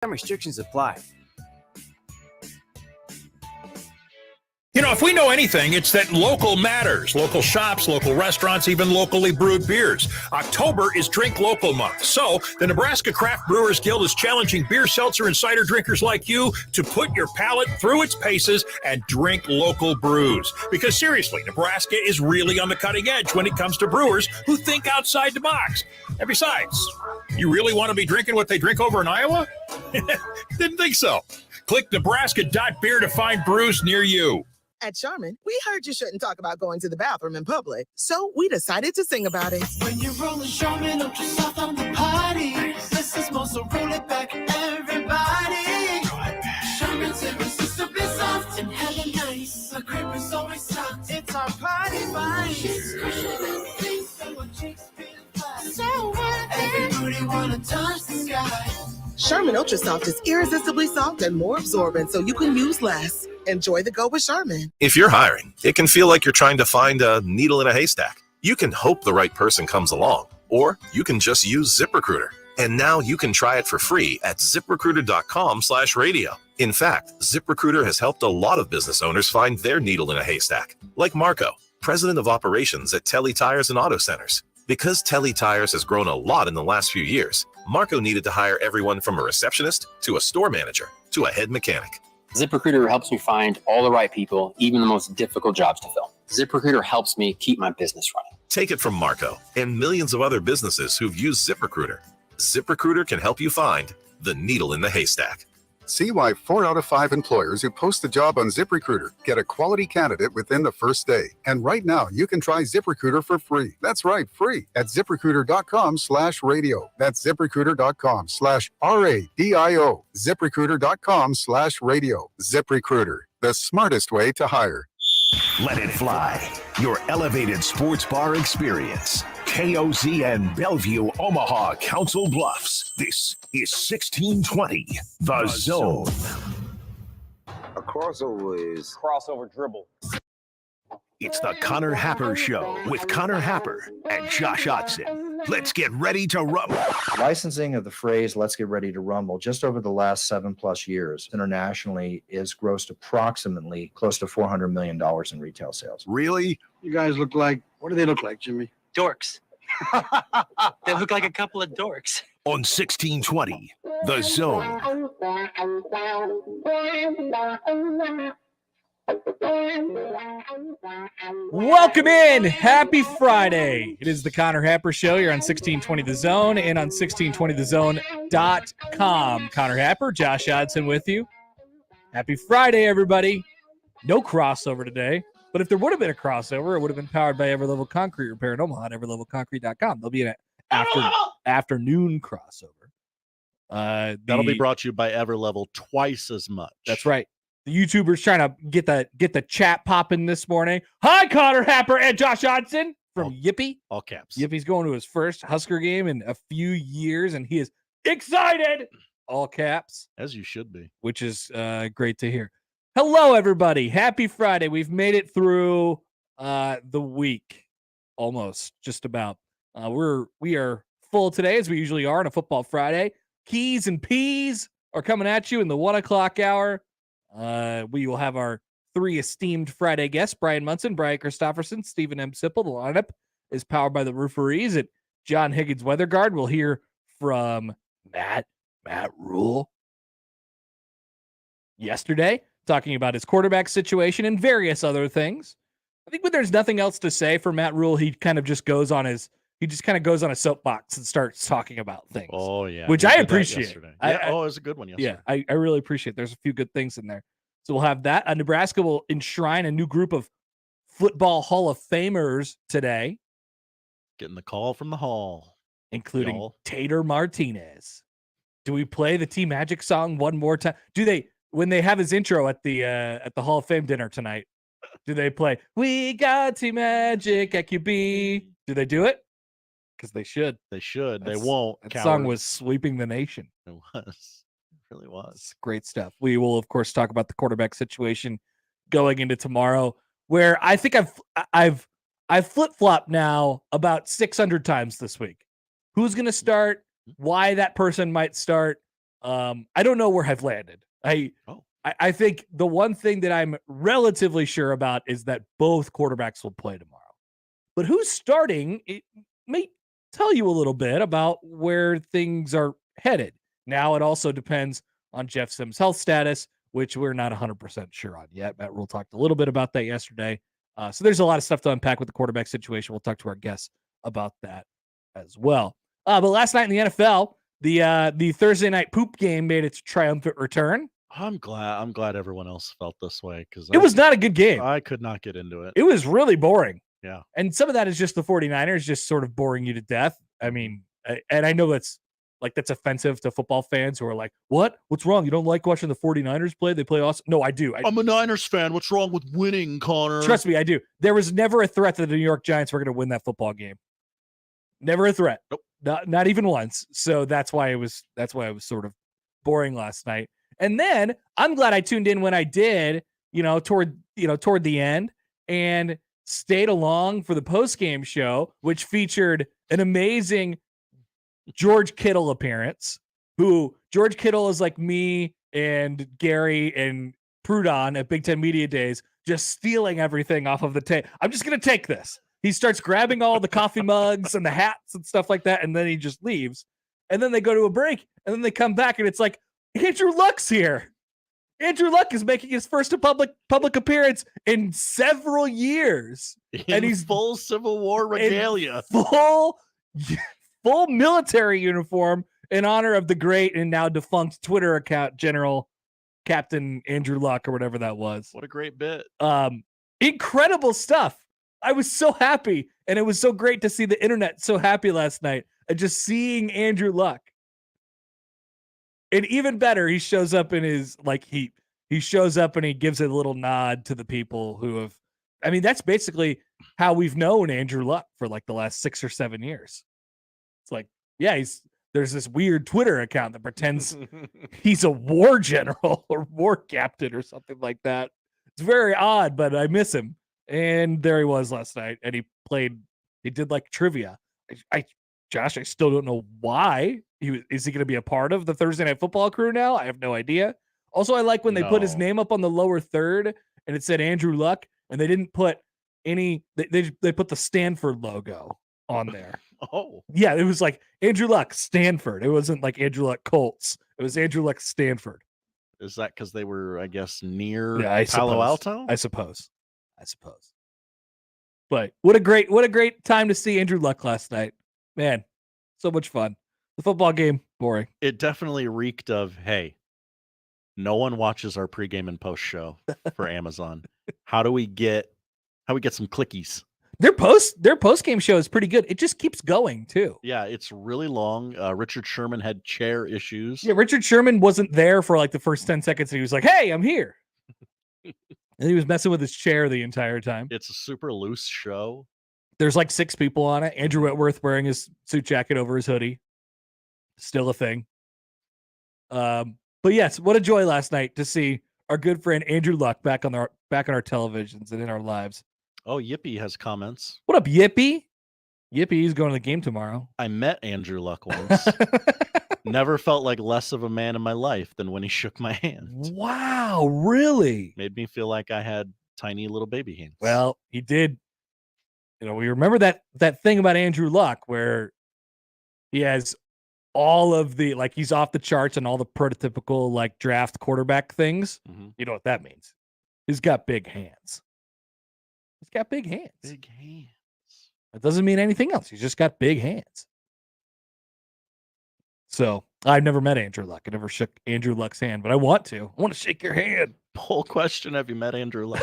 Some restrictions apply. You know, if we know anything, it's that local matters. Local shops, local restaurants, even locally brewed beers. October is Drink Local Month. So the Nebraska Craft Brewers Guild is challenging beer, seltzer, and cider drinkers like you to put your palate through its paces and drink local brews. Because seriously, Nebraska is really on the cutting edge when it comes to brewers who think outside the box. And besides, you really want to be drinking what they drink over in Iowa? Didn't think so. Click nebraska.beer to find brews near you. At Charmin, we heard you shouldn't talk about going to the bathroom in public, so we decided to sing about it. When you're rolling Charmin, ultra soft on the party. This is more, so roll it back, everybody. Charmin's irresistibly soft and hella nice. The grip is always soft. It's our party vibe. It's crushing everything, so our cheeks feel fly. So what? Everybody wanna touch the sky. Charmin Ultra Soft is irresistibly soft and more absorbent, so you can use less. Enjoy the go with Charmin. If you're hiring, it can feel like you're trying to find a needle in a haystack. You can hope the right person comes along, or you can just use ZipRecruiter. And now you can try it for free at ZipRecruiter.com/radio. In fact, ZipRecruiter has helped a lot of business owners find their needle in a haystack, like Marco, president of operations at Telly Tires and Auto Centers. Because Telly Tires has grown a lot in the last few years, Marco needed to hire everyone from a receptionist to a store manager to a head mechanic. ZipRecruiter helps me find all the right people, even the most difficult jobs to fill. ZipRecruiter helps me keep my business running. Take it from Marco and millions of other businesses who've used ZipRecruiter. ZipRecruiter can help you find the needle in the haystack. See why 4 out of 5 employers who post a job on ZipRecruiter get a quality candidate within the first day. And right now, you can try ZipRecruiter for free. That's right, free at ZipRecruiter.com/radio. That's ZipRecruiter.com/RADIO. ZipRecruiter.com/radio. ZipRecruiter, the smartest way to hire. Let it fly. Your elevated sports bar experience. KOZN Bellevue, Omaha, Council Bluffs. This is 1620, The Zone. A crossover is crossover dribble. It's the Connor Happer Show with Connor Happer and Josh Otson. Let's get ready to rumble. Licensing of the phrase "let's get ready to rumble" just over the last 7+ years internationally is grossed approximately close to $400 million in retail sales. Really? You guys look like, what do they look like, Jimmy? Dorks. They look like a couple of dorks. On 1620, The Zone. Welcome in. Happy Friday. It is the Connor Happer Show. You're on 1620 The Zone and on 1620thezone.com. Connor Happer, Josh Odson with you. Happy Friday, everybody. No crossover today, but if there would have been a crossover, it would have been powered by Everlevel Concrete Repair in Omaha at everlevelconcrete.com. There'll be an afternoon crossover. That'll be brought to you by Everlevel twice as much. That's right. The YouTubers trying to get the chat popping this morning. Hi, Connor Happer and Josh Odson from Yippee. All caps. Yippie's going to his first Husker game in a few years, and he is excited. All caps. As you should be. Which is great to hear. Hello, everybody. Happy Friday. We've made it through the week. Almost. Just about. We are full today, as we usually are on a football Friday. Keys and Peas are coming at you in the 1 o'clock hour. We will have our 3 esteemed Friday guests, Bryan Munson, Bryan Christopherson, Stephen M. Sipple. The lineup is powered by the Rooferees at John Higgins Weather Guard. We'll hear from Matt Rhule yesterday, talking about his quarterback situation and various other things. I think when there's nothing else to say for Matt Rhule, he kind of just goes on a soapbox and starts talking about things. Oh, yeah. Which I appreciate. It was a good one yesterday. Yeah, I really appreciate it. There's a few good things in there. So we'll have that. Nebraska will enshrine a new group of football Hall of Famers today. Getting the call from the hall. Including Tater Martinez. Do we play the T-Magic song one more time? When they have his intro at the Hall of Fame dinner tonight, do they play "We Got T-Magic at QB"? Do they do it? Because they should. They should. They won't. That song was sweeping the nation. It was. It really was. It's great stuff. We will, of course, talk about the quarterback situation going into tomorrow, where I think I've flip-flopped now about 600 times this week. Who's going to start? Why that person might start? I don't know where I've landed. I think the one thing that I'm relatively sure about is that both quarterbacks will play tomorrow. But who's starting, it may tell you a little bit about where things are headed. Now, it also depends on Jeff Sims' health status, which we're not 100% sure on yet. Matt Rhule talked a little bit about that yesterday. So there's a lot of stuff to unpack with the quarterback situation. We'll talk to our guests about that as well. But last night in the NFL, the Thursday night poop game made its triumphant return. I'm glad everyone else felt this way because it was not a good game. I could not get into it. It was really boring. Yeah. And some of that is just the 49ers just sort of boring you to death. I mean, and I know that's offensive to football fans who are like, what's wrong? You don't like watching the 49ers play? They play awesome. No, I do. I'm a Niners fan. What's wrong with winning, Connor? Trust me, I do. There was never a threat that the New York Giants were going to win that football game. Never a threat. Nope. Not even once. So that's why it was sort of boring last night. And then I'm glad I tuned in when I did, toward the end, and stayed along for the post-game show, which featured an amazing George Kittle appearance, who George Kittle is like me and Gary and Prudon at Big Ten Media Days, just stealing everything off of the tape. I'm just going to take this. He starts grabbing all the coffee mugs and the hats and stuff like that, and then he just leaves. And then they go to a break, and then they come back, and it's like, Andrew Luck's here. Andrew Luck is making his first public appearance in several years. And he's full Civil War regalia. Full military uniform in honor of the great and now defunct Twitter account, General Captain Andrew Luck, or whatever that was. What a great bit. Incredible stuff. I was so happy, and it was so great to see the internet so happy last night and just seeing Andrew Luck. And even better, he shows up in his, he shows up and he gives a little nod to the people who have, I mean, that's basically how we've known Andrew Luck for like the last 6 or 7 years. It's like, yeah, there's this weird Twitter account that pretends he's a war general or war captain or something like that. It's very odd, but I miss him. And there he was last night, and he did like trivia. Josh, I still don't know why. Is he going to be a part of the Thursday Night Football crew now? I have no idea. Also, I like when they put his name up on the lower third and it said Andrew Luck, and they didn't put any, they put the Stanford logo on there. Oh. Yeah, it was like Andrew Luck, Stanford. It wasn't like Andrew Luck Colts. It was Andrew Luck, Stanford. Is that because they were, I guess, near Palo Palo Alto? I suppose. But what a great time to see Andrew Luck last night. Man, so much fun. The football game, boring. It definitely reeked of, hey, no one watches our pregame and post show for Amazon. How we get some clickies? Their post game show is pretty good. It just keeps going too. Yeah, it's really long. Richard Sherman had chair issues. Yeah, Richard Sherman wasn't there for like the first 10 seconds, and he was like, "Hey, I'm here." And he was messing with his chair the entire time. It's a super loose show. There's like 6 people on it. Andrew Whitworth wearing his suit jacket over his hoodie. Still a thing. But yes, what a joy last night to see our good friend Andrew Luck back on our televisions and in our lives. Oh, Yippee has comments. What up, Yippee? Yippee, going to the game tomorrow. I met Andrew Luck once. Never felt like less of a man in my life than when he shook my hand. Wow, really? Made me feel like I had tiny little baby hands. Well, he did. We remember that thing about Andrew Luck where he has all of the, like, he's off the charts on all the prototypical like draft quarterback things. Mm-hmm. You know what that means? He's got big hands. He's got big hands. Big hands. That doesn't mean anything else. He's just got big hands. So I've never met Andrew Luck. I never shook Andrew Luck's hand, but I want to. I want to shake your hand. Poll question: have you met Andrew Luck?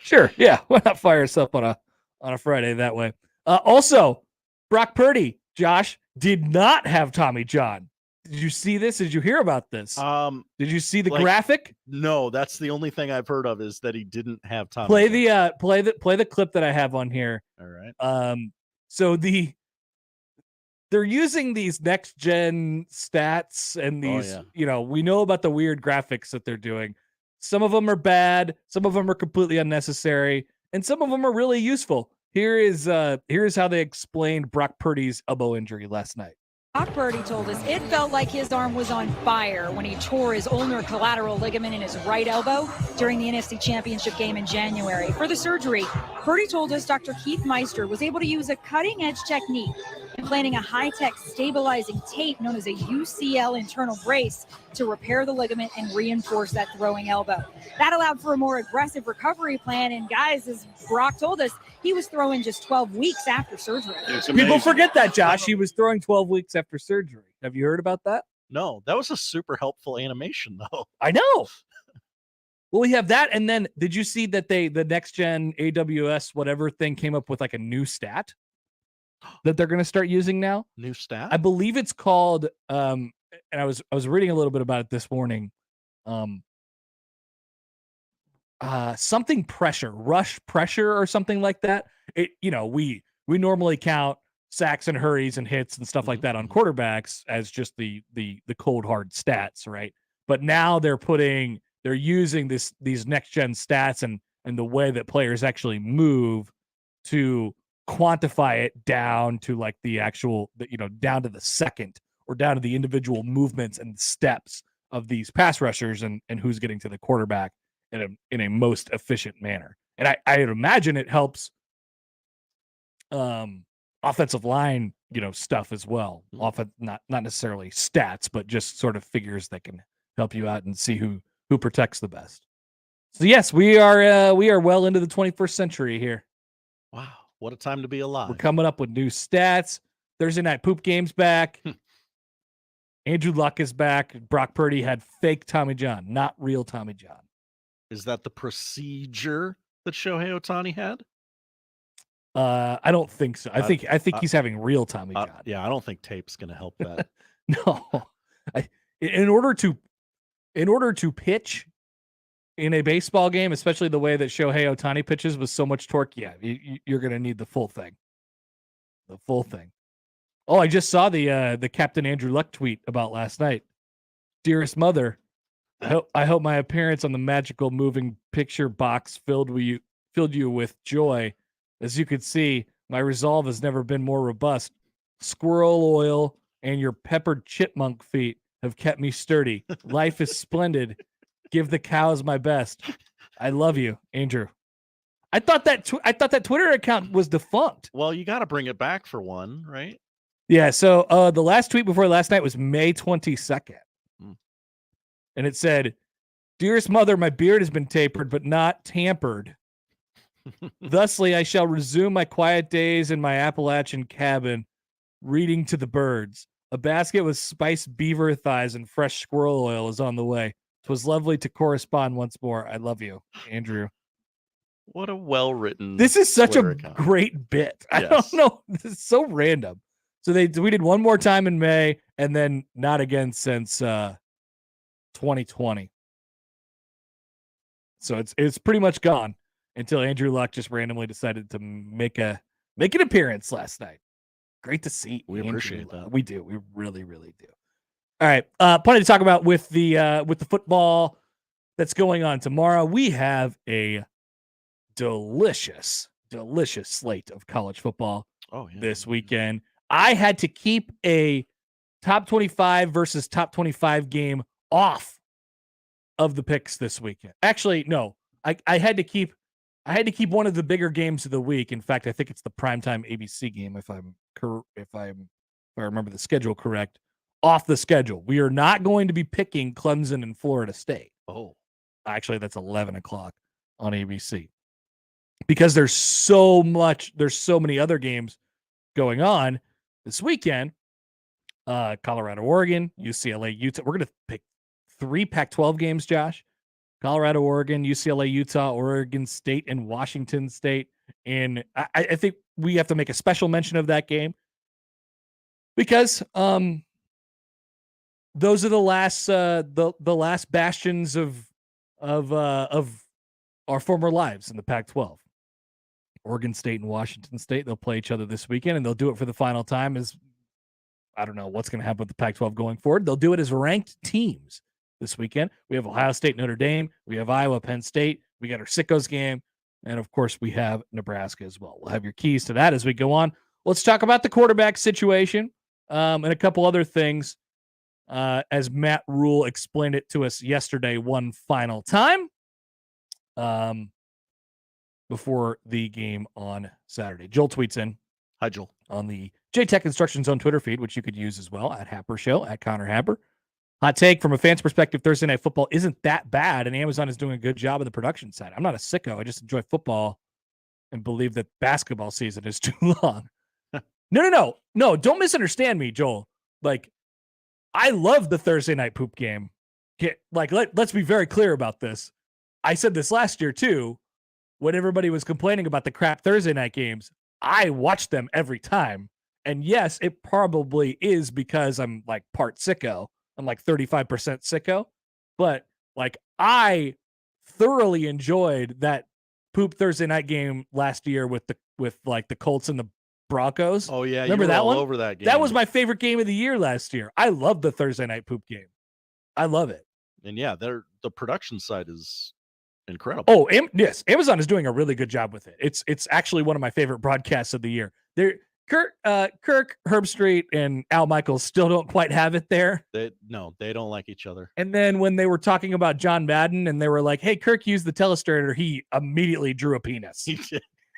Sure. Yeah. Why not fire us up on a Friday that way? Also, Brock Purdy, Josh, did not have Tommy John. Did you see this? Did you hear about this? Did you see the graphic? No, that's the only thing I've heard of is that he didn't have Tommy. Play the clip that I have on here. All right. So they're using these next gen stats and these, we know about the weird graphics that they're doing. Some of them are bad, some of them are completely unnecessary, and some of them are really useful. Here is how they explained Brock Purdy's elbow injury last night. Brock Purdy told us it felt like his arm was on fire when he tore his ulnar collateral ligament in his right elbow during the NFC Championship game in January. For the surgery, Purdy told us Dr. Keith Meister was able to use a cutting-edge technique, implanting a high-tech stabilizing tape known as a UCL internal brace to repair the ligament and reinforce that throwing elbow. That allowed for a more aggressive recovery plan, and guys, as Brock told us, he was throwing just 12 weeks after surgery. People forget that, Josh. He was throwing 12 weeks after surgery. Have you heard about that? No, that was a super helpful animation, though. I know. Well, we have that, and then did you see that the next gen AWS whatever thing came up with like a new stat that they're going to start using now? New stat? I believe it's called. And I was reading a little bit about it this morning. Something pressure, rush pressure, or something like that. It, we normally count sacks and hurries and hits and stuff like that on quarterbacks as just the cold hard stats, right? But now they're using these next gen stats and the way that players actually move to quantify it down to like the actual, down to the second or down to the individual movements and steps of these pass rushers and who's getting to the quarterback in a most efficient manner. And I'd imagine it helps offensive line, stuff as well. Often not necessarily stats, but just sort of figures that can help you out and see who protects the best. So yes, we are well into the 21st century here. Wow, what a time to be alive. We're coming up with new stats. Thursday night poop game's back. Andrew Luck is back. Brock Purdy had fake Tommy John, not real Tommy John. Is that the procedure that Shohei Ohtani had? I don't think so. I think he's having real Tommy John. Yeah, I don't think tape's going to help that. No. In order to pitch in a baseball game, especially the way that Shohei Ohtani pitches with so much torque, yeah, you're going to need the full thing. The full thing. Oh, I just saw the Captain Andrew Luck tweet about last night. Dearest mother, I hope my appearance on the magical moving picture box filled you with joy. As you could see, my resolve has never been more robust. Squirrel oil and your peppered chipmunk feet have kept me sturdy. Life is splendid. Give the cows my best. I love you, Andrew. I thought that Twitter account was defunct. Well, you got to bring it back for one, right? Yeah. So the last tweet before last night was May 22nd. And it said, "Dearest mother, my beard has been tapered, but not tampered. Thusly, I shall resume my quiet days in my Appalachian cabin, reading to the birds. A basket with spiced beaver thighs and fresh squirrel oil is on the way. 'Twas lovely to correspond once more. I love you, Andrew." What a well-written. This is such Twitter a account. great bit. I Yes. don't know. This is so random. So they tweeted one more time in May and then not again since 2020. So it's pretty much gone until Andrew Luck just randomly decided to make an appearance last night. Great to see. We Andrew appreciate Luck. that. We do. We really, really do. All right. Plenty to talk about with the football that's going on tomorrow. We have a delicious slate of college football this weekend. I had to keep a top 25 versus top 25 game off of the picks this weekend. Actually, no, I had to keep one of the bigger games of the week. In fact, I think it's the primetime ABC game, if I remember the schedule correct, off the schedule. We are not going to be picking Clemson and Florida State. Oh, actually, that's 11 o'clock on ABC because there's so many other games going on this weekend. Colorado, Oregon, UCLA, Utah. We're going to pick 3 Pac-12 games, Josh. Colorado, Oregon, UCLA, Utah, Oregon State, and Washington State. And I think we have to make a special mention of that game because those are the last bastions of our former lives in the Pac-12. Oregon State and Washington State, they'll play each other this weekend, and they'll do it for the final time. As I don't know what's going to happen with the Pac-12 going forward. They'll do it as ranked teams this weekend. We have Ohio State, Notre Dame. We have Iowa, Penn State. We got our Sickos game. And, of course, we have Nebraska as well. We'll have your keys to that as we go on. Let's talk about the quarterback situation. and a couple other things, as Matt Rhule explained it to us yesterday one final time, before the game on Saturday. Joel tweets in. Hi, Joel. On the J-Tech Instruction Zone Twitter feed, which you could use as well, at Happer Show, at Connor Happer. Hot take, from a fan's perspective, Thursday Night Football isn't that bad, and Amazon is doing a good job of the production side. I'm not a sicko. I just enjoy football and believe that basketball season is too long. No, don't misunderstand me, Joel. Like, I love the Thursday Night Poop game. Let's be very clear about this. I said this last year, too, when everybody was complaining about the crap Thursday night games. I watch them every time. And yes, it probably is because I'm like part sicko. I'm like 35% sicko. But like, I thoroughly enjoyed that poop Thursday night game last year with the Colts and the Broncos. Oh yeah, remember you were that all one? Over that game. That was my favorite game of the year last year. I love the Thursday night poop game. I love it. And yeah, the production side is incredible. Oh, yes, Amazon is doing a really good job with it. It's actually one of my favorite broadcasts of the year. Kirk, Herbstreit, and Al Michaels still don't quite have it there. They don't like each other. And then when they were talking about John Madden and they were like, "Hey, Kirk used the telestrator," he immediately drew a penis.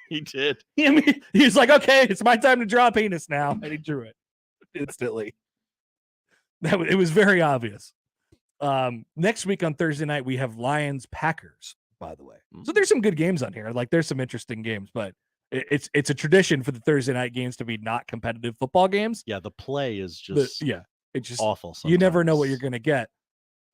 He did. He's like, "Okay, it's my time to draw a penis now," and he drew it instantly. It was very obvious. Next week on Thursday night we have Lions Packers. By the way, so there's some good games on here. Like, there's some interesting games, but it's a tradition for the Thursday night games to be not competitive football games. Yeah, the play is just it's just awful. Sometimes. You never know what you're going to get.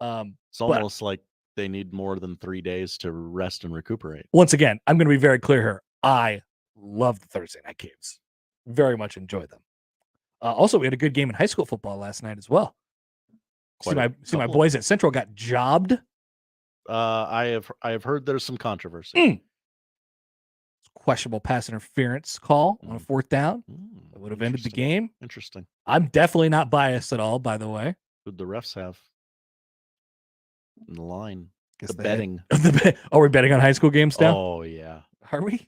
It's almost like they need more than 3 days to rest and recuperate. Once again, I'm going to be very clear here. I love the Thursday night games. Very much enjoy them. Also, we had a good game in high school football last night as well. See my boys at Central got jobbed. I have heard there's some controversy. Questionable pass interference call on a fourth down. That would have ended the game. Interesting. I'm definitely not biased at all, by the way. Who'd the refs have in the line? Guess the betting. Are we betting on high school games now? Oh, yeah. Are we?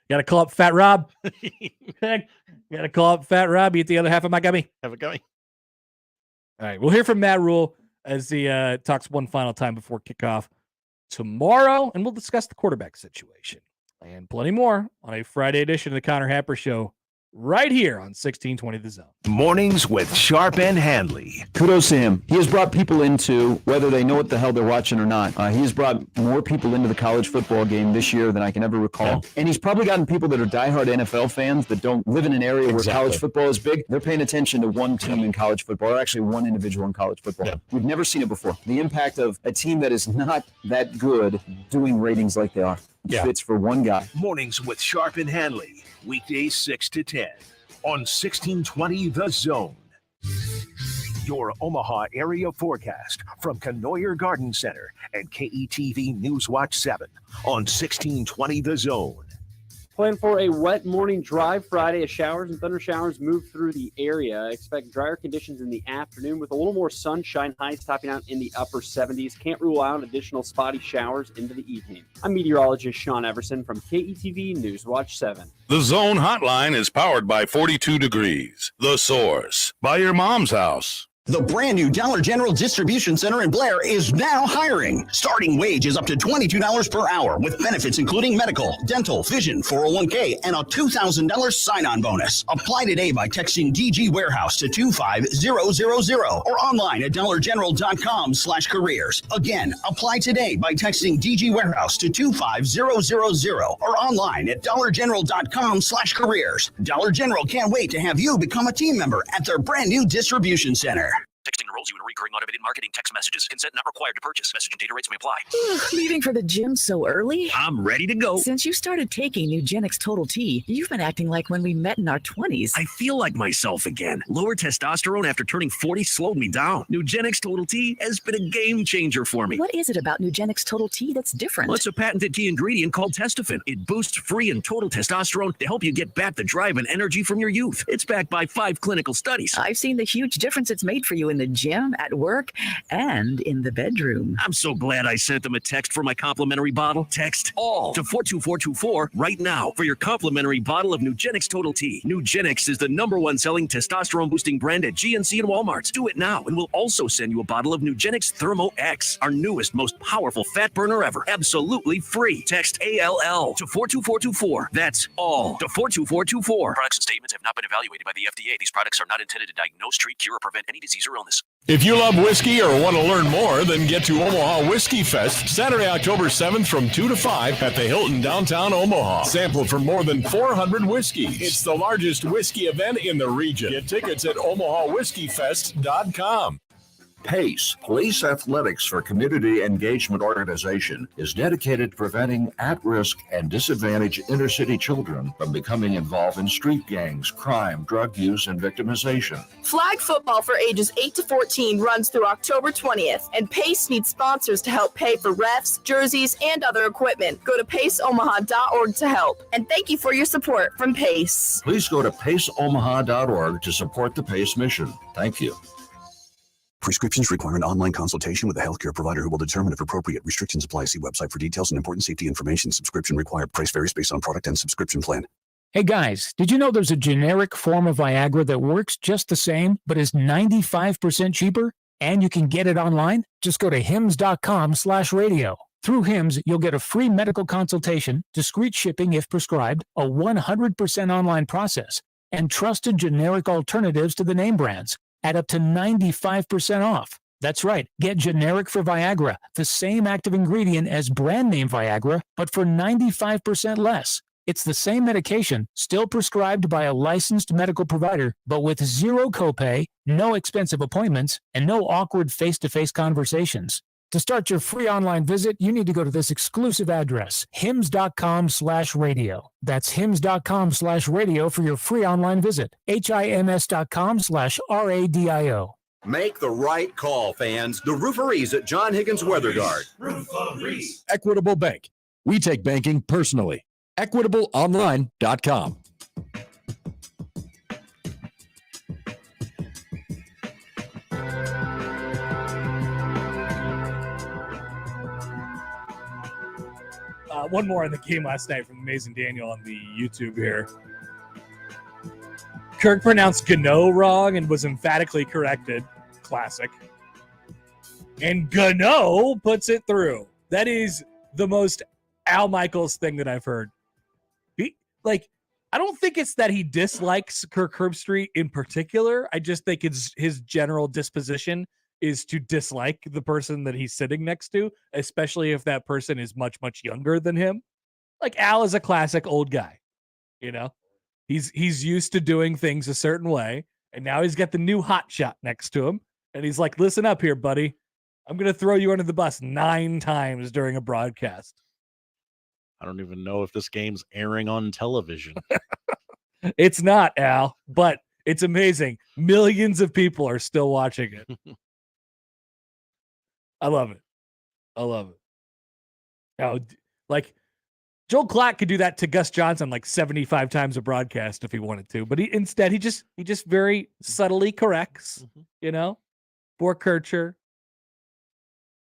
Got to call up Fat Rob. Got to call up Fat Rob. Eat the other half of my gummy. Have a gummy. All right. We'll hear from Matt Rhule as he talks one final time before kickoff tomorrow, and we'll discuss the quarterback situation and plenty more on a Friday edition of the Connor Happer Show right here on 1620 The Zone. Mornings with Sharp and Handley. Kudos to him. He has brought people into, whether they know what the hell they're watching or not, he has brought more people into the college football game this year than I can ever recall. Yeah. And he's probably gotten people that are diehard NFL fans that don't live in an area where college football is big. They're paying attention to one team in college football, or actually one individual in college football. Yeah. We've never seen it before. The impact of a team that is not that good doing ratings like they are. Yeah. Fits for one guy. Mornings with Sharp and Handley. Weekdays 6 to 10 on 1620 The Zone. Your Omaha area forecast from Canoyer Garden Center and KETV Newswatch 7 on 1620 The Zone. Plan for a wet morning drive Friday as showers and thunder showers move through the area. Expect drier conditions in the afternoon with a little more sunshine, highs topping out in the upper 70s. Can't rule out additional spotty showers into the evening. I'm meteorologist Sean Everson from KETV Newswatch 7. The Zone Hotline is powered by 42 Degrees, The Source, by your mom's house. The brand new Dollar General Distribution Center in Blair is now hiring. Starting wage is up to $22 per hour with benefits including medical, dental, vision, 401k, and a $2,000 sign-on bonus. Apply today by texting DG Warehouse to 25000 or online at dollargeneral.com/careers. Again, apply today by texting DG Warehouse to 25000 or online at dollargeneral.com/careers. Dollar General can't wait to have you become a team member at their brand new distribution center. Texting enrolls you in recurring automated marketing text messages. Consent not required to purchase. Message and data rates may apply. Leaving for the gym so early? I'm ready to go. Since you started taking Nugenix Total T, you've been acting like when we met in our 20s. I feel like myself again. Lower testosterone after turning 40 slowed me down. Nugenix Total T has been a game changer for me. What is it about Nugenix Total T that's different? Well, it's a patented tea ingredient called Testofen. It boosts free and total testosterone to help you get back the drive and energy from your youth. It's backed by 5 clinical studies. I've seen the huge difference it's made for you in the gym, at at work, and in the bedroom. I'm so glad I sent them a text for my complimentary bottle. Text ALL to 42424 right now for your complimentary bottle of Nugenix Total T. Nugenix is the #1 selling testosterone-boosting brand at GNC and Walmart. Do it now, and we'll also send you a bottle of Nugenix Thermo X, our newest, most powerful fat burner ever. Absolutely free. Text ALL to 42424. That's ALL to 42424. Products and statements have not been evaluated by the FDA. These products are not intended to diagnose, treat, cure, or prevent any disease or illness. If you love whiskey or want to learn more, then get to Omaha Whiskey Fest Saturday, October 7th from 2 to 5 at the Hilton downtown Omaha. Sample from more than 400 whiskeys. It's the largest whiskey event in the region. Get tickets at omahawhiskeyfest.com. PACE, Police Athletics for Community Engagement Organization, is dedicated to preventing at-risk and disadvantaged inner-city children from becoming involved in street gangs, crime, drug use, and victimization. Flag football for ages 8 to 14 runs through October 20th, and PACE needs sponsors to help pay for refs, jerseys, and other equipment. Go to paceomaha.org to help. And thank you for your support from PACE. Please go to paceomaha.org to support the PACE mission. Thank you. Prescriptions require an online consultation with a healthcare provider who will determine if appropriate. Restrictions apply. See website for details and important safety information. Subscription required. Price varies based on product and subscription plan. Hey guys, did you know there's a generic form of Viagra that works just the same, but is 95% cheaper? And you can get it online? Just go to hims.com/radio. Through Hims, you'll get a free medical consultation, discreet shipping if prescribed, a 100% online process, and trusted generic alternatives to the name brands at up to 95% off. That's right. Get generic for Viagra, the same active ingredient as brand name Viagra, but for 95% less. It's the same medication, still prescribed by a licensed medical provider, but with zero copay, no expensive appointments, and no awkward face-to-face conversations. To start your free online visit, you need to go to this exclusive address, hims.com/radio. That's hims.com/radio for your free online visit. hims.com/radio. Make the right call, fans. The Rooferees at John Higgins Weather Guard. Rooferees. Equitable Bank. We take banking personally. EquitableOnline.com. One more on the game last night from Amazing Daniel on the YouTube here. Kirk pronounced Gano wrong and was emphatically corrected. Classic. And Gano puts it through. That is the most Al Michaels thing that I've heard. I don't think it's that he dislikes Kirk Herbstreit in particular. I just think it's his general disposition is to dislike the person that he's sitting next to, especially if that person is much, much younger than him. Like Al is a classic old guy, you know? He's used to doing things a certain way, and now he's got the new hot shot next to him, and he's like, listen up here, buddy. I'm going to throw you under the bus 9 times during a broadcast. I don't even know if this game's airing on television. It's not, Al, but it's amazing. Millions of people are still watching it. I love it. I love it. Oh, like Joel Klatt could do that to Gus Johnson like 75 times a broadcast if he wanted to, but he just very subtly corrects, you know, for Kircher.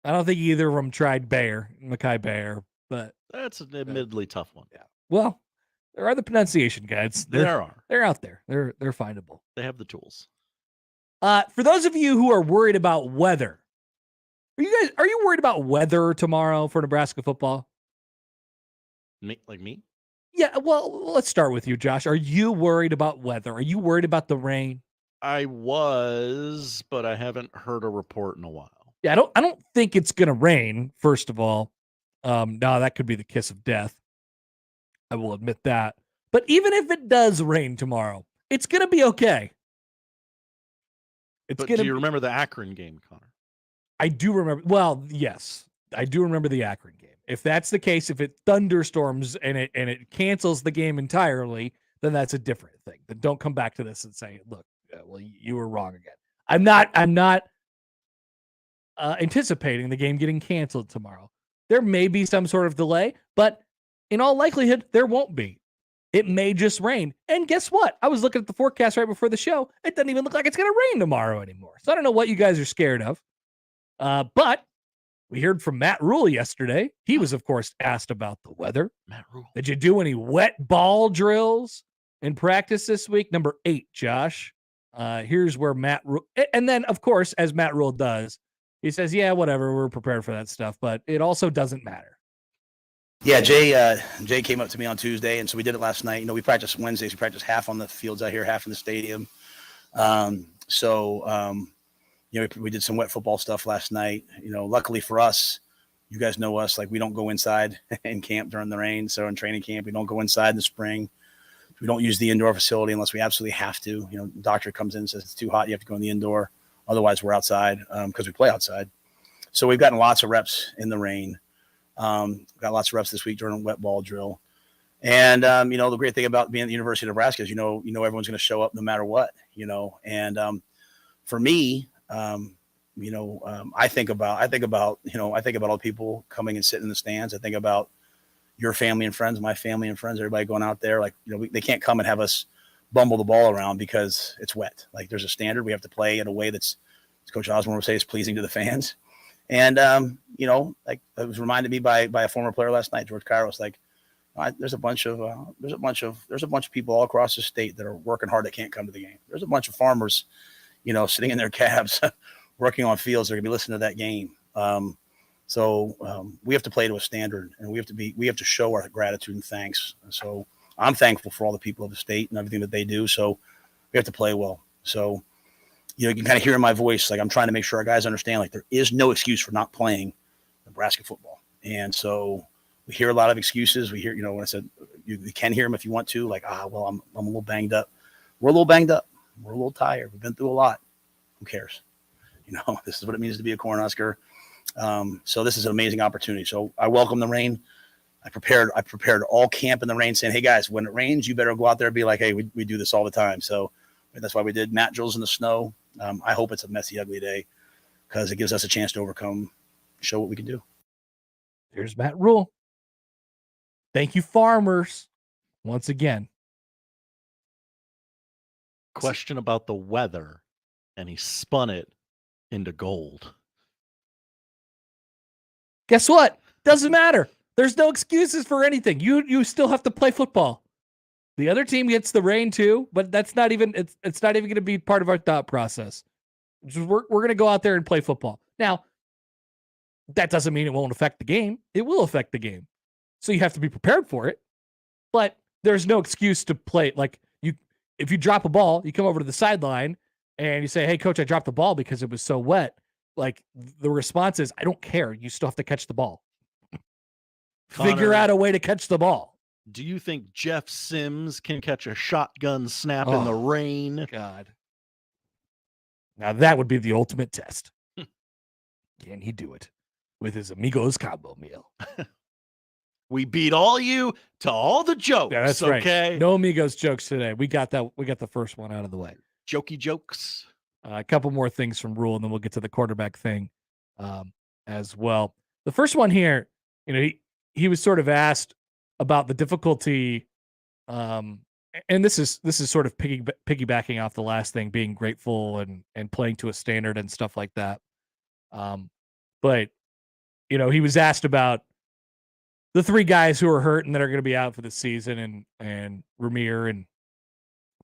I don't think either of them tried Mekhi Bayer, but that's an admittedly tough one. Yeah. Well, there are the pronunciation guides. They're out there. They're findable. They have the tools. For those of you who are worried about weather, are you worried about weather tomorrow for Nebraska football? Like me? Yeah, well, let's start with you, Josh. Are you worried about weather? Are you worried about the rain? I was, but I haven't heard a report in a while. Yeah, I don't think it's going to rain, first of all. No, that could be the kiss of death. I will admit that. But even if it does rain tomorrow, it's going to be okay. Do you remember the Akron game, Connor? I do remember. Well, yes, I do remember the Akron game. If that's the case, if it thunderstorms and it cancels the game entirely, then that's a different thing. Then don't come back to this and say, "Look, well, you were wrong again." I'm not anticipating the game getting canceled tomorrow. There may be some sort of delay, but in all likelihood, there won't be. It may just rain. And guess what? I was looking at the forecast right before the show. It doesn't even look like it's going to rain tomorrow anymore. So I don't know what you guys are scared of. But we heard from Matt Rhule yesterday. He was, of course, asked about the weather. Matt Rhule. Did you do any wet ball drills in practice this week? Number 8, Josh. Here's where Matt Rhule, and then, of course, as Matt Rhule does, he says, yeah, whatever, we're prepared for that stuff, but it also doesn't matter. Yeah, Jay came up to me on Tuesday, and so we did it last night. We practice Wednesdays. We practice half on the fields out here, half in the stadium. We did some wet football stuff last night. Luckily for us, you guys know us, like we don't go inside in camp during the rain. So in training camp, we don't go inside in the spring. We don't use the indoor facility unless we absolutely have to. The doctor comes in and says it's too hot, you have to go in the indoor. Otherwise, we're outside because we play outside. So we've gotten lots of reps in the rain. Got lots of reps this week during a wet ball drill. And, the great thing about being at the University of Nebraska is, everyone's going to show up no matter what, And for me, I think about all the people coming and sitting in the stands. I think about your family and friends, my family and friends, everybody going out there. They can't come and have us bumble the ball around because it's wet. Like there's a standard. We have to play in a way that's, as Coach Osborne would say, is pleasing to the fans. And, it was reminded me by a former player last night, George Kairos, there's a bunch of people all across the state that are working hard that can't come to the game. There's a bunch of farmers, sitting in their cabs, working on fields. They're gonna be listening to that game. We have to play to a standard, and we have to show our gratitude and thanks. So I'm thankful for all the people of the state and everything that they do. So we have to play well. So, you can kind of hear in my voice, I'm trying to make sure our guys understand, there is no excuse for not playing Nebraska football. And so we hear a lot of excuses. We hear, when I said you can hear them if you want to, I'm a little banged up. We're a little banged up. We're a little tired. We've been through a lot. Who cares? This is what it means to be a Cornhusker. So this is an amazing opportunity. So I welcome the rain. I prepared all camp in the rain saying, hey guys, when it rains, you better go out there and be like, hey, we do this all the time. So that's why we did mat drills in the snow. I hope it's a messy, ugly day because it gives us a chance to overcome, show what we can do. Here's Matt Rhule. Thank you, farmers, once again. Question about the weather, and he spun it into gold. Guess what? Doesn't matter. There's no excuses for anything. You still have to play football. The other team gets the rain too, but that's not even it's not even going to be part of our thought process. We're going to go out there and play football. Now, that doesn't mean it won't affect the game. It will affect the game. So you have to be prepared for it. But there's no excuse to play if you drop a ball, you come over to the sideline and you say, "Hey coach, I dropped the ball because it was so wet." The response is, "I don't care. You still have to catch the ball." Figure out a way to catch the ball. Do you think Jeff Sims can catch a shotgun snap in the rain? God. Now that would be the ultimate test. Can he do it with his Amigos combo meal? We beat all you to all the jokes. Yeah, that's okay? Right. No Amigos jokes today. We got that. We got the first one out of the way. Jokey jokes. A couple more things from Rhule, and then we'll get to the quarterback thing as well. The first one here, he was sort of asked about the difficulty, and this is sort of piggybacking off the last thing, being grateful and playing to a standard and stuff like that. But he was asked about the 3 guys who are hurt and that are going to be out for the season, and Rahmir and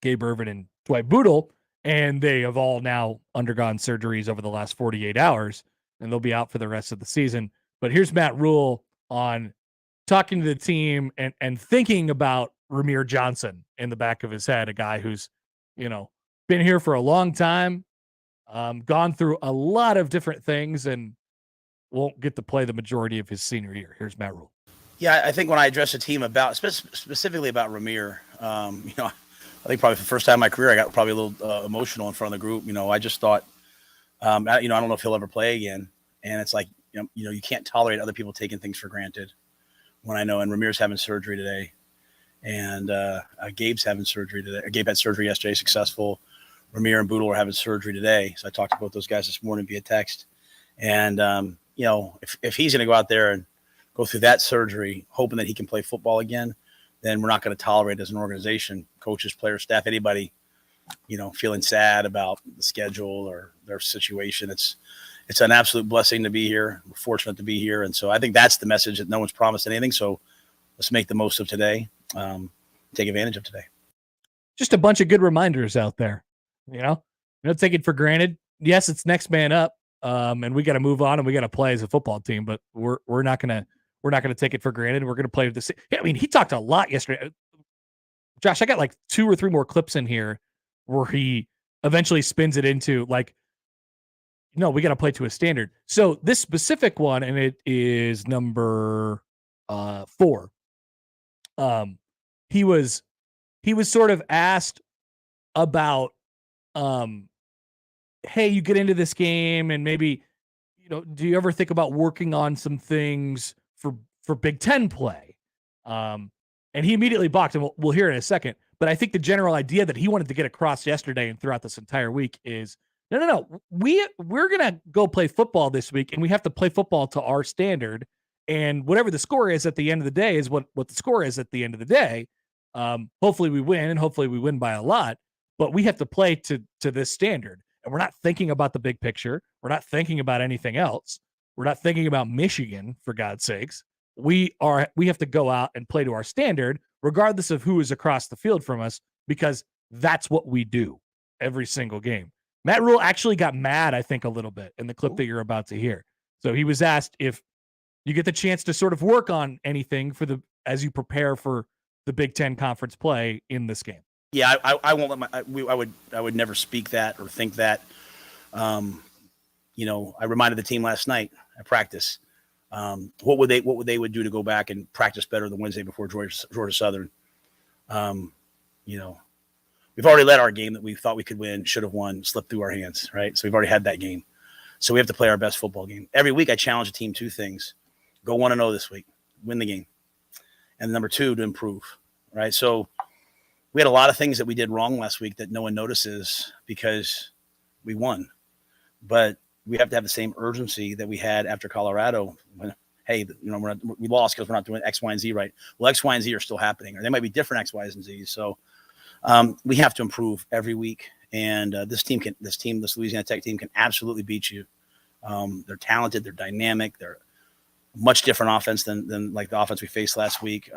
Gabe Irvin and Dwight Boodle, and they have all now undergone surgeries over the last 48 hours, and they'll be out for the rest of the season. But here's Matt Rhule on talking to the team and thinking about Rahmir Johnson in the back of his head, a guy who's, been here for a long time, gone through a lot of different things, and won't get to play the majority of his senior year. Here's Matt Rhule. Yeah, I think when I addressed the team about specifically about Rahmir, I think probably for the first time in my career, I got probably a little emotional in front of the group. I just thought, I don't know if he'll ever play again. And it's like, you can't tolerate other people taking things for granted. When I know, and Rahmir's having surgery today, and Gabe's having surgery today. Gabe had surgery yesterday, successful. Rahmir and Boodle are having surgery today. So I talked to both those guys this morning via text. And, if he's going to go out there and go through that surgery, hoping that he can play football again, then we're not going to tolerate as an organization, coaches, players, staff, anybody, feeling sad about the schedule or their situation. It's an absolute blessing to be here. We're fortunate to be here. And so I think that's the message, that no one's promised anything. So let's make the most of today, take advantage of today. Just a bunch of good reminders out there, don't take it for granted. Yes, it's next man up. And we got to move on and we got to play as a football team, but we're not going to take it for granted. We're going to play with this. I mean, he talked a lot yesterday. Josh, I got like 2 or 3 more clips in here where he eventually spins it into like, no, we got to play to a standard. So this specific one, and it is number 4. He was sort of asked about, hey, you get into this game and maybe, do you ever think about working on some things for Big Ten play? And he immediately balked, and we'll hear in a second. But I think the general idea that he wanted to get across yesterday and throughout this entire week is, no. We're going to go play football this week, and we have to play football to our standard. And whatever the score is at the end of the day is what the score is at the end of the day. Hopefully we win, and hopefully we win by a lot. But we have to play to this standard. And we're not thinking about the big picture. We're not thinking about anything else. We're not thinking about Michigan, for God's sakes. We have to go out and play to our standard, regardless of who is across the field from us, because that's what we do every single game. Matt Rhule actually got mad, I think, a little bit in the clip that you're about to hear. So he was asked if you get the chance to sort of work on anything as you prepare for the Big Ten conference play in this game. Yeah, I won't let I would never speak that or think that. I reminded the team last night at practice, what would they do to go back and practice better the Wednesday before Georgia Southern. We've already let our game that we thought we could win, should have won, slip through our hands, right? So we've already had that game. So we have to play our best football game. Every week I challenge the team 2 things. Go 1-0 this week, win the game. And number 2, to improve, right? So we had a lot of things that we did wrong last week that no one notices because we won. But we have to have the same urgency that we had after Colorado. When, hey, we lost because we're not doing X, Y, and Z right. Well, X, Y, and Z are still happening, or they might be different X, Y's, and Z's. So we have to improve every week. And this Louisiana Tech team can absolutely beat you. They're talented. They're dynamic. They're much different offense than like the offense we faced last week.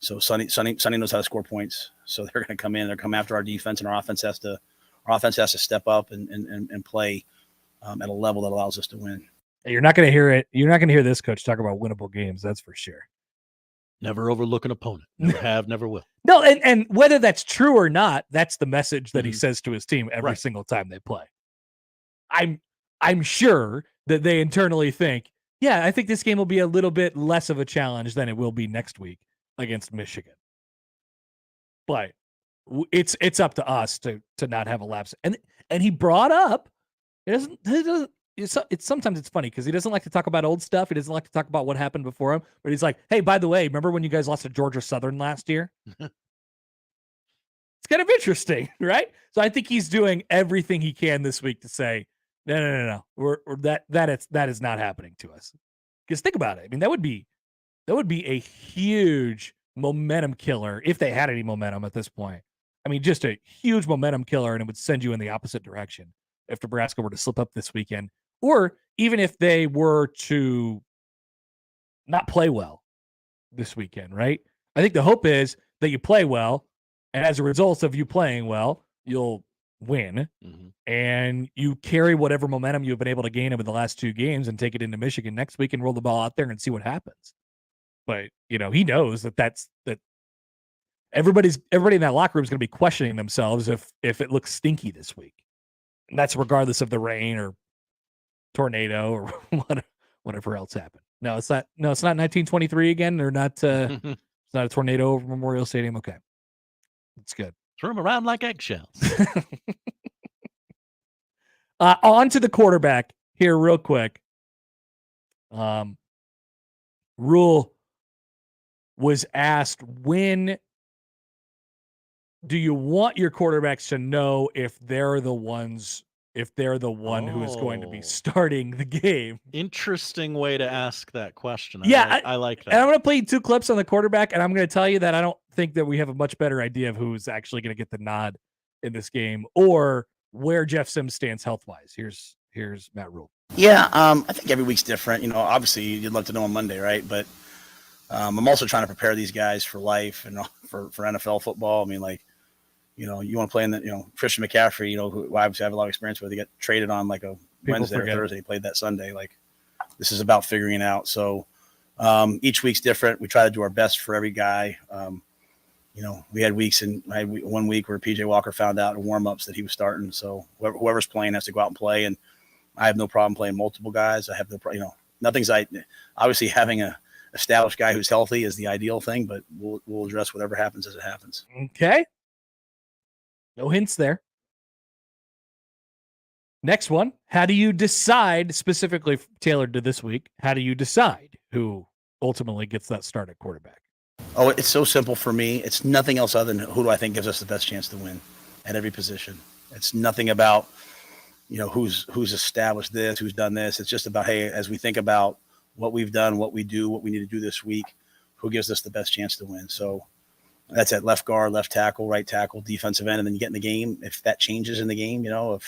So Sonny knows how to score points. So they're going to come in. They're come after our defense, and our offense has to step up and play at a level that allows us to win. You're not going to hear it. You're not going to hear this coach talk about winnable games. That's for sure. Never overlook an opponent. Never have, never will. No, and whether that's true or not, that's the message that he says to his team every single time they play. I'm sure that they internally think, yeah, I think this game will be a little bit less of a challenge than it will be next week against Michigan. But it's up to us to not have a lapse. And he brought up, sometimes it's funny because he doesn't like to talk about old stuff. He doesn't like to talk about what happened before him. But he's like, hey, by the way, remember when you guys lost to Georgia Southern last year? It's kind of interesting, right? So I think he's doing everything he can this week to say, no. That is not happening to us. Because think about it. I mean, that would be a huge momentum killer if they had any momentum at this point. I mean, just a huge momentum killer, and it would send you in the opposite direction if Nebraska were to slip up this weekend, or even if they were to not play well this weekend, right? I think the hope is that you play well, and as a result of you playing well, you'll win, and you carry whatever momentum you've been able to gain over the last 2 games and take it into Michigan next week and roll the ball out there and see what happens. But, he knows that everybody in that locker room is going to be questioning themselves if it looks stinky this week. And that's regardless of the rain or tornado or whatever else happened. No, it's not 1923 again. They're not, it's not a tornado over Memorial Stadium. Okay. It's good. Throw them around like eggshells. On to the quarterback here real quick. Rhule was asked, when do you want your quarterbacks to know if they're the one who is going to be starting the game? Interesting way to ask that question. Yeah, I like that. And I'm going to play 2 clips on the quarterback, and I'm going to tell you that think that we have a much better idea of who's actually going to get the nod in this game or where Jeff Sims stands health-wise. Here's Matt Rhule. Yeah, I think every week's different. You know, obviously you'd love to know on Monday, right? But I'm also trying to prepare these guys for life and for NFL football. I mean, like, you know, you want to play in the, you know, Christian McCaffrey, you know, who I obviously have a lot of experience with. He got traded on like a Wednesday or Thursday. He played that Sunday. Like, this is about figuring it out. So each week's different. We try to do our best for every guy. You know, we had weeks, and I had 1 week where PJ Walker found out in warm-ups that he was starting. So whoever's playing has to go out and play. And I have no problem playing multiple guys. I have no, you know, nothing's obviously having a established guy who's healthy is the ideal thing, but we'll address whatever happens as it happens. Okay. No hints there. Next one. How do you decide, specifically tailored to this week, how do you decide who ultimately gets that start at quarterback? Oh, it's so simple for me. It's nothing else other than who do I think gives us the best chance to win at every position. It's nothing about, you know, who's established this, who's done this. It's just about, hey, as we think about what we've done, what we do, what we need to do this week, who gives us the best chance to win. So that's at left guard, left tackle, right tackle, defensive end, and then you get in the game. If that changes in the game, you know,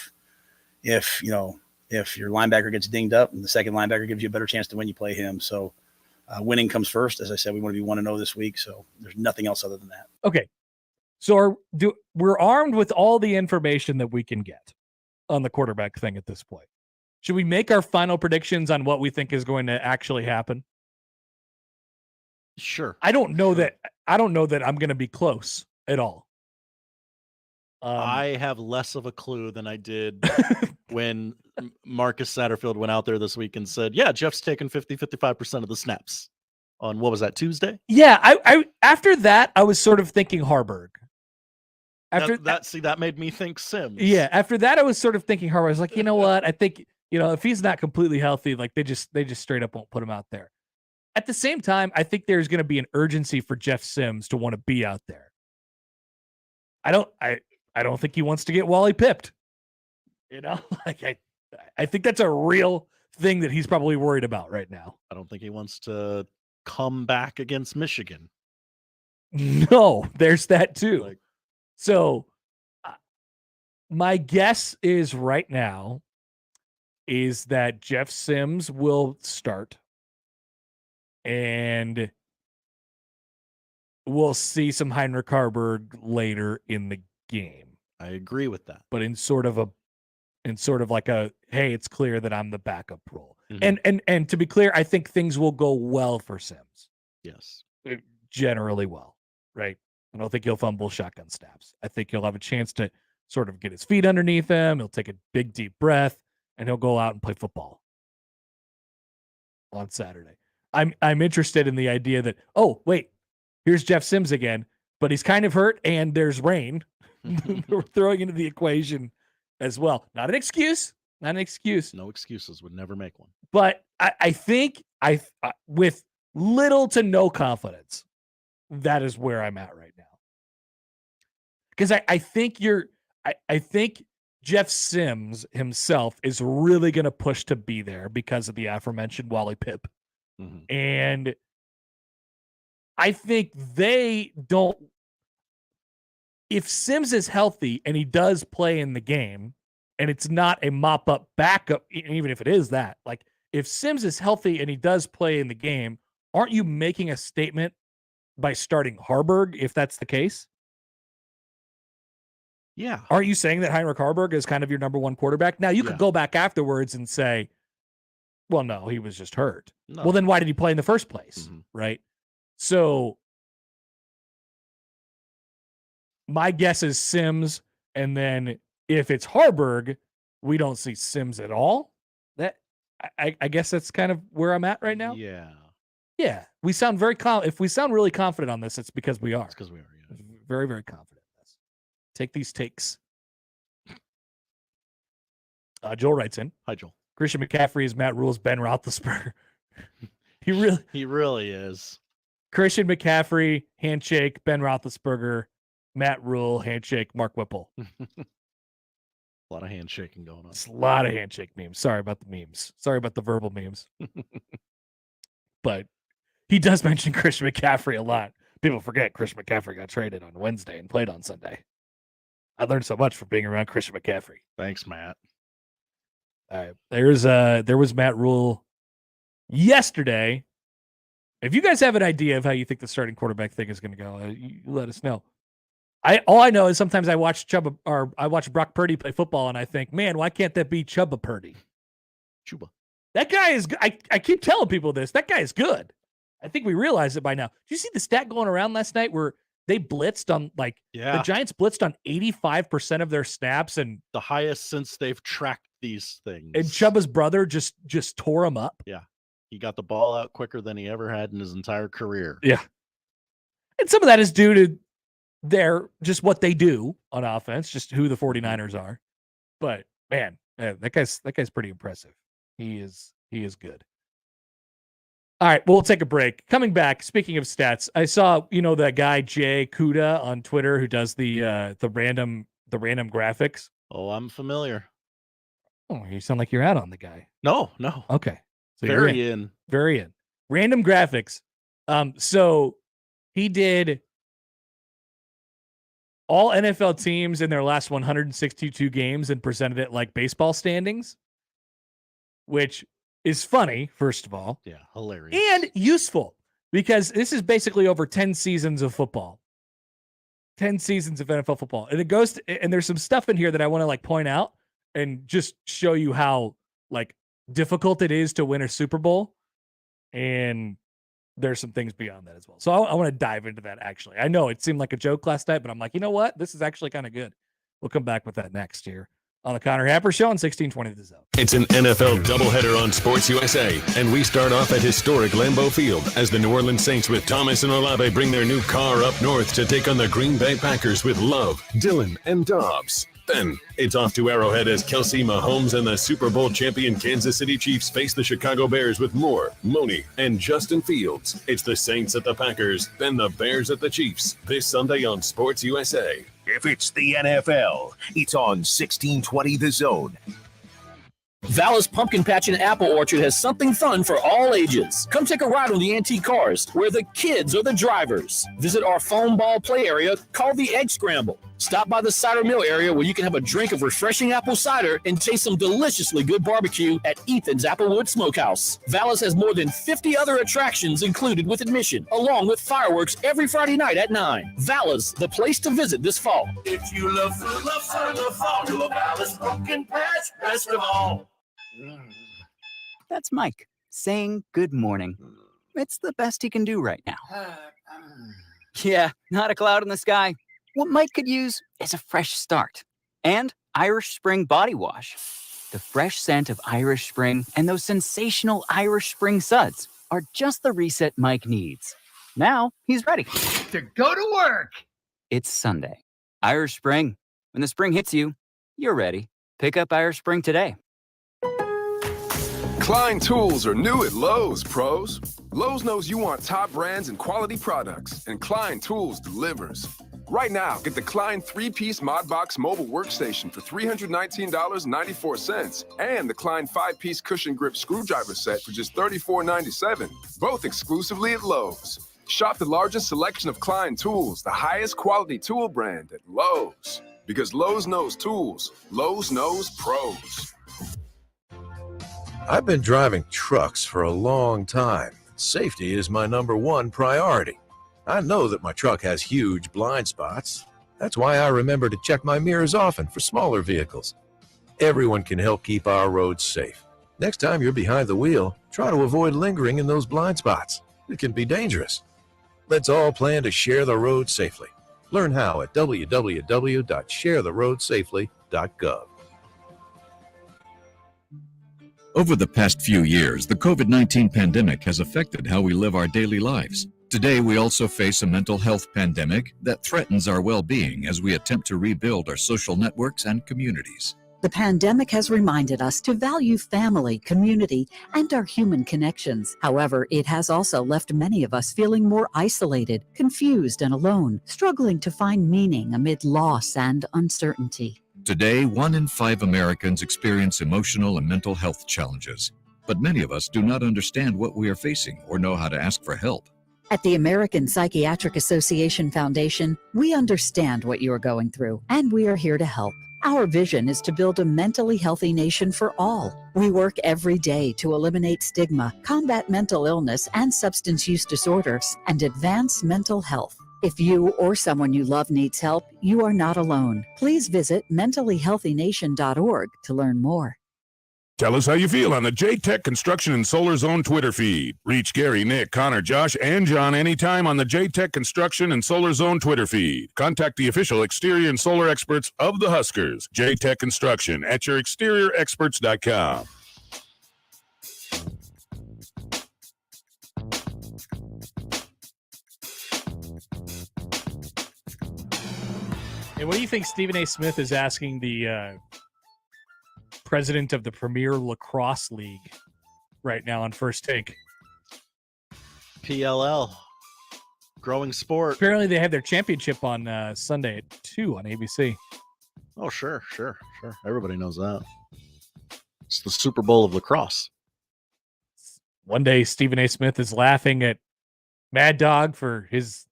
if your linebacker gets dinged up and the second linebacker gives you a better chance to win, you play him. So winning comes first. As I said, we want to be 1-0 this week, so there's nothing else other than that. Okay. So we're armed with all the information that we can get on the quarterback thing at this point. Should we make our final predictions on what we think is going to actually happen? Sure. I don't know that I'm going to be close at all. I have less of a clue than I did when Marcus Satterfield went out there this week and said, yeah, Jeff's taken 55% of the snaps on, what was that, Tuesday? Yeah. I after that, I was sort of thinking Harburg. After that made me think Sims. Yeah. After that, I was sort of thinking Harburg. I was like, you know what? I think, you know, if he's not completely healthy, like they just straight up won't put him out there. At the same time, I think there's going to be an urgency for Jeff Sims to want to be out there. I don't think he wants to get Wally pipped. You know, like I think that's a real thing that he's probably worried about right now. I don't think he wants to come back against Michigan. No, there's that too. So my guess is right now is that Jeff Sims will start and we'll see some Heinrich Harburg later in the game. I agree with that. But in sort of like a, hey, it's clear that I'm the backup role. Mm-hmm. And to be clear, I think things will go well for Sims. Yes. Generally well, right? I don't think he'll fumble shotgun snaps. I think he'll have a chance to sort of get his feet underneath him. He'll take a big, deep breath, and he'll go out and play football on Saturday. I'm interested in the idea that, oh, wait, here's Jeff Sims again, but he's kind of hurt, and there's rain. We're throwing into the equation as well. Not an excuse. No excuses. Would never make one. But I think with little to no confidence, that is where I'm at right now. Because I think I think Jeff Sims himself is really going to push to be there because of the aforementioned Wally Pipp. Mm-hmm. And I think they don't. If Sims is healthy and he does play in the game, and it's not a mop-up backup, even if it is that, like if Sims is healthy and he does play in the game, aren't you making a statement by starting Harburg if that's the case? Yeah. Aren't you saying that Heinrich Harburg is kind of your number one quarterback? Now, you could go back afterwards and say, well, no, he was just hurt. No. Well, then why did he play in the first place? Mm-hmm. Right? So my guess is Sims, and then if it's Harburg, we don't see Sims at all. That I guess that's kind of where I'm at right now. Yeah. Yeah. We sound very if we sound really confident on this, it's because we are. It's because we are, yeah. Very, very confident in this. Take these takes. Joel writes in. Hi, Joel. Christian McCaffrey is Matt Rhule's Ben Roethlisberger. He really is. Christian McCaffrey, handshake, Ben Roethlisberger, Matt Rhule, handshake, Mark Whipple. A lot of handshaking going on. It's a lot of handshake memes. Sorry about the memes. Sorry about the verbal memes. But he does mention Christian McCaffrey a lot. People forget Chris McCaffrey got traded on Wednesday and played on Sunday. I learned so much from being around Chris McCaffrey. Thanks, Matt. All right. There was Matt Rhule yesterday. If you guys have an idea of how you think the starting quarterback thing is going to go, you let us know. All I know is sometimes I watch Brock Purdy play football and I think, man, why can't that be Chubba Purdy? Chuba. That guy is. I keep telling people this. That guy is good. I think we realize it by now. Did you see the stat going around last night where they blitzed on the Giants blitzed on 85% of their snaps, and the highest since they've tracked these things. And Chubba's brother just tore him up. Yeah, he got the ball out quicker than he ever had in his entire career. Yeah, and some of that is due to just what they do on offense, just who the 49ers are. But man, that guy's pretty impressive. He is good. All right, we'll take a break. Coming back, speaking of stats, I saw, that guy Jay Kuda on Twitter who does the random graphics. Oh, I'm familiar. Oh, you sound like you're out on the guy. No. Okay. So Very in. Very in. Random graphics. So he did all NFL teams in their last 162 games and presented it like baseball standings, which is funny, first of all. Yeah, hilarious. And useful, because this is basically over 10 seasons of football. 10 seasons of NFL football. And and there's some stuff in here that I want to point out and just show you how difficult it is to win a Super Bowl. And there's some things beyond that as well. So I want to dive into that, actually. I know it seemed like a joke last night, but I'm like, you know what? This is actually kind of good. We'll come back with that next year on the Connor Happer Show on 1620 The Zone. It's an NFL doubleheader on Sports USA, and we start off at historic Lambeau Field as the New Orleans Saints with Thomas and Olave bring their new car up north to take on the Green Bay Packers with Love, Dillon, and Dobbs. Then it's off to Arrowhead as Kelsey, Mahomes, and the Super Bowl champion Kansas City Chiefs face the Chicago Bears with Moore, Money, and Justin Fields. It's the Saints at the Packers, then the Bears at the Chiefs, this Sunday on Sports USA. If it's the NFL, it's on 1620 The Zone. Vallis Pumpkin Patch and Apple Orchard has something fun for all ages. Come take a ride on the antique cars, where the kids are the drivers. Visit our foam ball play area called the Egg Scramble. Stop by the cider mill area where you can have a drink of refreshing apple cider and taste some deliciously good barbecue at Ethan's Applewood Smokehouse. Vallis has more than 50 other attractions included with admission, along with fireworks every Friday night at 9. Vallis, the place to visit this fall. If you love food, love fall to a Vallis Pumpkin Patch, best of all. That's Mike saying good morning. It's the best he can do right now. Yeah, not a cloud in the sky. What Mike could use is a fresh start. And Irish Spring Body Wash. The fresh scent of Irish Spring and those sensational Irish Spring suds are just the reset Mike needs. Now he's ready To go to work. It's Sunday. Irish Spring. When the spring hits you, you're ready. Pick up Irish Spring today. Klein tools are new at Lowe's, pros. Lowe's knows you want top brands and quality products, and Klein Tools delivers. Right now, get the Klein 3-piece Mod Box mobile workstation for $319.94 and the Klein 5-piece cushion grip screwdriver set for just $34.97, both exclusively at Lowe's. Shop the largest selection of Klein tools, the highest quality tool brand at Lowe's. Because Lowe's knows tools, Lowe's knows pros. I've been driving trucks for a long time. Safety is my #1 priority. I know that my truck has huge blind spots. That's why I remember to check my mirrors often for smaller vehicles. Everyone can help keep our roads safe. Next time you're behind the wheel, try to avoid lingering in those blind spots. It can be dangerous. Let's all plan to share the road safely. Learn how at www.sharetheroadsafely.gov. Over the past few years, the COVID-19 pandemic has affected how we live our daily lives. Today, we also face a mental health pandemic that threatens our well-being as we attempt to rebuild our social networks and communities. The pandemic has reminded us to value family, community, and our human connections. However, it has also left many of us feeling more isolated, confused, and alone, struggling to find meaning amid loss and uncertainty. Today, 1 in 5 Americans experience emotional and mental health challenges, but many of us do not understand what we are facing or know how to ask for help. At the American Psychiatric Association Foundation, we understand what you are going through, and we are here to help. Our vision is to build a mentally healthy nation for all. We work every day to eliminate stigma, combat mental illness and substance use disorders, and advance mental health. If you or someone you love needs help, you are not alone. Please visit mentallyhealthynation.org to learn more. Tell us how you feel on the J-Tech Construction and Solar Zone Twitter feed. Reach Gary, Nick, Connor, Josh, and John anytime on the J-Tech Construction and Solar Zone Twitter feed. Contact the official exterior and solar experts of the Huskers. J-Tech Construction at yourexteriorexperts.com. And what do you think Stephen A. Smith is asking the president of the Premier Lacrosse League right now on First Take? PLL, growing sport. Apparently they have their championship on Sunday at 2 on ABC. Oh, sure. Everybody knows that. It's the Super Bowl of lacrosse. One day Stephen A. Smith is laughing at Mad Dog for his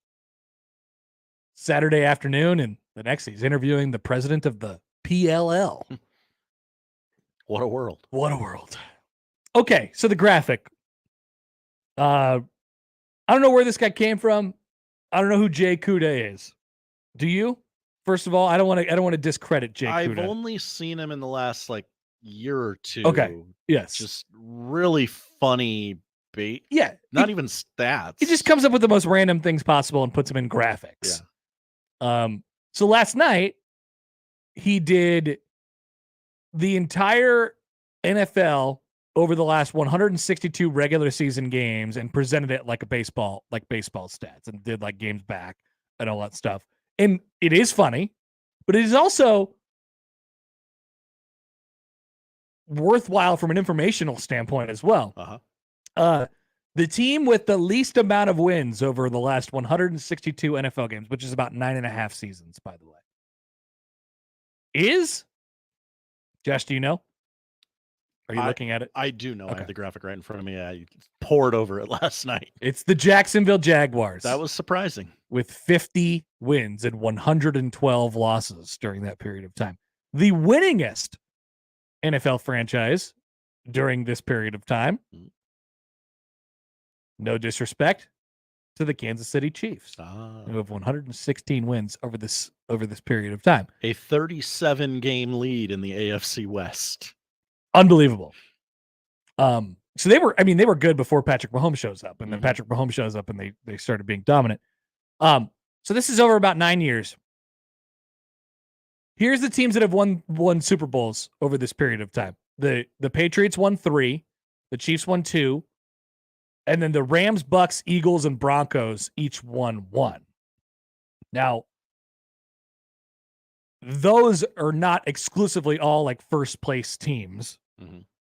Saturday afternoon, and the next he's interviewing the president of the PLL. What a world. What a world. Okay, so the graphic. I don't know where this guy came from. I don't know who Jay Kuda is. Do you? First of all, I don't want to discredit Jay I've Kuda. only seen him in the last year or two. Okay. Yes. Just really funny bait. Yeah. Not even stats. He just comes up with the most random things possible and puts them in graphics. Yeah. So last night he did the entire NFL over the last 162 regular season games and presented it like baseball stats, and did games back and all that stuff. And it is funny, but it is also worthwhile from an informational standpoint as well. The team with the least amount of wins over the last 162 NFL games, which is about 9.5 seasons, by the way, is... Josh, do you know? Are you looking at it? I do know. Okay. I have the graphic right in front of me. I poured over it last night. It's the Jacksonville Jaguars. That was surprising. With 50 wins and 112 losses during that period of time. The winningest NFL franchise during this period of time. No disrespect to the Kansas City Chiefs, who have 116 wins over this period of time. A 37-game lead in the AFC West. Unbelievable. So they were good before Patrick Mahomes shows up, and then Patrick Mahomes shows up, and they started being dominant. So this is over about 9 years. Here's the teams that have won Super Bowls over this period of time. The Patriots won 3, the Chiefs won 2, and then the Rams, Bucks, Eagles, and Broncos each won 1. Now, those are not exclusively all first place teams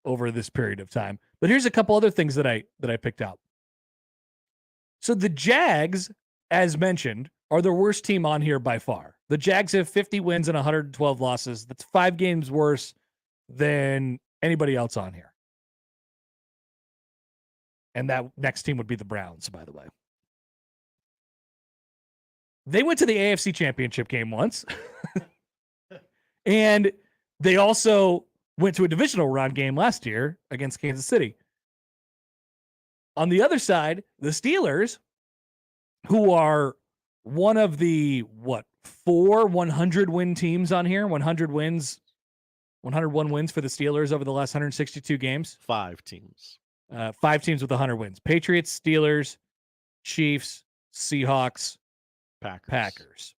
over this period of time. But here's a couple other things that I picked out. So the Jags, as mentioned, are the worst team on here by far. The Jags have 50 wins and 112 losses. That's 5 games worse than anybody else on here. And that next team would be the Browns, by the way. They went to the AFC Championship game once. And they also went to a divisional round game last year against Kansas City. On the other side, the Steelers, who are one of the, 4 100-win teams on here? 100 wins, 101 wins for the Steelers over the last 162 games? 5 teams. 5 teams with 100 wins. Patriots, Steelers, Chiefs, Seahawks, Packers.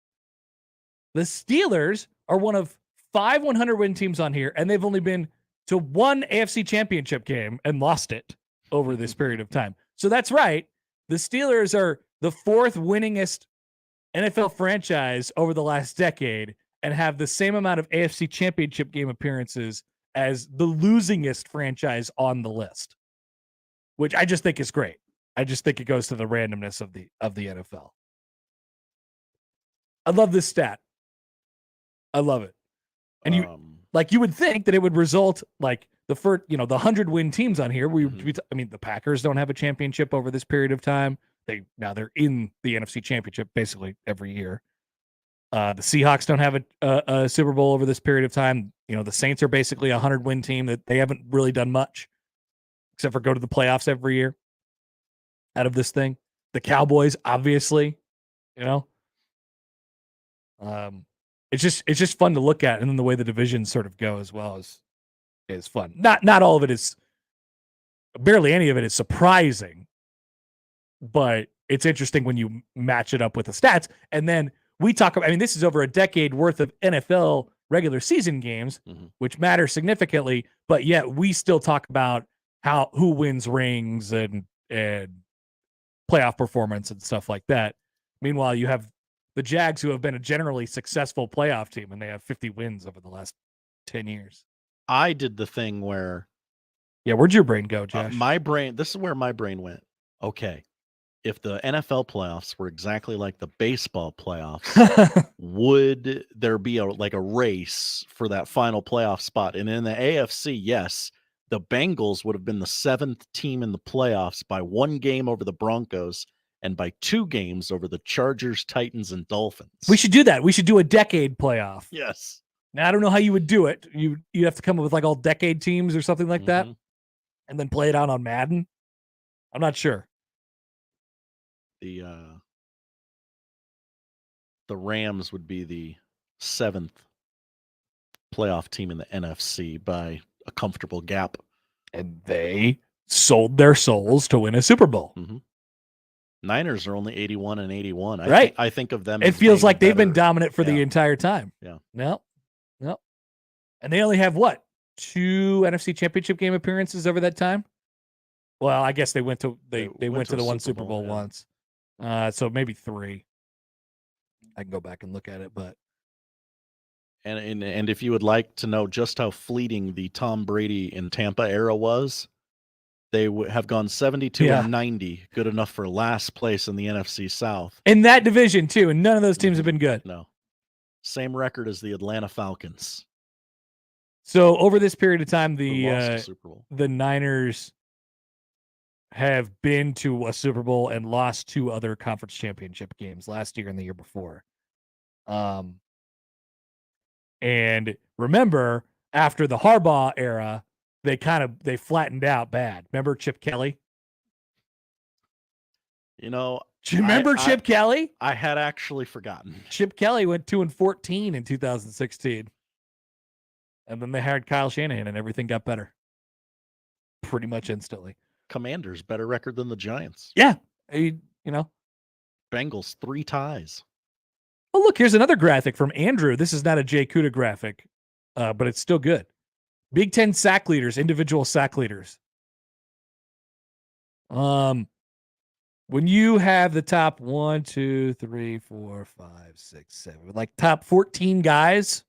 The Steelers are one of 5 100-win teams on here, and they've only been to 1 AFC Championship game and lost it over this period of time. So that's right. The Steelers are the 4th winningest NFL franchise over the last decade and have the same amount of AFC Championship game appearances as the losingest franchise on the list, which I just think is great. I just think it goes to the randomness of the NFL. I love this stat. I love it. And you would think that it would result the first, the 100-win teams on here. The Packers don't have a championship over this period of time. they're in the NFC Championship basically every year. The Seahawks don't have a Super Bowl over this period of time. The Saints are basically a 100-win team that they haven't really done much except for go to the playoffs every year out of this thing. The Cowboys, obviously, it's just fun to look at, and then the way the divisions sort of go as well is fun. Not all of it is, barely any of it is surprising, but it's interesting when you match it up with the stats. And then we talk about, this is over a decade worth of NFL regular season games, which matter significantly, but yet we still talk about who wins rings and playoff performance and stuff like that. Meanwhile, you have the Jags, who have been a generally successful playoff team, and they have 50 wins over the last 10 years. I did the thing where... Yeah, where'd your brain go, Josh? This is where my brain went. Okay, if the NFL playoffs were exactly like the baseball playoffs, would there be a race for that final playoff spot? And in the AFC, yes, the Bengals would have been the 7th team in the playoffs by 1 game over the Broncos and by 2 games over the Chargers, Titans, and Dolphins. We should do that. We should do a decade playoff. Yes. Now, I don't know how you would do it. You'd have to come up with all decade teams or something like that, and then play it out on Madden. I'm not sure. The Rams would be the 7th playoff team in the NFC by a comfortable gap. And they sold their souls to win a Super Bowl. Niners are only 81 and 81. Right. I think of them. It feels like they've been dominant for the entire time. Yeah. No. And they only have 2 NFC Championship game appearances over that time? Well, I guess they went to the one Super Bowl once. So maybe 3. I can go back and look at it, but and if you would like to know just how fleeting the Tom Brady in Tampa era was, they have gone 72 and 90, good enough for last place in the NFC South. In that division too, and none of those teams have been good. No. Same record as the Atlanta Falcons. So over this period of time, lost the Super Bowl. The Niners have been to a Super Bowl and lost 2 other conference championship games last year and the year before. And remember, after the Harbaugh era, they flattened out bad. Remember Chip Kelly? Do you remember Chip Kelly? I had actually forgotten. Chip Kelly went 2-14 in 2016. And then they hired Kyle Shanahan and everything got better. Pretty much instantly. Commanders, better record than the Giants. Yeah. Bengals, 3 ties. Oh, look, here's another graphic from Andrew. This is not a Jay Kuda graphic, but it's still good. Big Ten sack leaders, individual sack leaders. When you have the top 1, 2, 3, 4, 5, 6, 7, like top 14 guys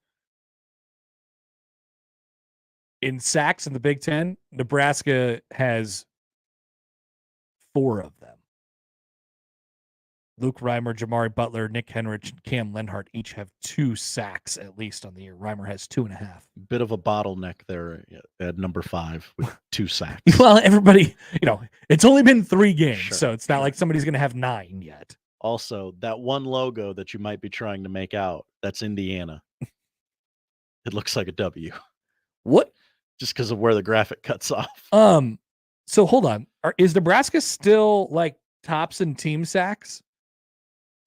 in sacks in the Big Ten, Nebraska has 4 of them. Luke Reimer, Jamari Butler, Nick Henrich, and Cam Lenhart each have 2 sacks at least on the year. Reimer has 2.5. Bit of a bottleneck there at number 5 with 2 sacks. Well, everybody, it's only been 3 games, so it's not like somebody's going to have 9 yet. Also, that one logo that you might be trying to make out, that's Indiana. It looks like a W. What? Just because of where the graphic cuts off. So hold on. Is Nebraska still tops in team sacks?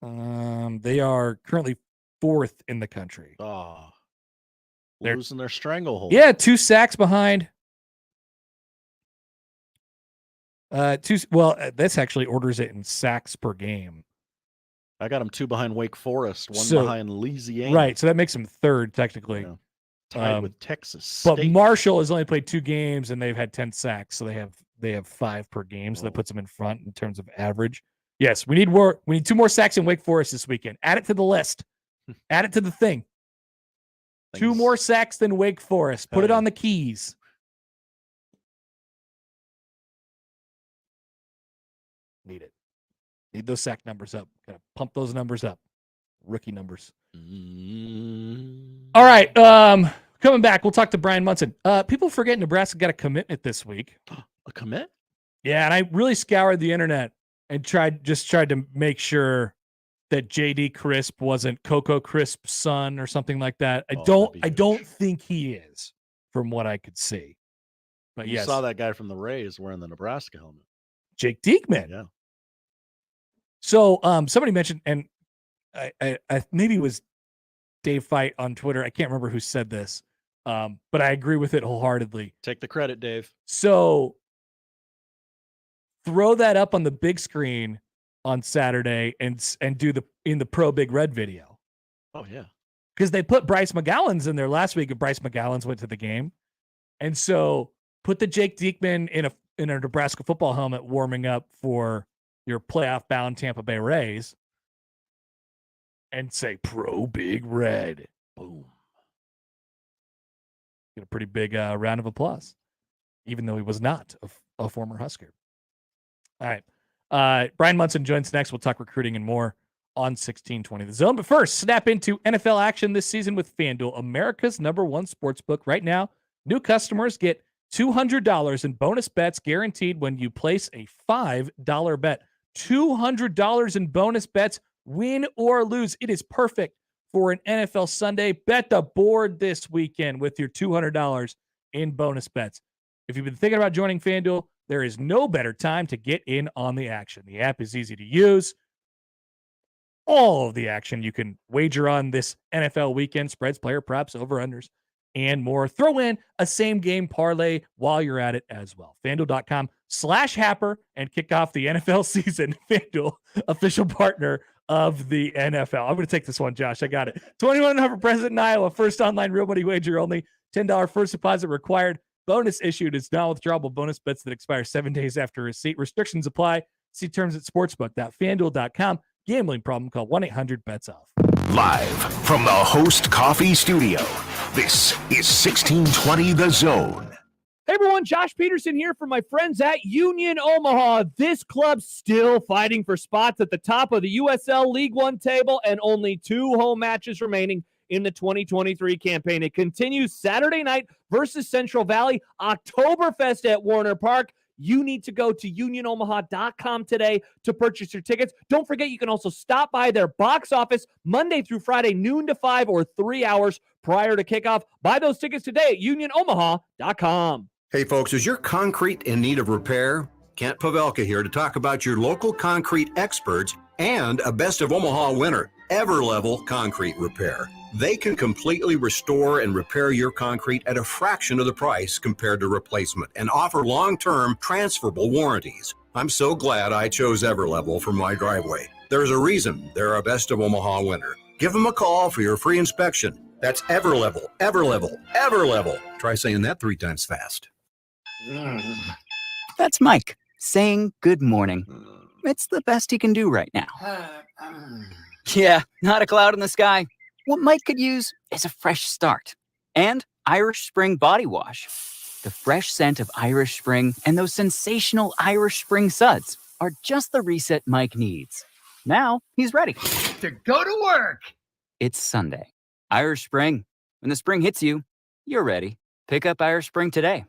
They are currently 4th in the country. Oh, they're losing their stranglehold. Yeah, 2 sacks behind. This actually orders it in sacks per game. I got them 2 behind Wake Forest, 1 behind Louisiana. Right, so that makes them 3rd technically. Yeah. Tied with Texas State. But Marshall has only played 2 games and they've had 10 sacks, so they have 5 per game, so that puts them in front in terms of average. Yes, we need more. We need 2 more sacks in Wake Forest this weekend. Add it to the list. Add it to the thing. 2 more sacks than Wake Forest. Put it on the keys. Need it. Need those sack numbers up. Gotta pump those numbers up. Rookie numbers. All right. Coming back, we'll talk to Bryan Munson. People forget Nebraska got a commitment this week. A commit? Yeah, and I really scoured the internet and tried to make sure that JD Crisp wasn't Coco Crisp's son or something like that. I don't think he is, from what I could see. But you yes, saw that guy from the Rays wearing the Nebraska helmet. Jake Diekman. Yeah. So somebody mentioned, and I maybe it was Dave Fight on Twitter. I can't remember who said this, but I agree with it wholeheartedly. Take the credit, Dave. So throw that up on the big screen on Saturday and do the Pro Big Red video. Oh yeah, because they put Bryce McGowan's in there last week. If Bryce McGowan's went to the game, and so put the Jake Diekman in a Nebraska football helmet warming up for your playoff bound Tampa Bay Rays, and say Pro Big Red. Boom. Get a pretty big round of applause, even though he was not a former Husker. All right. Bryan Munson joins next. We'll talk recruiting and more on 1620 The Zone. But first, snap into NFL action this season with FanDuel, America's #1 sportsbook. Right now, new customers get $200 in bonus bets guaranteed when you place a $5 bet. $200 in bonus bets, win or lose. It is perfect for an NFL Sunday. Bet the board this weekend with your $200 in bonus bets. If you've been thinking about joining FanDuel, there is no better time to get in on the action. The app is easy to use. All of the action you can wager on this NFL weekend: spreads, player props, over-unders, and more. Throw in a same-game parlay while you're at it as well. FanDuel.com/Happer and kick off the NFL season. FanDuel, official partner of the NFL. I'm going to take this one, Josh. I got it. 21 and over present in Iowa. First online real money wager only. $10 first deposit required. Bonus issued is non-withdrawable bonus bets that expire 7 days after receipt. Restrictions apply. See terms at sportsbook.fanduel.com. Gambling problem? Call 1-800-BETS-OFF. Live from the Host Coffee Studio, this is 1620 The Zone. Hey everyone, Josh Peterson here from my friends at Union Omaha. This club still fighting for spots at the top of the USL League One table and only 2 home matches remaining in the 2023 campaign. It continues Saturday night versus Central Valley, Oktoberfest at Warner Park. You need to go to unionomaha.com today to purchase your tickets. Don't forget, you can also stop by their box office Monday through Friday, noon to 5 or 3 hours prior to kickoff. Buy those tickets today at unionomaha.com. Hey folks, is your concrete in need of repair? Kent Pavelka here to talk about your local concrete experts and a Best of Omaha winner, Everlevel Concrete Repair. They can completely restore and repair your concrete at a fraction of the price compared to replacement and offer long-term transferable warranties. I'm so glad I chose Everlevel for my driveway. There's a reason they're a Best of Omaha winner. Give them a call for your free inspection. That's Everlevel, Everlevel, Everlevel. Try saying that 3 times fast. That's Mike saying good morning. It's the best he can do right now. Yeah, not a cloud in the sky. What Mike could use is a fresh start. And Irish Spring Body Wash. The fresh scent of Irish Spring and those sensational Irish Spring suds are just the reset Mike needs. Now he's ready to go to work. It's Sunday. Irish Spring. When the spring hits you, you're ready. Pick up Irish Spring today.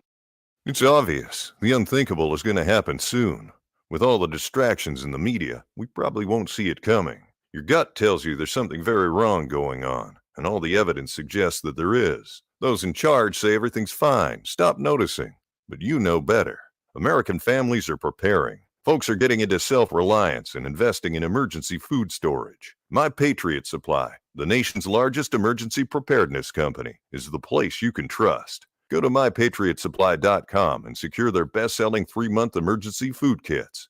It's obvious. The unthinkable is going to happen soon. With all the distractions in the media, we probably won't see it coming. Your gut tells you there's something very wrong going on, and all the evidence suggests that there is. Those in charge say everything's fine. Stop noticing. But you know better. American families are preparing. Folks are getting into self-reliance and investing in emergency food storage. My Patriot Supply, the nation's largest emergency preparedness company, is the place you can trust. Go to mypatriotsupply.com and secure their best-selling 3-month emergency food kits.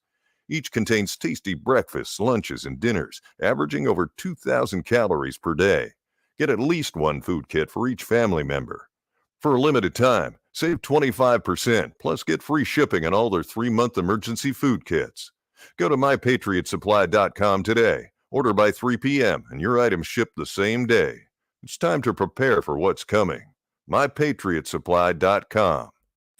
Each contains tasty breakfasts, lunches, and dinners, averaging over 2,000 calories per day. Get at least 1 food kit for each family member. For a limited time, save 25%, plus get free shipping on all their 3-month emergency food kits. Go to mypatriotsupply.com today. Order by 3 p.m. and your items shipped the same day. It's time to prepare for what's coming. mypatriotsupply.com.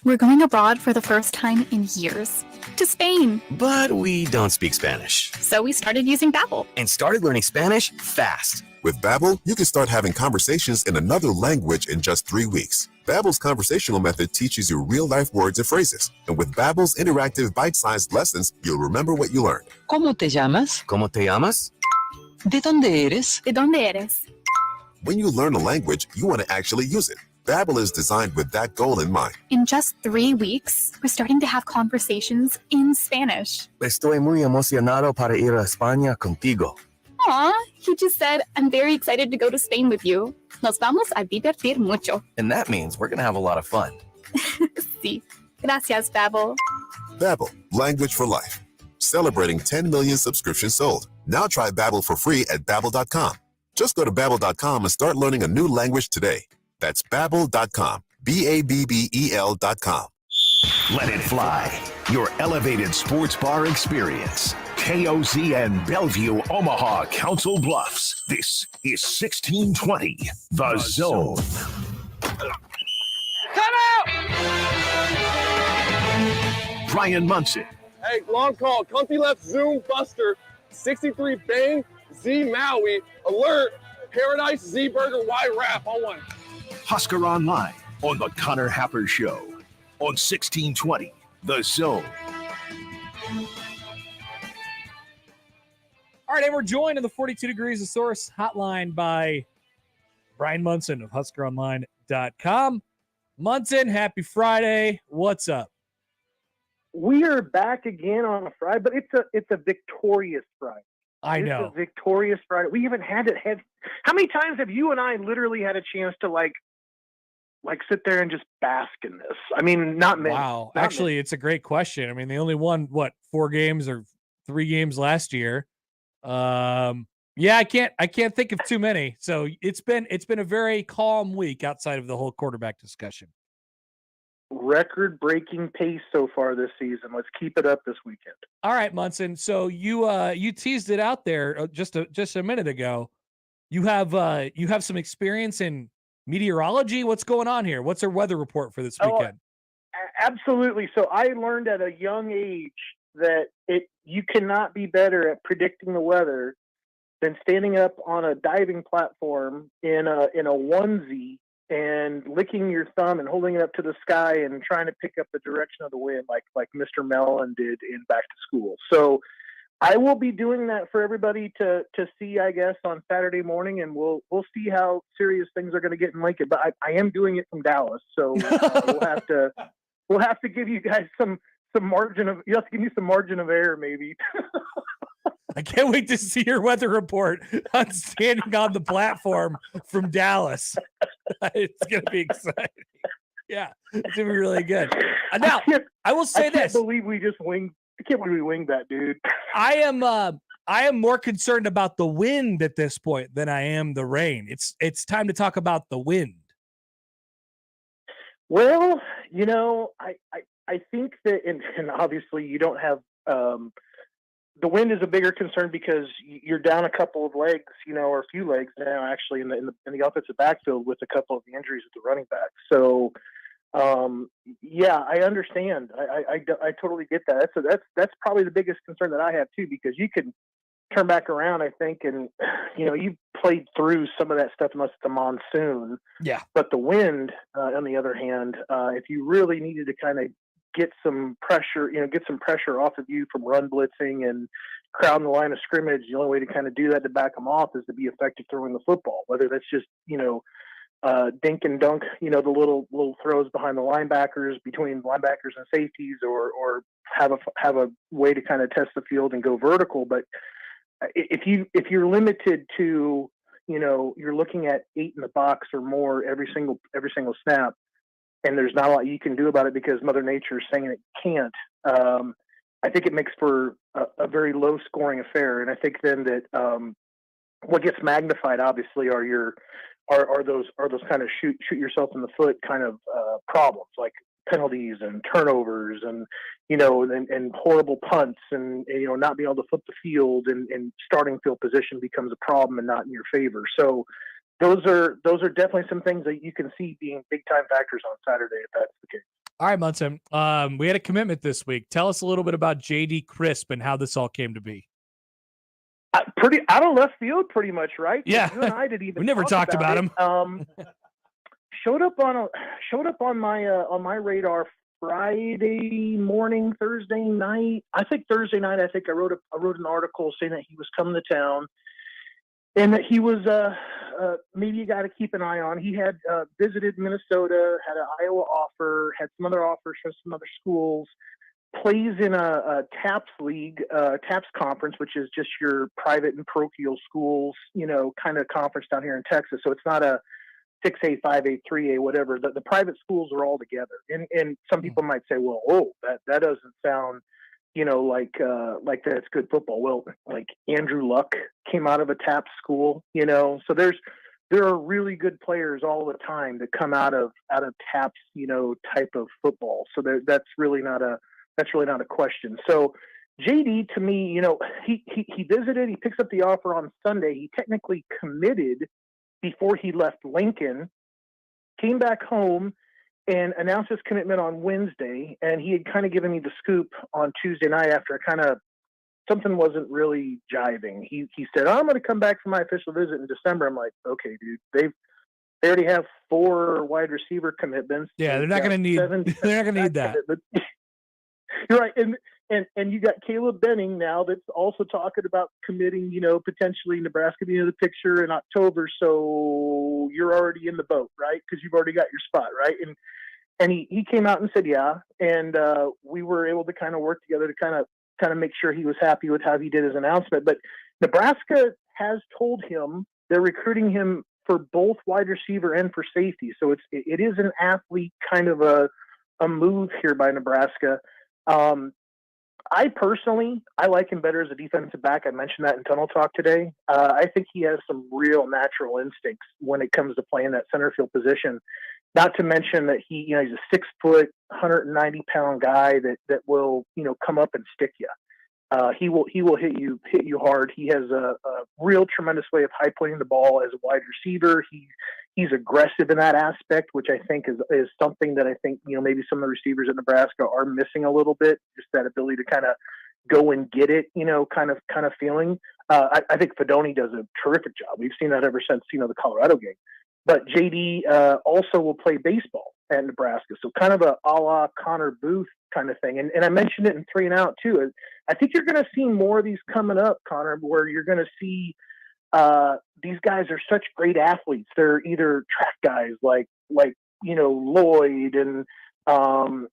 We're going abroad for the first time in years. To Spain. But we don't speak Spanish. So we started using Babbel. And started learning Spanish fast. With Babbel, you can start having conversations in another language in just 3 weeks. Babbel's conversational method teaches you real-life words and phrases. And with Babbel's interactive bite-sized lessons, you'll remember what you learned. ¿Cómo te llamas? ¿Cómo te llamas? ¿De dónde eres? ¿De dónde eres? When you learn a language, you want to actually use it. Babbel is designed with that goal in mind. In just 3 weeks, we're starting to have conversations in Spanish. Estoy muy emocionado para ir a España contigo. Aw, he just said, I'm very excited to go to Spain with you. Nos vamos a divertir mucho. And that means we're going to have a lot of fun. Sí. Gracias, Babbel. Babbel, language for life. Celebrating 10 million subscriptions sold. Now try Babbel for free at Babbel.com. Just go to Babbel.com and start learning a new language today. That's Babbel.com. Babbel.com. Let it fly. Your elevated sports bar experience. KOZN Bellevue, Omaha, Council Bluffs. This is 1620, The Zone. Come out! Bryan Munson. Hey, long call. Comfy left Zoom Buster. 63 Bang Z Maui. Alert. Paradise Z Burger Y Wrap on one. Husker Online on the Connor Happer Show. On 1620, The Zone. All right, and we're joined in the 42 Degrees of Source hotline by Bryan Munson of HuskerOnline.com. Munson, happy Friday. What's up? We are back again on a Friday, but it's a victorious Friday. I know. It's a victorious Friday. We haven't had it. How many times have you and I literally had a chance to like sit there and just bask in this? I mean, not many. Wow. Not Actually, it's a great question. I mean, they only won, 4 games or 3 games last year. Yeah, I can't think of too many. So it's been a very calm week outside of the whole quarterback discussion. Record-breaking pace so far this season. Let's keep it up this weekend. All right, Munson. So you teased it out there just a minute ago. You have some experience in meteorology. What's going on here? What's our weather report for this weekend? Absolutely. So I learned at a young age that you cannot be better at predicting the weather than standing up on a diving platform in a onesie and licking your thumb and holding it up to the sky and trying to pick up the direction of the wind like Mr. Mellon did in Back to School. So I will be doing that for everybody to see, I guess, on Saturday morning, and we'll see how serious things are going to get in Lincoln. But I am doing it from Dallas, so we'll have to give you guys some margin of error, maybe. I can't wait to see your weather report on standing on the platform from Dallas. It's going to be exciting. Yeah, it's going to be really good. Now, I will say this. I can't believe we winged that, dude. I am more concerned about the wind at this point than I am the rain. It's time to talk about the wind. Well, I think that, and obviously you don't have the wind is a bigger concern because you're down a couple of legs, or a few legs now actually in the offensive backfield with a couple of the injuries at the running back. So, yeah, I understand. I totally get that. That's probably the biggest concern that I have too, because you can turn back around, I think, and you played through some of that stuff unless it's a monsoon. Yeah. But the wind, on the other hand, if you really needed to kind of get some pressure off of you from run blitzing and crowding the line of scrimmage, the only way to kind of do that to back them off is to be effective throwing the football, whether that's just, dink and dunk, the little throws behind the linebackers, between linebackers and safeties, or have a way to kind of test the field and go vertical. But if you're limited to, you're looking at 8 in the box or more every single snap, and there's not a lot you can do about it because Mother Nature is saying it can't, I think it makes for a very low scoring affair. And I think then that what gets magnified obviously are those kind of shoot yourself in the foot kind of problems, like penalties and turnovers and and horrible punts and not being able to flip the field and starting field position becomes a problem and not in your favor. So those are definitely some things that you can see being big time factors on Saturday if that's the case. All right, Munson. We had a commitment this week. Tell us a little bit about JD Crisp and how this all came to be. Pretty out of left field, pretty much, right? Yeah. You and I did even. We never talked about him. showed up on my radar Friday morning, Thursday night. I think Thursday night. I think I wrote an article saying that he was coming to town, and that he was maybe a guy to keep an eye on. He had visited Minnesota, had an Iowa offer, had some other offers from some other schools. Plays in a TAPS league, TAPS conference, which is just your private and parochial schools, kind of conference down here in Texas. So it's not a 6A, 5A, 3A, whatever. The private schools are all together. And some people might say, well, that doesn't sound, like that's good football. Well, like Andrew Luck came out of a TAPS school, so there are really good players all the time that come out of TAPS, type of football. So that's really not a question. So JD, to me, he visited, he picks up the offer on Sunday. He technically committed before he left Lincoln, came back home and announced his commitment on Wednesday. And he had kind of given me the scoop on Tuesday night after something wasn't really jiving. He said, I'm going to come back for my official visit in December. I'm like, okay, dude, they already have 4 wide receiver commitments. Yeah, they're not going to need that. You're right. And you got Caleb Benning now that's also talking about committing, potentially Nebraska being in the picture in October. So you're already in the boat, right? Because you've already got your spot, right? And he came out and said, yeah. And we were able to kind of work together to kind of make sure he was happy with how he did his announcement. But Nebraska has told him they're recruiting him for both wide receiver and for safety. So it is an athlete kind of a move here by Nebraska. I personally like him better as a defensive back. I mentioned that in Tunnel Talk today. I think he has some real natural instincts when it comes to playing that center field position. Not to mention that he's a 6 foot, 190 pound guy that will, come up and stick you. He will hit you hard. He has a real tremendous way of high pointing the ball as a wide receiver. He's aggressive in that aspect, which I think is something that I think, maybe some of the receivers at Nebraska are missing a little bit, just that ability to kind of go and get it, kind of feeling. I think Fedoni does a terrific job. We've seen that ever since, the Colorado game. But JD also will play baseball at Nebraska. So kind of a la Connor Booth kind of thing. And I mentioned it in 3 and Out too. I think you're going to see more of these coming up, Connor, where you're going to see these guys are such great athletes. They're either track guys like Lloyd and I'm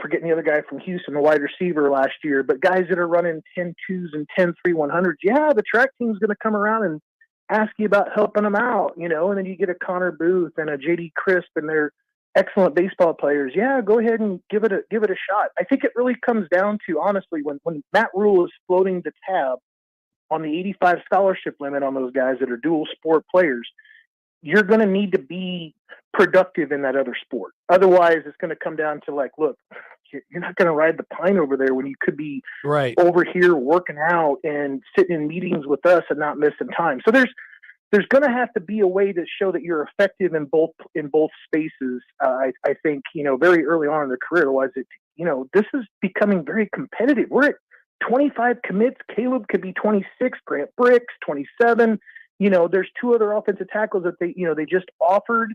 forgetting the other guy from Houston, the wide receiver last year, but guys that are running 10-2s and 10-3 100s. Yeah, the track team's going to come around and ask you about helping them out, and then you get a Connor Booth and a JD Crisp, and they're excellent baseball players. Yeah, go ahead and give it a shot. I think it really comes down to, honestly, when Matt Rhule is floating the tab on the 85 scholarship limit on those guys that are dual sport players, you're going to need to be productive in that other sport. Otherwise, it's going to come down to look, you're not going to ride the pine over there when you could be right over here working out and sitting in meetings with us and not missing time. So there's going to have to be a way to show that you're effective in both spaces. I think, very early on in their career, otherwise this is becoming very competitive. We're at 25 commits. Caleb could be 26, Grant Bricks, 27. There's 2 other offensive tackles that they just offered.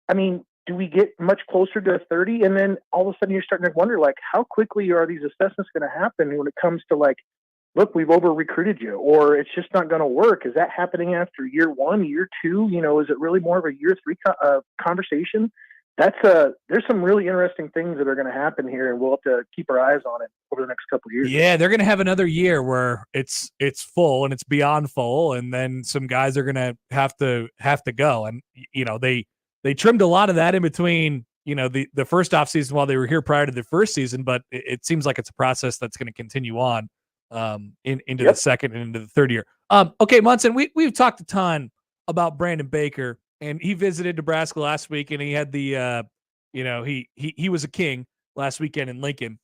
I mean, do we get much closer to 30? And then all of a sudden you're starting to wonder, how quickly are these assessments going to happen when it comes to look, we've over recruited you, or it's just not going to work. Is that happening after year 1, year 2? Is it really more of a year 3 conversation? There's some really interesting things that are going to happen here, and we'll have to keep our eyes on it over the next couple of years. Yeah, they're going to have another year where it's full and it's beyond full, and then some guys are going to have to go. And they trimmed a lot of that in between, the first off season while they were here prior to the first season, but it seems like it's a process that's going to continue on into the second and into the third year. Okay, Munson, we've talked a ton about Brandon Baker. And he visited Nebraska last week, and he had the, he was a king last weekend in Lincoln.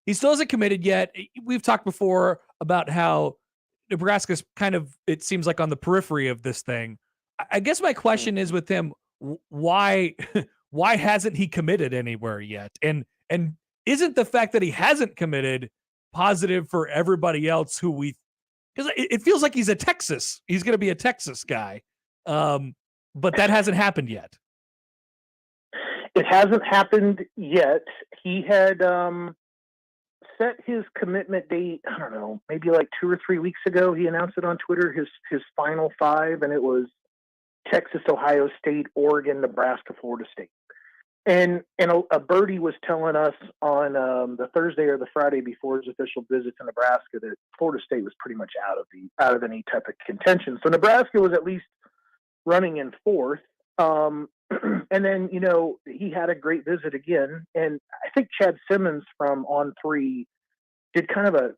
He still hasn't committed yet. We've talked before about how Nebraska's kind of, it seems like, on the periphery of this thing. I guess my question is with him, why hasn't he committed anywhere yet? And isn't the fact that he hasn't committed positive for everybody else because it feels like he's going to be a Texas guy. But that hasn't happened yet. It hasn't happened yet. He had set his commitment date, I don't know, maybe like 2 or 3 weeks ago. He announced it on Twitter, his final 5, and it was Texas, Ohio State, Oregon, Nebraska, Florida State. And a birdie was telling us on the Thursday or the Friday before his official visit to Nebraska that Florida State was pretty much out of any type of contention. So Nebraska was at least running in 4th. And then, he had a great visit again. And I think Chad Simmons from On 3 did kind of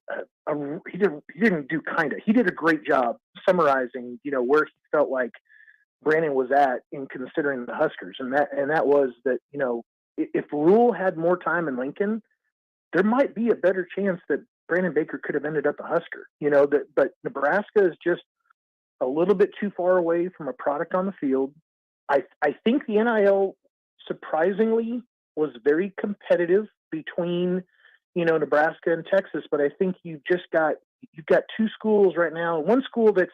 he did a great job summarizing, where he felt like Brandon was at in considering the Huskers. And that was that, if Rhule had more time in Lincoln, there might be a better chance that Brandon Baker could have ended up a Husker, but Nebraska is just a little bit too far away from a product on the field. I think the NIL surprisingly was very competitive between, Nebraska and Texas, but I think you've got 2 schools right now. One school that's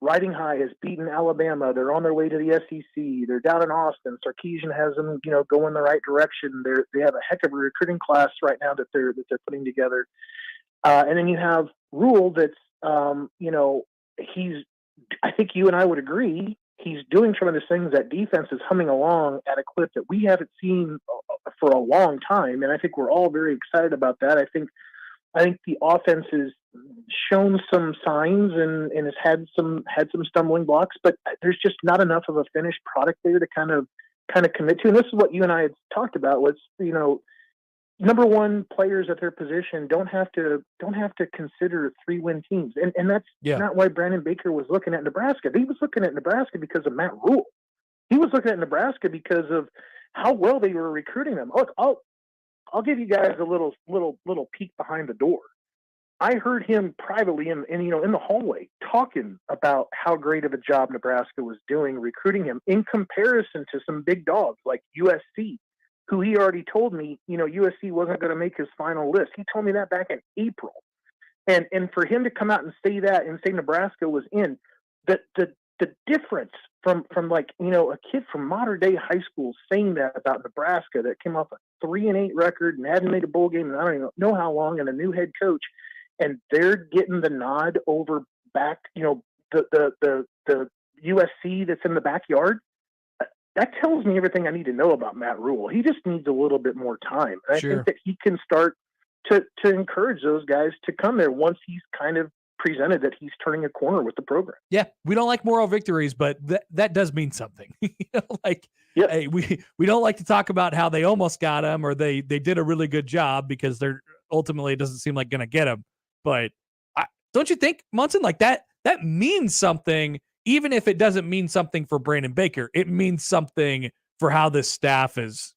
riding high has beaten Alabama. They're on their way to the SEC. They're down in Austin. Sarkisian has them, going the right direction. They have a heck of a recruiting class right now that they're putting together. And then you have Rhule that's, I think you and I would agree, he's doing tremendous things. That defense is humming along at a clip that we haven't seen for a long time. And I think we're all very excited about that. I think the offense has shown some signs and has had some stumbling blocks, but there's just not enough of a finished product there to kind of commit to. And this is what you and I had talked about was, number one players at their position don't have to consider 3-win teams. And that's not why Brandon Baker was looking at Nebraska. He was looking at Nebraska because of Matt Rhule. He was looking at Nebraska because of how well they were recruiting them. Look, I'll give you guys a little peek behind the door. I heard him privately in the hallway talking about how great of a job Nebraska was doing recruiting him in comparison to some big dogs like USC, who he already told me, USC wasn't going to make his final list. He told me that back in April. And for him to come out and say that and say Nebraska was in, the difference from like, a kid from modern day high school saying that about Nebraska that came off a 3-8 record and hadn't made a bowl game and I don't even know how long, and a new head coach, and they're getting the nod over back, the USC that's in the backyard. That tells me everything I need to know about Matt Rhule. He just needs a little bit more time. And I think that he can start to encourage those guys to come there once he's kind of presented that he's turning a corner with the program. Yeah, we don't like moral victories, but that does mean something. Hey, we don't like to talk about how they almost got him or they did a really good job because they're ultimately it doesn't seem like going to get him. But don't you think, Munson, like that means something, even if it doesn't mean something for Brandon Baker, it means something for how this staff is,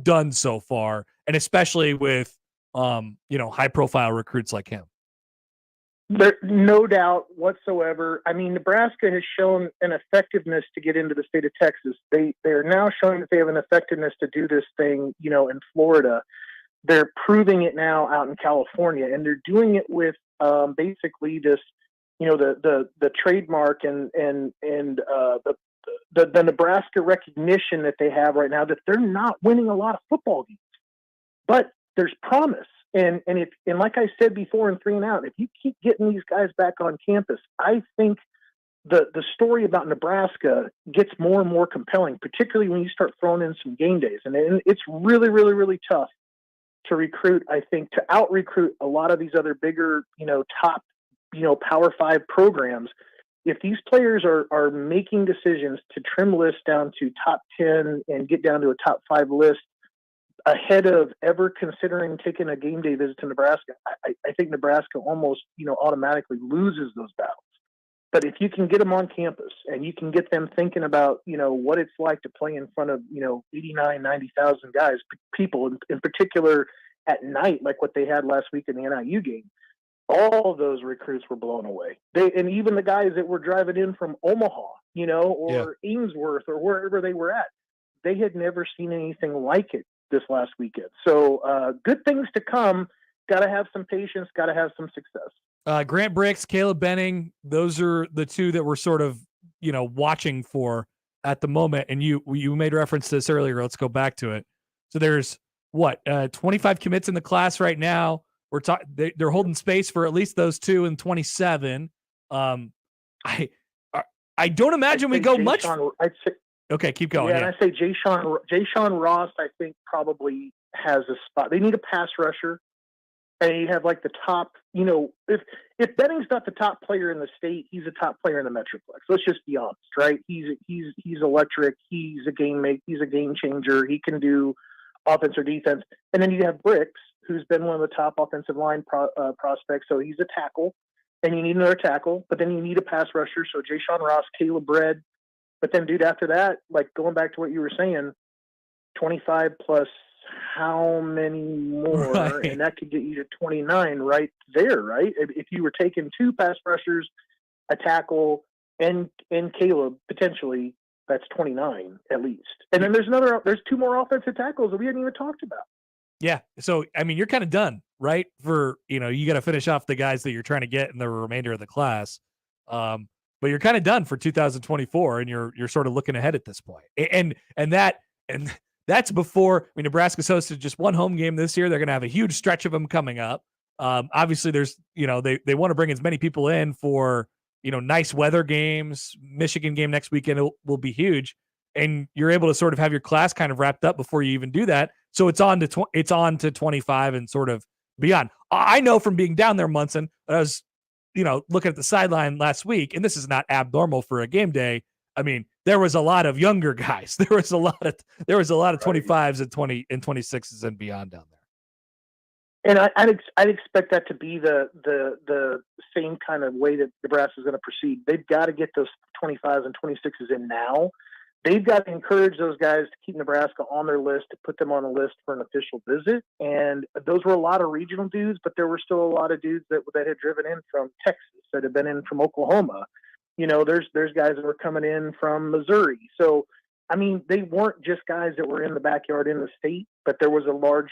done so far, and especially with, high profile recruits like him. There, no doubt whatsoever. I mean, Nebraska has shown an effectiveness to get into the state of Texas. They're now showing that they have an effectiveness to do this thing, in Florida. They're proving it now out in California, and they're doing it with basically this, the trademark and the Nebraska recognition that they have right now that they're not winning a lot of football games, but there's promise. And like I said before in 3 and Out, if you keep getting these guys back on campus, I think the story about Nebraska gets more and more compelling, particularly when you start throwing in some game days. And it's really, really, really tough to recruit, I think, to out-recruit a lot of these other bigger, top, Power 5 programs. If these players are making decisions to trim lists down to top 10 and get down to a top 5 list ahead of ever considering taking a game day visit to Nebraska, I think Nebraska almost, automatically loses those battles. But if you can get them on campus and you can get them thinking about, what it's like to play in front of, 89, 90,000 guys, people in particular at night, like what they had last week in the NIU game, all of those recruits were blown away. And even the guys that were driving in from Omaha, or Ainsworth or wherever they were at, they had never seen anything like it this last weekend. So good things to come. Got to have some patience, got to have some success. Grant Bricks, Caleb Benning, those are the two that we're sort of, watching for. at the moment, and you made reference to this earlier. Let's go back to it. So there's 25 commits in the class right now. They're holding space for at least those two in 27. I don't imagine we go much. Okay, keep going. Yeah, and I say Jayshon Ross, I think probably has a spot. They need a pass rusher, and you have like the top. If Benning's not the top player in the state, he's a top player in the Metroplex. Let's just be honest, right? He's electric. He's a game changer. He can do offense or defense. And then you have Bricks, who's been one of the top offensive line prospects. So he's a tackle, and you need another tackle. But then you need a pass rusher. So Jayshon Ross, Caleb Red. But then, dude, after that, like going back to what you were saying, 25 plus how many more? Right. And that could get you to 29 right there, right? If you were taking two pass rushers, a tackle, and Caleb, potentially, that's 29 at least. And then there's two more offensive tackles that we hadn't even talked about. Yeah. So, I mean, you're kind of done, right? For, you got to finish off the guys that you're trying to get in the remainder of the class. But you're kind of done for 2024, and you're sort of looking ahead at this point. And that's before. Nebraska's hosted just one home game this year. They're going to have a huge stretch of them coming up. Obviously, there's they want to bring as many people in for nice weather games. Michigan game next weekend will be huge, and you're able to sort of have your class kind of wrapped up before you even do that. So it's on to 25 and sort of beyond. I know from being down there, Munson, I was looking at the sideline last week, and this is not abnormal for a game day. I mean, there was a lot of younger guys. There was a lot of 25s and 20 and 26s and beyond down there. And I'd expect that to be the same kind of way that Nebraska is going to proceed. They've got to get those 25s and 26s in now. They've got to encourage those guys to keep Nebraska on their list, to put them on the list for an official visit. And those were a lot of regional dudes, but there were still a lot of dudes that had driven in from Texas, that had been in from Oklahoma. There's guys that were coming in from Missouri. So, I mean, they weren't just guys that were in the backyard in the state, but there was a large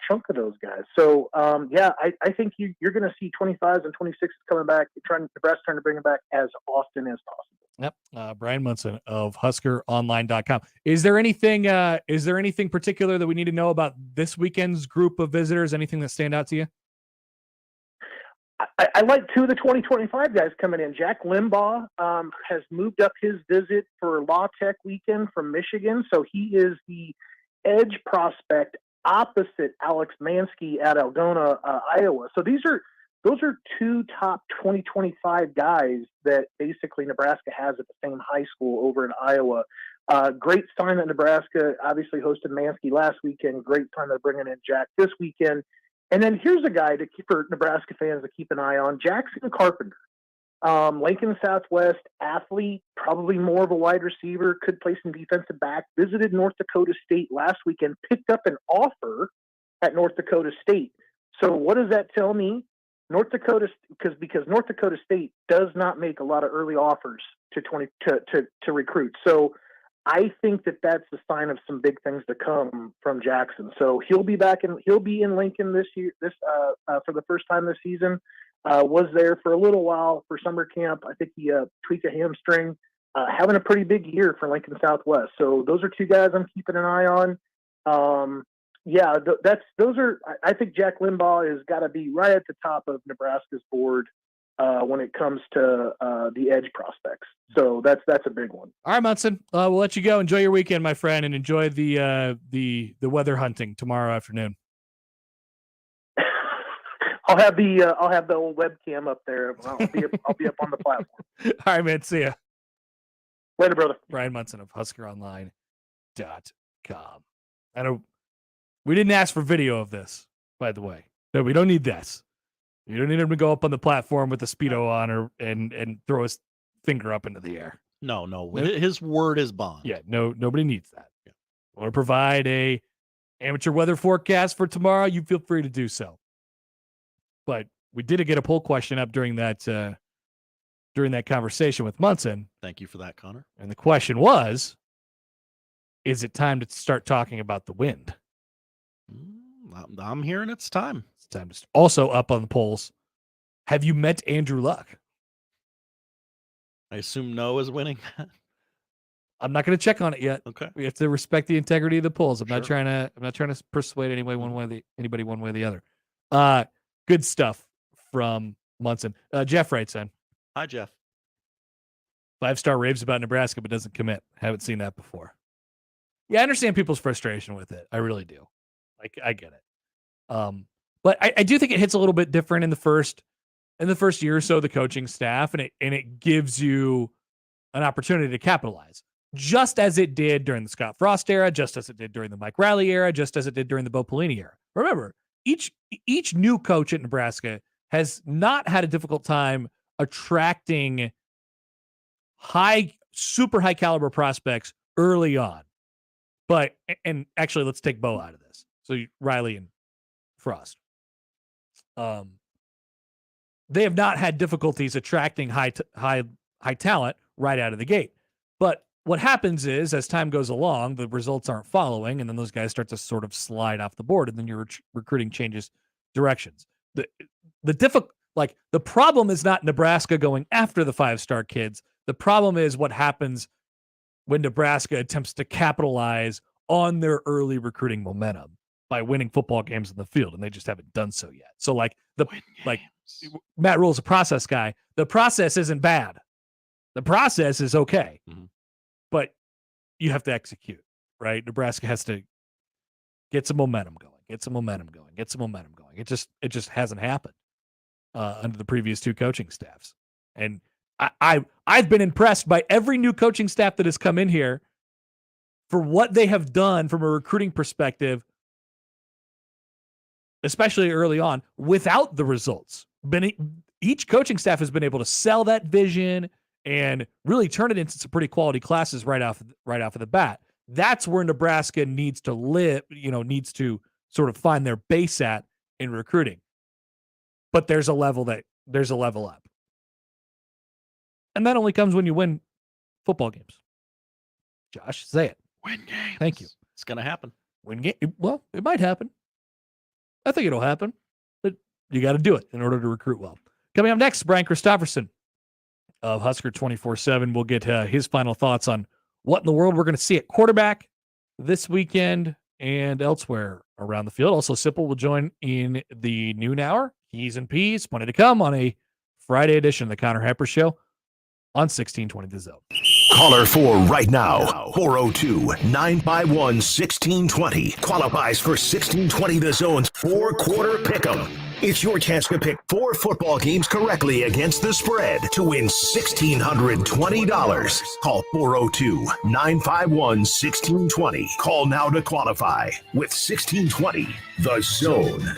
chunk of those guys. So, I think you're going to see 25s and 26s coming back. Nebraska trying to bring them back as often as possible. Yep. Bryan Munson of HuskerOnline.com. Is there anything particular that we need to know about this weekend's group of visitors? Anything that stand out to you? I like two of the 2025 guys coming in. Jack Limbaugh has moved up his visit for La Tech weekend from Michigan. So he is the edge prospect opposite Alex Mansky at Algona, Iowa. So those are two top 2025 guys that basically Nebraska has at the same high school over in Iowa. Great sign that Nebraska obviously hosted Mansky last weekend. Great sign they're bringing in Jack this weekend. And then here's a guy for Nebraska fans to keep an eye on, Jackson Carpenter. Lincoln Southwest athlete, probably more of a wide receiver, could play some defensive back, visited North Dakota State last weekend, picked up an offer at North Dakota State. So what does that tell me? North Dakota, because North Dakota State does not make a lot of early offers to recruit. So I think that's a sign of some big things to come from Jackson. So he'll be in Lincoln this year, for the first time this season. Was there for a little while for summer camp. I think he tweaked a hamstring. Having a pretty big year for Lincoln Southwest. So those are two guys I'm keeping an eye on. I think Jack Limbaugh has got to be right at the top of Nebraska's board when it comes to the edge prospects. So that's a big one. All right, Munson. We'll let you go. Enjoy your weekend, my friend, and enjoy the weather hunting tomorrow afternoon. I'll have the old webcam up there. I'll be up on the platform. All right, man. See ya. Later, brother. Bryan Munson of HuskerOnline.com. I know we didn't ask for video of this, by the way. No, we don't need this. You don't need him to go up on the platform with the Speedo on and throw his finger up into the air. No. His word is bond. Yeah, nobody needs that. Yeah. Want to provide a amateur weather forecast for tomorrow? You feel free to do so. But we did get a poll question up during that conversation with Munson. Thank you for that, Connor. And the question was, is it time to start talking about the wind? I'm hearing it's time. It's time to also up on the polls. Have you met Andrew Luck? I assume no is winning. I'm not going to check on it yet. Okay. We have to respect the integrity of the polls. I'm not trying to persuade anybody one way or the other. Good stuff from Munson. Jeff writes in. Hi, Jeff. 5-star raves about Nebraska, but doesn't commit. Haven't seen that before. Yeah, I understand people's frustration with it. I really do. I get it. But I do think it hits a little bit different in the first year or so of the coaching staff, and it gives you an opportunity to capitalize, just as it did during the Scott Frost era, just as it did during the Mike Riley era, just as it did during the Bo Pelini era. Remember, each new coach at Nebraska has not had a difficult time attracting super high caliber prospects early on. But, and actually, let's take Bo out of this. So Riley and Frost. They have not had difficulties attracting high talent right out of the gate. But what happens is, as time goes along, the results aren't following, and then those guys start to sort of slide off the board, and then your recruiting changes directions. The problem is not Nebraska going after the 5-star kids. The problem is what happens when Nebraska attempts to capitalize on their early recruiting momentum by winning football games in the field, and they just haven't done so yet. So Matt Rhule's a process guy. The process isn't bad. The process is okay, but you have to execute, right? Nebraska has to get some momentum going. It just hasn't happened under the previous two coaching staffs. And I've been impressed by every new coaching staff that has come in here for what they have done from a recruiting perspective, especially early on, without the results. Each coaching staff has been able to sell that vision and really turn it into some pretty quality classes right off of the bat. That's where Nebraska needs to sort of find their base at in recruiting. But there's a level up. And that only comes when you win football games. Josh, say it. Win games. Thank you. It's going to happen. Win game. Well, it might happen. I think it'll happen. But you got to do it in order to recruit well. Coming up next, Bryan Christopherson of Husker 24/7. We'll get his final thoughts on what in the world we're going to see at quarterback this weekend and elsewhere around the field. Also, Sipple will join in the noon hour. Keys and Peas, plenty to come on a Friday edition of the Connor Happer Show on 1620 The Zone. Caller 4 right now, 402-951-1620. Qualifies for 1620 The Zone's 4-quarter pick'em. It's your chance to pick 4 football games correctly against the spread to win $1,620. Call 402-951-1620. Call now to qualify with 1620 The Zone.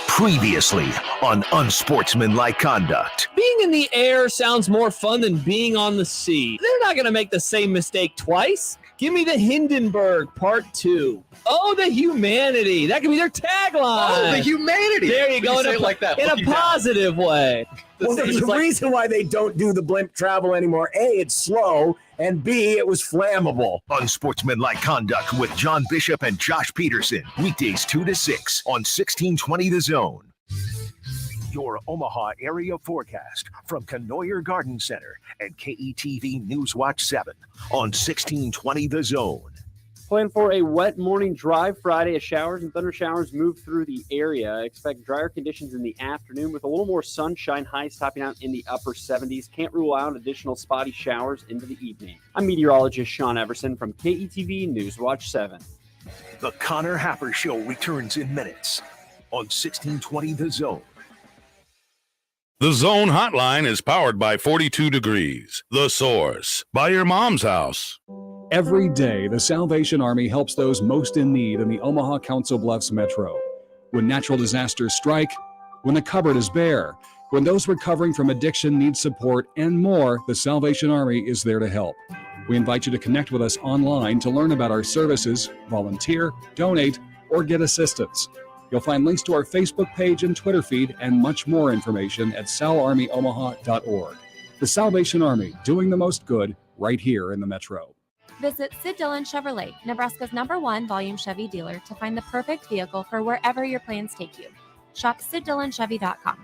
Previously on Unsportsmanlike Conduct. Being in the air sounds more fun than being on the sea. They're not going to make the same mistake twice. Give me the Hindenburg Part 2. Oh, the humanity. That could be their tagline. Oh, the humanity. There you go. Say it like that. In a positive way. Well, there's a reason why they don't do the blimp travel anymore. A, it's slow, and B, it was flammable. Unsportsmanlike Conduct with John Bishop and Josh Peterson. Weekdays 2 to 6 on 1620 The Zone. Your Omaha area forecast from Canoyer Garden Center and KETV Newswatch 7 on 1620 The Zone. Plan for a wet morning drive Friday as showers and thunder showers move through the area. Expect drier conditions in the afternoon with a little more sunshine, highs topping out in the upper 70s. Can't rule out additional spotty showers into the evening. I'm meteorologist Sean Everson from KETV Newswatch 7. The Connor Happer Show returns in minutes on 1620 The Zone. The Zone Hotline is powered by 42 Degrees, The Source, by your mom's house. Every day, the Salvation Army helps those most in need in the Omaha Council Bluffs metro. When natural disasters strike, when the cupboard is bare, when those recovering from addiction need support, and more, the Salvation Army is there to help. We invite you to connect with us online to learn about our services, volunteer, donate, or get assistance. You'll find links to our Facebook page and Twitter feed and much more information at salarmyomaha.org. The Salvation Army, doing the most good right here in the metro. Visit Sid Dillon Chevrolet, Nebraska's #1 volume Chevy dealer, to find the perfect vehicle for wherever your plans take you. Shop SidDillonChevy.com.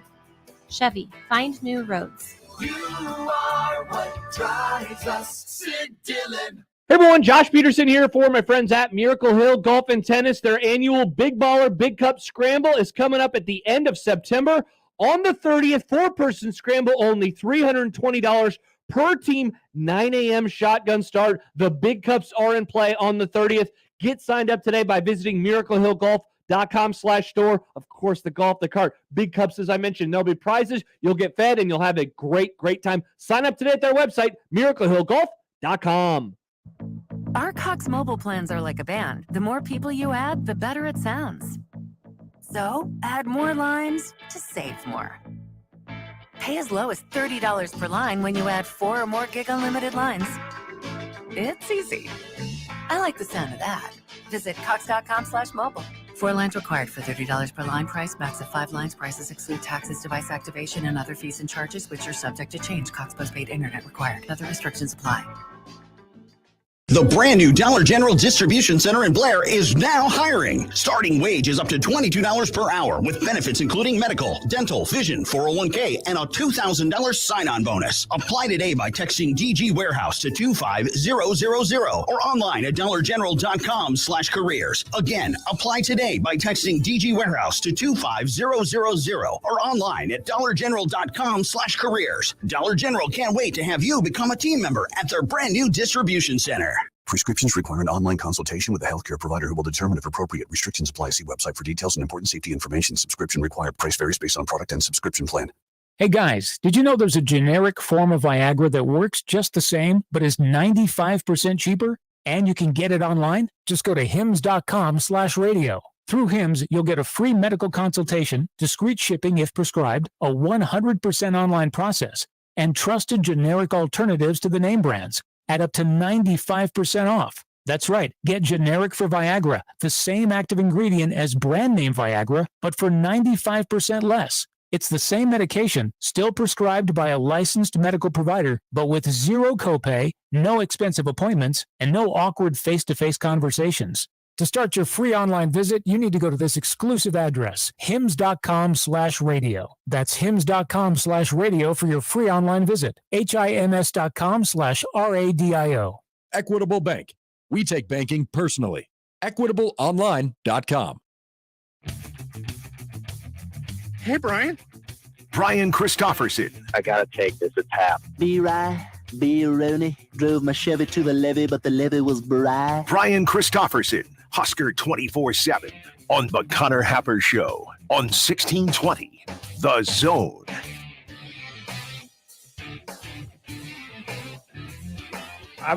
Chevy, find new roads. You are what drives us. Sid Dillon. Hey everyone, Josh Peterson here for my friends at Miracle Hill Golf and Tennis. Their annual Big Baller Big Cup Scramble is coming up at the end of September. On the 30th, 4-person scramble, only $320 per team, 9 a.m. shotgun start. The big cups are in play on the 30th. Get signed up today by visiting miraclehillgolf.com/store. Of course, the golf, the cart, big cups, as I mentioned, there'll be prizes. You'll get fed, and you'll have a great, great time. Sign up today at their website, miraclehillgolf.com. Our Cox mobile plans are like a band. The more people you add, the better it sounds. So, add more lines to save more. Pay as low as $30 per line when you add 4 or more gig unlimited lines. It's easy. I like the sound of that. Visit cox.com/mobile. 4 lines required for $30 per line. Price max of 5 lines. Prices exclude taxes, device activation, and other fees and charges, which are subject to change. Cox postpaid internet required. Other restrictions apply. The brand new Dollar General Distribution Center in Blair is now hiring. Starting wage is up to $22 per hour with benefits including medical, dental, vision, 401k, and a $2,000 sign-on bonus. Apply today by texting DG Warehouse to 25000 or online at dollargeneral.com/careers. Again, apply today by texting DG Warehouse to 25000 or online at dollargeneral.com/careers. Dollar General can't wait to have you become a team member at their brand new distribution center. Prescriptions require an online consultation with a healthcare provider who will determine if appropriate. Restrictions apply. See website for details and important safety information. Subscription required. Price varies based on product and subscription plan. Hey guys, did you know there's a generic form of Viagra that works just the same, but is 95% cheaper? And you can get it online? Just go to hims.com/radio. Through Hims, you'll get a free medical consultation, discreet shipping if prescribed, a 100% online process, and trusted generic alternatives to the name brands at up to 95% off. That's right. Get generic for Viagra, the same active ingredient as brand name Viagra, but for 95% less. It's the same medication, still prescribed by a licensed medical provider, but with zero copay, no expensive appointments, and no awkward face-to-face conversations. To start your free online visit, you need to go to this exclusive address, hims.com/radio. That's hims.com/radio for your free online visit. hims.com/radio. Equitable Bank. We take banking personally. EquitableOnline.com. Hey, Brian. Bryan Christopherson. I gotta take this. It's Hap. B-Rye, B-Rooney. Drove my Chevy to the levee, but the levee was dry. Bryan Christopherson. Husker 24/7 on the Connor Happer Show on 1620 The Zone.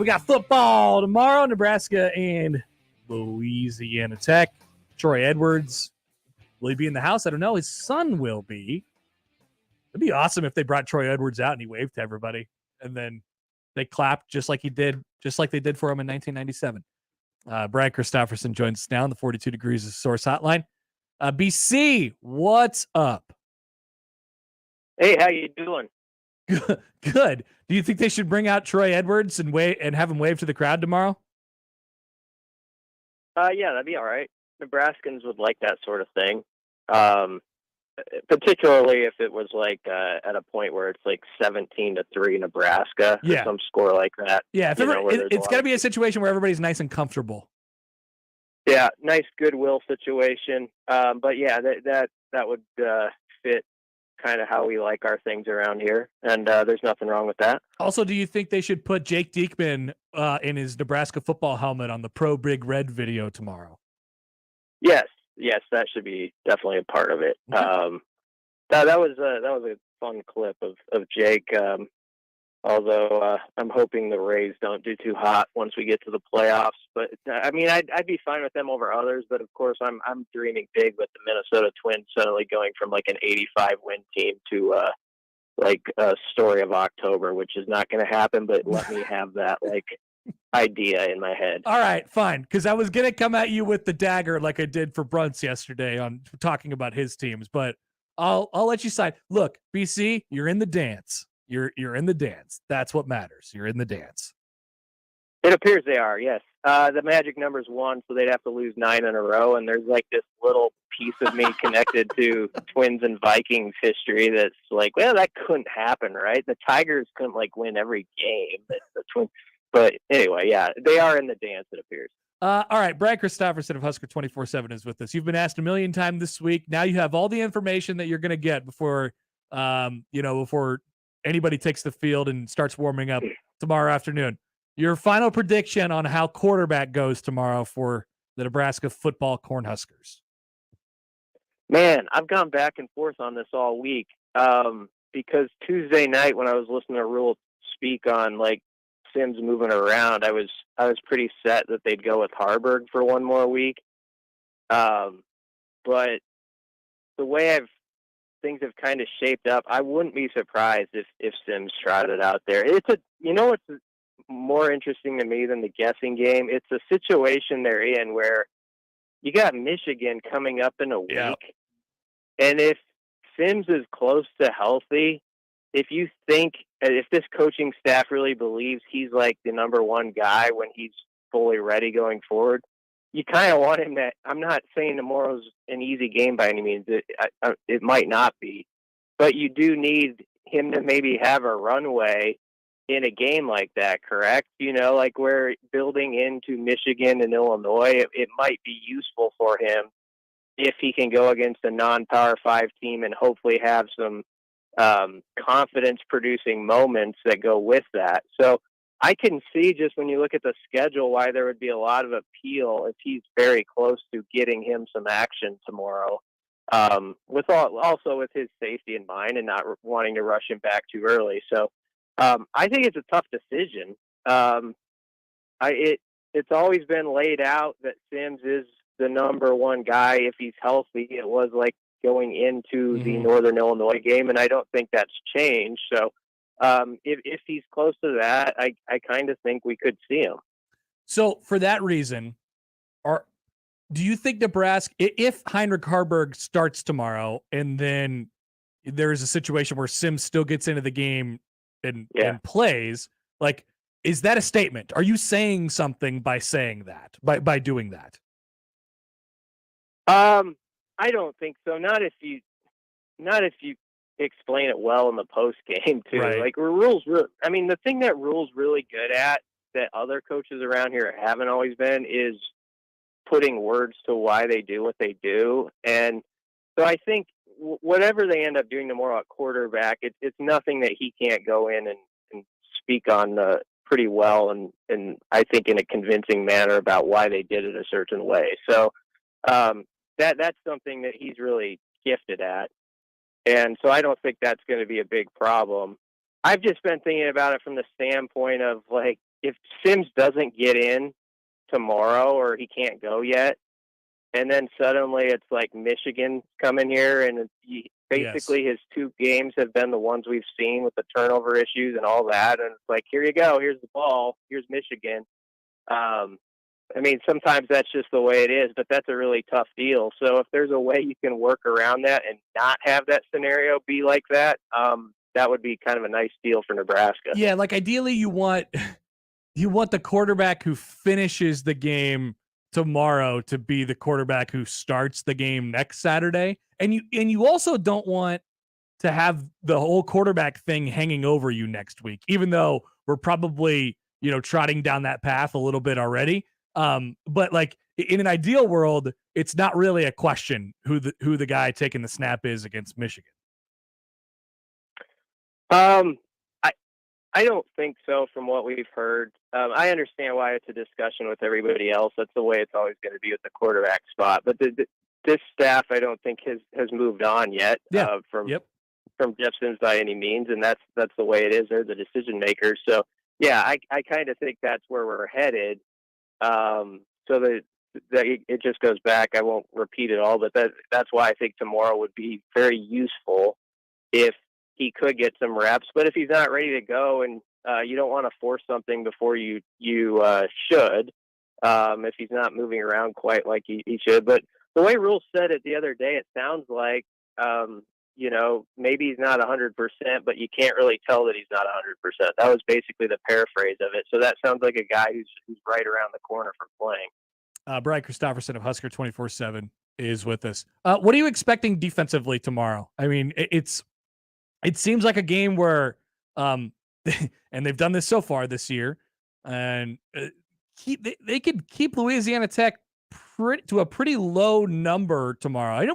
We got football tomorrow, Nebraska and Louisiana Tech. Troy Edwards, will he be in the house? I don't know. His son will be. It'd be awesome if they brought Troy Edwards out and he waved to everybody, and then they clapped just like they did for him in 1997. Bryan Christopherson joins us now on the 42 Degrees of Source Hotline. BC, what's up? Hey, how you doing? Good. Do you think they should bring out Troy Edwards and have him wave to the crowd tomorrow? Yeah, that'd be all right. Nebraskans would like that sort of thing. Particularly if it was like at a point where it's like 17-3 Nebraska, or some score like that. Yeah, it's got to be a situation where everybody's nice and comfortable. Yeah, nice goodwill situation. But yeah, that would fit kind of how we like our things around here, and there's nothing wrong with that. Also, do you think they should put Jake Diekman in his Nebraska football helmet on the Pro Big Red video tomorrow? Yes, that should be definitely a part of it. Okay. That was a fun clip of Jake. Although I'm hoping the Rays don't do too hot once we get to the playoffs. But I mean, I'd be fine with them over others. But of course, I'm dreaming big with the Minnesota Twins suddenly going from like an 85 win team to like a story of October, which is not going to happen. But let me have that like idea in my head. All right, fine. Because I was gonna come at you with the dagger like I did for Brunts yesterday on talking about his teams, but I'll let you decide. Look, BC, you're in the dance. You're in the dance. That's what matters. You're in the dance. It appears they are. Yes. The magic number's 1, so they'd have to lose 9 in a row. And there's like this little piece of me connected to Twins and Vikings history that's like, well, that couldn't happen, right? The Tigers couldn't like win every game. The Twins, but anyway, yeah, they are in the dance, it appears. All right, Bryan Christopherson of Husker 24/7 is with us. You've been asked a million times this week. Now you have all the information that you're going to get before, before anybody takes the field and starts warming up tomorrow afternoon. Your final prediction on how quarterback goes tomorrow for the Nebraska football Cornhuskers. Man, I've gone back and forth on this all week because Tuesday night when I was listening to Rhule speak on like Sims moving around, I was pretty set that they'd go with Harburg for one more week. But the way things have kind of shaped up, I wouldn't be surprised if Sims trotted out there. What's more interesting to me than the guessing game? It's a situation they're in where you got Michigan coming up in a week. Yeah. And if Sims is close to healthy, if this coaching staff really believes he's like the number one guy when he's fully ready going forward, you kind of want him to. I'm not saying tomorrow's an easy game by any means. It might not be, but you do need him to maybe have a runway in a game like that, correct? Like we're building into Michigan and Illinois, it might be useful for him if he can go against a non-Power 5 team and hopefully have some confidence-producing moments that go with that. So I can see just when you look at the schedule why there would be a lot of appeal if he's very close to getting him some action tomorrow. Also with his safety in mind and not wanting to rush him back too early. So I think it's a tough decision. It's always been laid out that Sims is the number one guy if he's healthy. It was like going into the Northern Illinois game, and I don't think that's changed. So if he's close to that, I kind of think we could see him. So for that reason, do you think Nebraska, if Heinrich Harburg starts tomorrow and then there is a situation where Sims still gets into the game and plays, like, is that a statement? Are you saying something by saying that, by doing that? I don't think so. Not if you explain it well in the post game too. Right. Like Rhule's, the thing that Rhule's really good at that other coaches around here haven't always been is putting words to why they do what they do. And so I think whatever they end up doing tomorrow at quarterback, it's nothing that he can't go in and speak on pretty well and I think in a convincing manner about why they did it a certain way. So that's something that he's really gifted at. And so I don't think that's going to be a big problem. I've just been thinking about it from the standpoint of like, if Sims doesn't get in tomorrow or he can't go yet, and then suddenly it's like Michigan coming here and basically his two games have been the ones we've seen with the turnover issues and all that. And it's like, here you go. Here's the ball. Here's Michigan. Sometimes that's just the way it is, but that's a really tough deal. So if there's a way you can work around that and not have that scenario be like that, that would be kind of a nice deal for Nebraska. Yeah, like ideally you want the quarterback who finishes the game tomorrow to be the quarterback who starts the game next Saturday. And you also don't want to have the whole quarterback thing hanging over you next week, even though we're probably, trotting down that path a little bit already. But like in an ideal world, it's not really a question who the guy taking the snap is against Michigan. I don't think so from what we've heard. I understand why it's a discussion with everybody else. That's the way it's always going to be with the quarterback spot. But this staff, I don't think has moved on yet from Jeff Sims by any means, and that's the way it is. They're the decision makers. So yeah, I kind of think that's where we're headed. So that it just goes back. I won't repeat it all, but that's why I think tomorrow would be very useful if he could get some reps. But if he's not ready to go, and you don't want to force something before you should, if he's not moving around quite like he should. But the way Rhule said it the other day, it sounds like maybe he's not 100%, but you can't really tell that he's not 100%. That was basically the paraphrase of it. So that sounds like a guy who's right around the corner from playing. Bryan Christopherson of Husker 24/7 is with us. What are you expecting defensively tomorrow? I mean, it seems like a game where, and they've done this so far this year, and they could keep Louisiana Tech to a pretty low number tomorrow. I know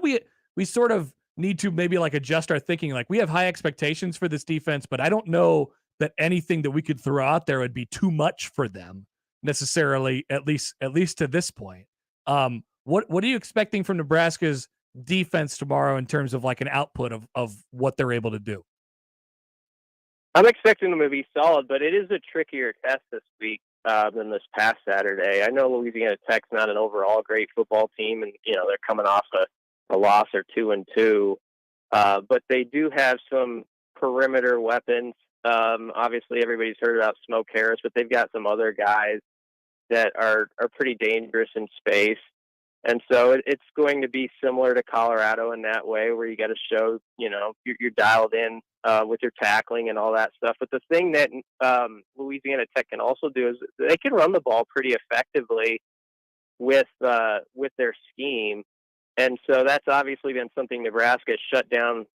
we sort of need to maybe like adjust our thinking. Like, we have high expectations for this defense, but I don't know that anything that we could throw out there would be too much for them necessarily, at least to this point. What are you expecting from Nebraska's defense tomorrow in terms of like an output of what they're able to do? I'm expecting them to be solid, but it is a trickier test this week than this past Saturday. I know Louisiana Tech's not an overall great football team, and they're coming off a loss or 2-2, but they do have some perimeter weapons. Obviously, everybody's heard about Smoke Harris, but they've got some other guys that are pretty dangerous in space. And so it's going to be similar to Colorado in that way, where you got to show, you're dialed in with your tackling and all that stuff. But the thing that Louisiana Tech can also do is they can run the ball pretty effectively with their scheme. And so that's obviously been something Nebraska has shut down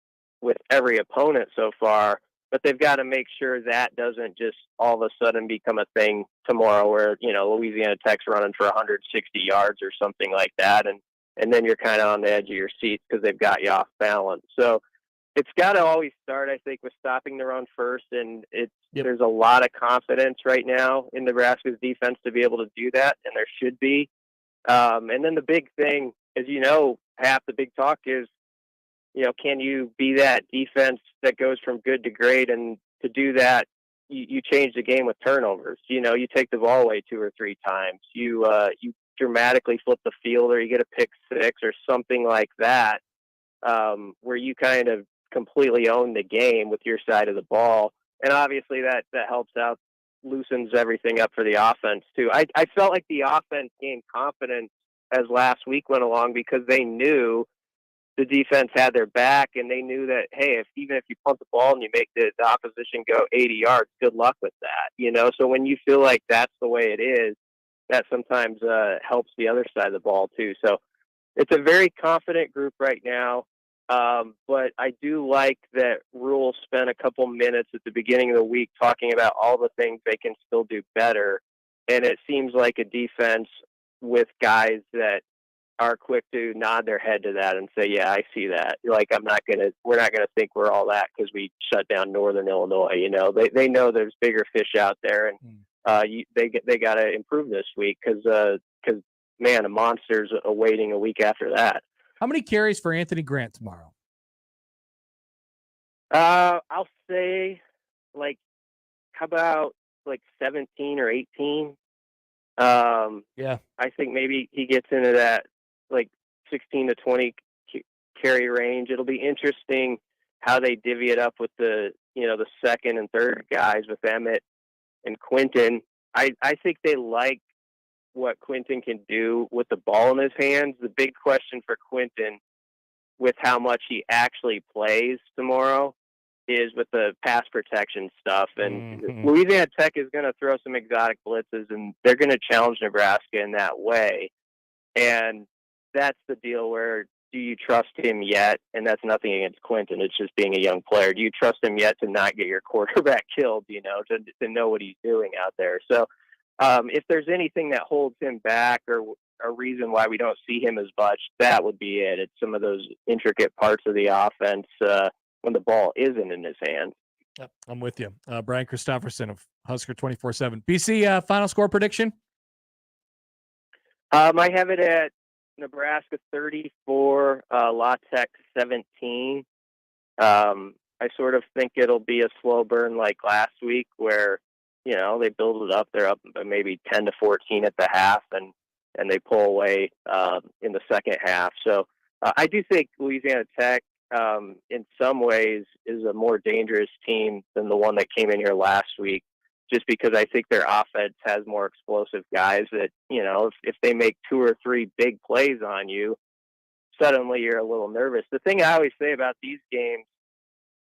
with every opponent so far. But they've got to make sure that doesn't just all of a sudden become a thing tomorrow where, Louisiana Tech's running for 160 yards or something like that. And then you're kind of on the edge of your seats because they've got you off balance. So it's got to always start, I think, with stopping the run first. And there's a lot of confidence right now in Nebraska's defense to be able to do that. And there should be. And then the big thing, as half the big talk is, can you be that defense that goes from good to great? And to do that, you change the game with turnovers. You take the ball away 2 or 3 times. You dramatically flip the field, or you get a pick six or something like that, where you kind of completely own the game with your side of the ball. And obviously that helps out, loosens everything up for the offense too. I felt like the offense gained confidence as last week went along, because they knew the defense had their back, and they knew that, hey, even if you punt the ball and you make the opposition go 80 yards, good luck with that. So when you feel like that's the way it is, that sometimes helps the other side of the ball too. So it's a very confident group right now. But I do like that Rhule spent a couple minutes at the beginning of the week talking about all the things they can still do better. And it seems like a defense with guys that are quick to nod their head to that and say, yeah, I see that. Like, we're not going to think we're all that because we shut down Northern Illinois. They know there's bigger fish out there, and they got to improve this week because man, a monster's awaiting a week after that. How many carries for Anthony Grant tomorrow? I'll say how about 17 or 18? Yeah, I think maybe he gets into that 16 to 20 carry range. It'll be interesting how they divvy it up with the second and third guys with Emmett and Quinton. I think they like what Quinton can do with the ball in his hands. The big question for Quinton, with how much he actually plays tomorrow, is with the pass protection stuff. And Louisiana Tech is going to throw some exotic blitzes, and they're going to challenge Nebraska in that way. And that's the deal where, do you trust him yet? And that's nothing against Quinton. It's just being a young player. Do you trust him yet to not get your quarterback killed, to know what he's doing out there? So if there's anything that holds him back, or a reason why we don't see him as much, that would be it. It's some of those intricate parts of the offense when the ball isn't in his hands. Yep, I'm with you. Bryan Christopherson of Husker 24/7. BC, final score prediction? I have it at Nebraska 34, La Tech 17. I sort of think it'll be a slow burn like last week, where they build it up. They're up maybe 10 to 14 at the half, and they pull away in the second half. So I do think Louisiana Tech, in some ways, is a more dangerous team than the one that came in here last week, just because I think their offense has more explosive guys that, if they make 2 or 3 big plays on you, suddenly you're a little nervous. The thing I always say about these games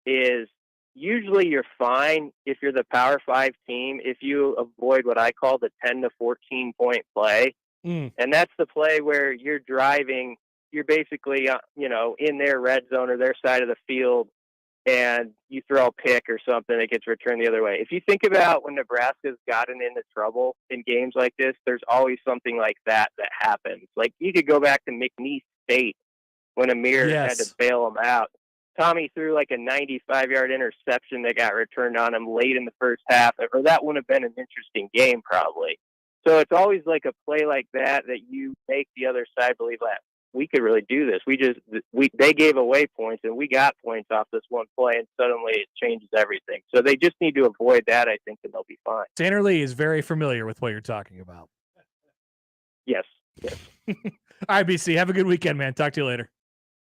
is usually you're fine if you're the Power 5 team if you avoid what I call the 10 to 14 point play. And that's the play where you're driving, you're basically, in their red zone or their side of the field, and you throw a pick or something that gets returned the other way. If you think about when Nebraska's gotten into trouble in games like this, there's always something like that happens. Like you could go back to McNeese State when Amir had to bail him out. Tommy threw like a 95-yard interception that got returned on him late in the first half, or that wouldn't have been an interesting game probably. So it's always like a play like that you make the other side believe that we could really do this. They gave away points and we got points off this one play, and suddenly it changes everything. So they just need to avoid that, I think, and they'll be fine. Tanner Lee is very familiar with what you're talking about. Yes. All right, BC, have a good weekend, man. Talk to you later.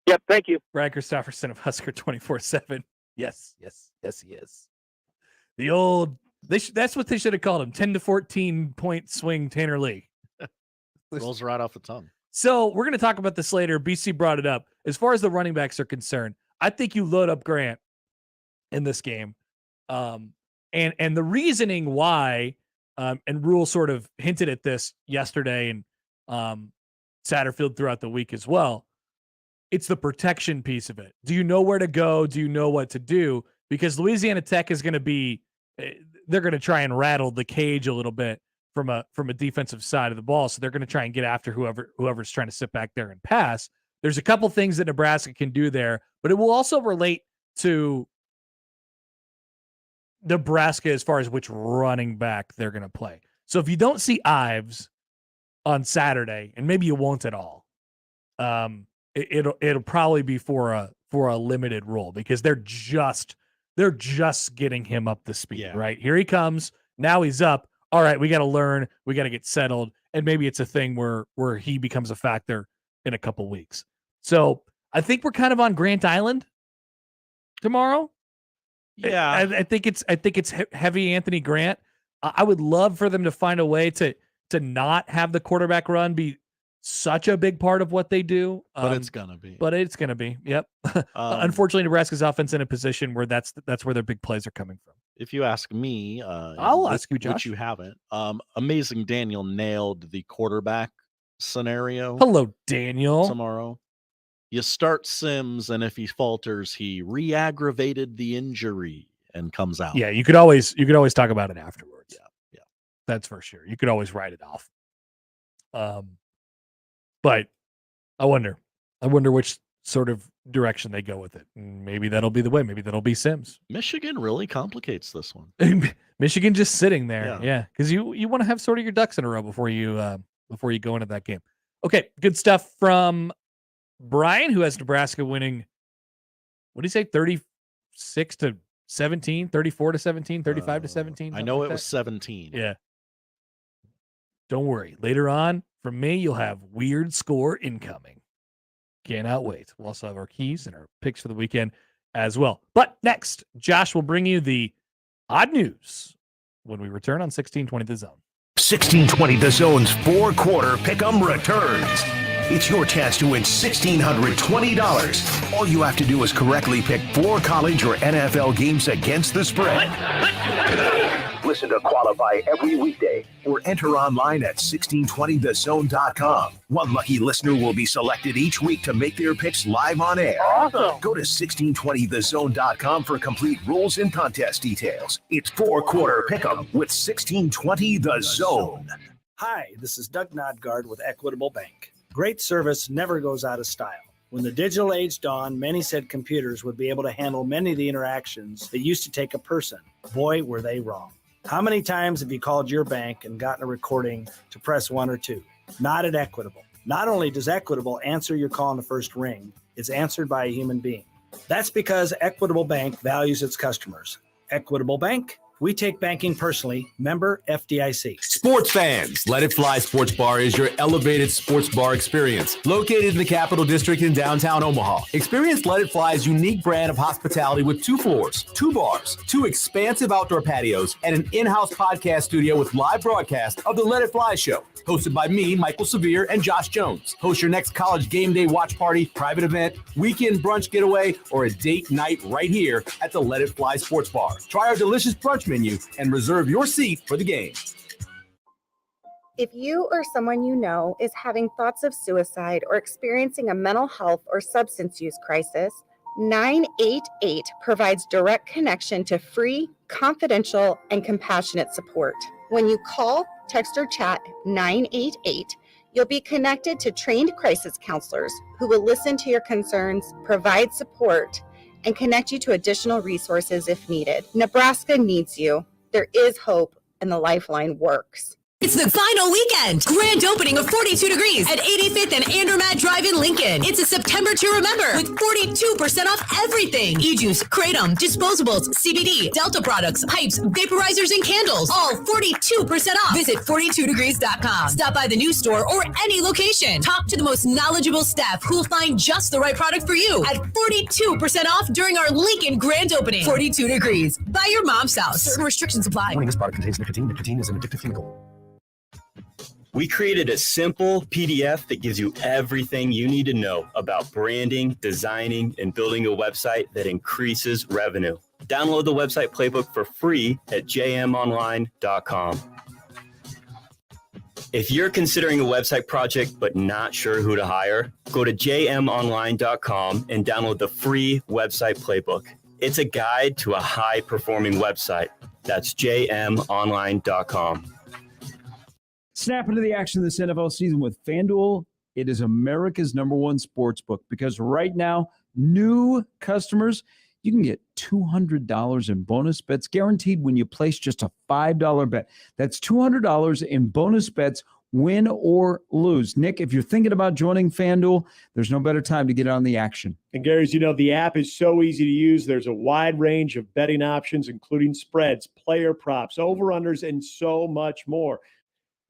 Yep, thank you. Bryan Christopherson of Husker 24/7. Yes, he is. The old, that's what they should have called him, 10 to 14 point swing Tanner Lee. Rolls right off the tongue. So we're going to talk about this later. BC brought it up. As far as the running backs are concerned, I think you load up Grant in this game. And the reasoning why, and Rhule sort of hinted at this yesterday and Satterfield throughout the week as well, it's the protection piece of it. Do you know where to go? Do you know what to do? Because Louisiana Tech is going to be, they're going to try and rattle the cage a little bit from a defensive side of the ball. So they're going to try and get after whoever's trying to sit back there and pass. There's a couple things that Nebraska can do there, but it will also relate to Nebraska as far as which running back they're going to play. So if you don't see Ives on Saturday, and maybe you won't at all, it'll probably be for a limited role because they're just getting him up to speed, right? Here he comes. Now he's up. All right, we got to learn. We got to get settled. And maybe it's a thing where he becomes a factor in a couple weeks. So I think we're kind of on Grant Island tomorrow. Yeah. I think it's heavy Anthony Grant. I would love for them to find a way to not have the quarterback run be such a big part of what they do. But it's gonna be. But it's gonna be. Yep. Unfortunately, Nebraska's offense in a position where that's where their big plays are coming from. If you ask me, I'll ask you, Josh. Which you haven't. Amazing Daniel nailed the quarterback scenario. Hello, Daniel. Tomorrow. You start Sims, and if he falters, he re-aggravated the injury and comes out. Yeah, you could always talk about it afterwards. Yeah. That's for sure. You could always write it off. But I wonder which sort of direction they go with it. Maybe that'll be the way. Maybe that'll be Sims. Michigan really complicates this one. Michigan just sitting there. Yeah. Because you want to have sort of your ducks in a row before you go into that game. Okay, good stuff from Brian, who has Nebraska winning, what did he say, 36 to 17, 34 to 17, 35 to 17? I know it was 17. Yeah. Don't worry. Later on, from me, you'll have weird score incoming. Cannot wait. We'll also have our keys and our picks for the weekend as well. But next, Josh will bring you the odd news when we return on 1620 The Zone. 1620 The Zone's four-quarter pick'em returns. It's your chance to win $1,620. All you have to do is correctly pick 4 college or NFL games against the spread. Listen to qualify every weekday or enter online at 1620thezone.com. One lucky listener will be selected each week to make their picks live on air. Awesome. Go to 1620thezone.com for complete rules and contest details. It's four-quarter pick'em with 1620 The Zone. Hi, this is Doug Nodgard with Equitable Bank. Great service never goes out of style. When the digital age dawned, many said computers would be able to handle many of the interactions that used to take a person. Boy, were they wrong. How many times have you called your bank and gotten a recording to press 1 or 2? Not at Equitable. Not only does Equitable answer your call in the first ring, it's answered by a human being. That's because Equitable Bank values its customers. Equitable Bank, We take banking personally. Member FDIC. Sports fans, Let It Fly Sports Bar is your elevated sports bar experience. Located in the Capital District in downtown Omaha. Experience Let It Fly's unique brand of hospitality with 2 floors, 2 bars, 2 expansive outdoor patios, and an in-house podcast studio with live broadcast of the Let It Fly show. Hosted by me, Michael Severe, and Josh Jones. Host your next college game day watch party, private event, weekend brunch getaway, or a date night right here at the Let It Fly Sports Bar. Try our delicious brunch menu and reserve your seat for the game. If you or someone you know is having thoughts of suicide or experiencing a mental health or substance use crisis, 988 provides direct connection to free, confidential, and compassionate support. When you call, text, or chat 988, you'll be connected to trained crisis counselors who will listen to your concerns, provide support, and connect you to additional resources if needed. Nebraska needs you. There is hope, and the Lifeline works. It's the final weekend. Grand opening of 42 Degrees at 85th and Andermatt Drive in Lincoln. It's a September to remember with 42% off everything. E-juice, Kratom, disposables, CBD, Delta products, pipes, vaporizers, and candles. All 42% off. Visit 42degrees.com. Stop by the new store or any location. Talk to the most knowledgeable staff who will find just the right product for you at 42% off during our Lincoln grand opening. 42 Degrees. By your mom's house. Certain restrictions apply. Warning, this product contains nicotine. Nicotine is an addictive chemical. We created a simple PDF that gives you everything you need to know about branding, designing, and building a website that increases revenue. Download the website playbook for free at jmonline.com. If you're considering a website project but not sure who to hire, go to jmonline.com and download the free website playbook. It's a guide to a high-performing website. That's jmonline.com. Snap into the action this NFL season with FanDuel. It is America's #1 sports book because right now, new customers, you can get $200 in bonus bets guaranteed when you place just a $5 bet. That's $200 in bonus bets, win or lose. Nick, if you're thinking about joining FanDuel, there's no better time to get on the action. And Gary, as you know, the app is so easy to use. There's a wide range of betting options, including spreads, player props, over-unders, and so much more.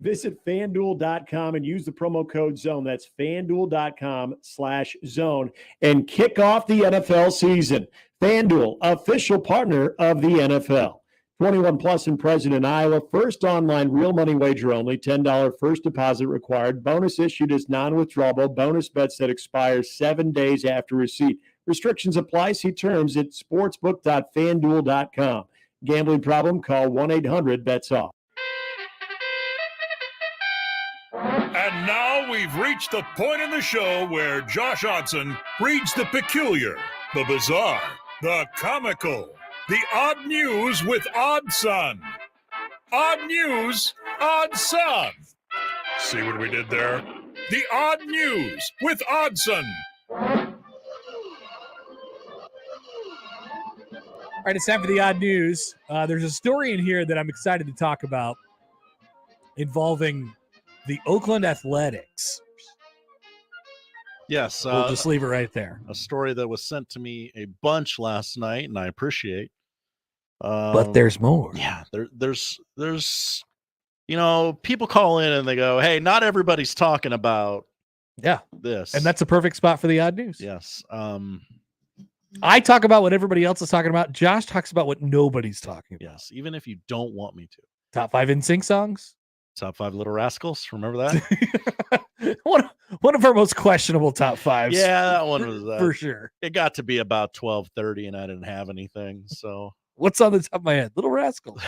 Visit FanDuel.com and use the promo code ZONE. That's FanDuel.com/zone and kick off the NFL season. FanDuel, official partner of the NFL. 21 plus and present in Iowa. First online real money wager only. $10 first deposit required. Bonus issued as non-withdrawable. Bonus bets that expire 7 days after receipt. Restrictions apply. See terms at sportsbook.fanduel.com. Gambling problem? Call 1-800-BETS-OFF. And now we've reached the point in the show where Josh Odson reads the peculiar, the bizarre, the comical, the odd news with Odd Son. Odd news, Odd Son. See what we did there? The odd news with Oddson. All right, it's time for the odd news. There's a story in here that I'm excited to talk about involving the Oakland Athletics. Yes. We'll just leave it right there. A story that was sent to me a bunch last night, and I appreciate. But there's more. Yeah, there's people call in and they go, hey, not everybody's talking about this. And that's a perfect spot for the odd news. Yes. I talk about what everybody else is talking about. Josh talks about what nobody's talking about. Yes, even if you don't want me to. Top 5 NSYNC songs. Top 5 Little Rascals. Remember that? one of our most questionable top 5s. Yeah, that one was for sure. It got to be about 12:30 and I didn't have anything. So what's on the top of my head? Little Rascals.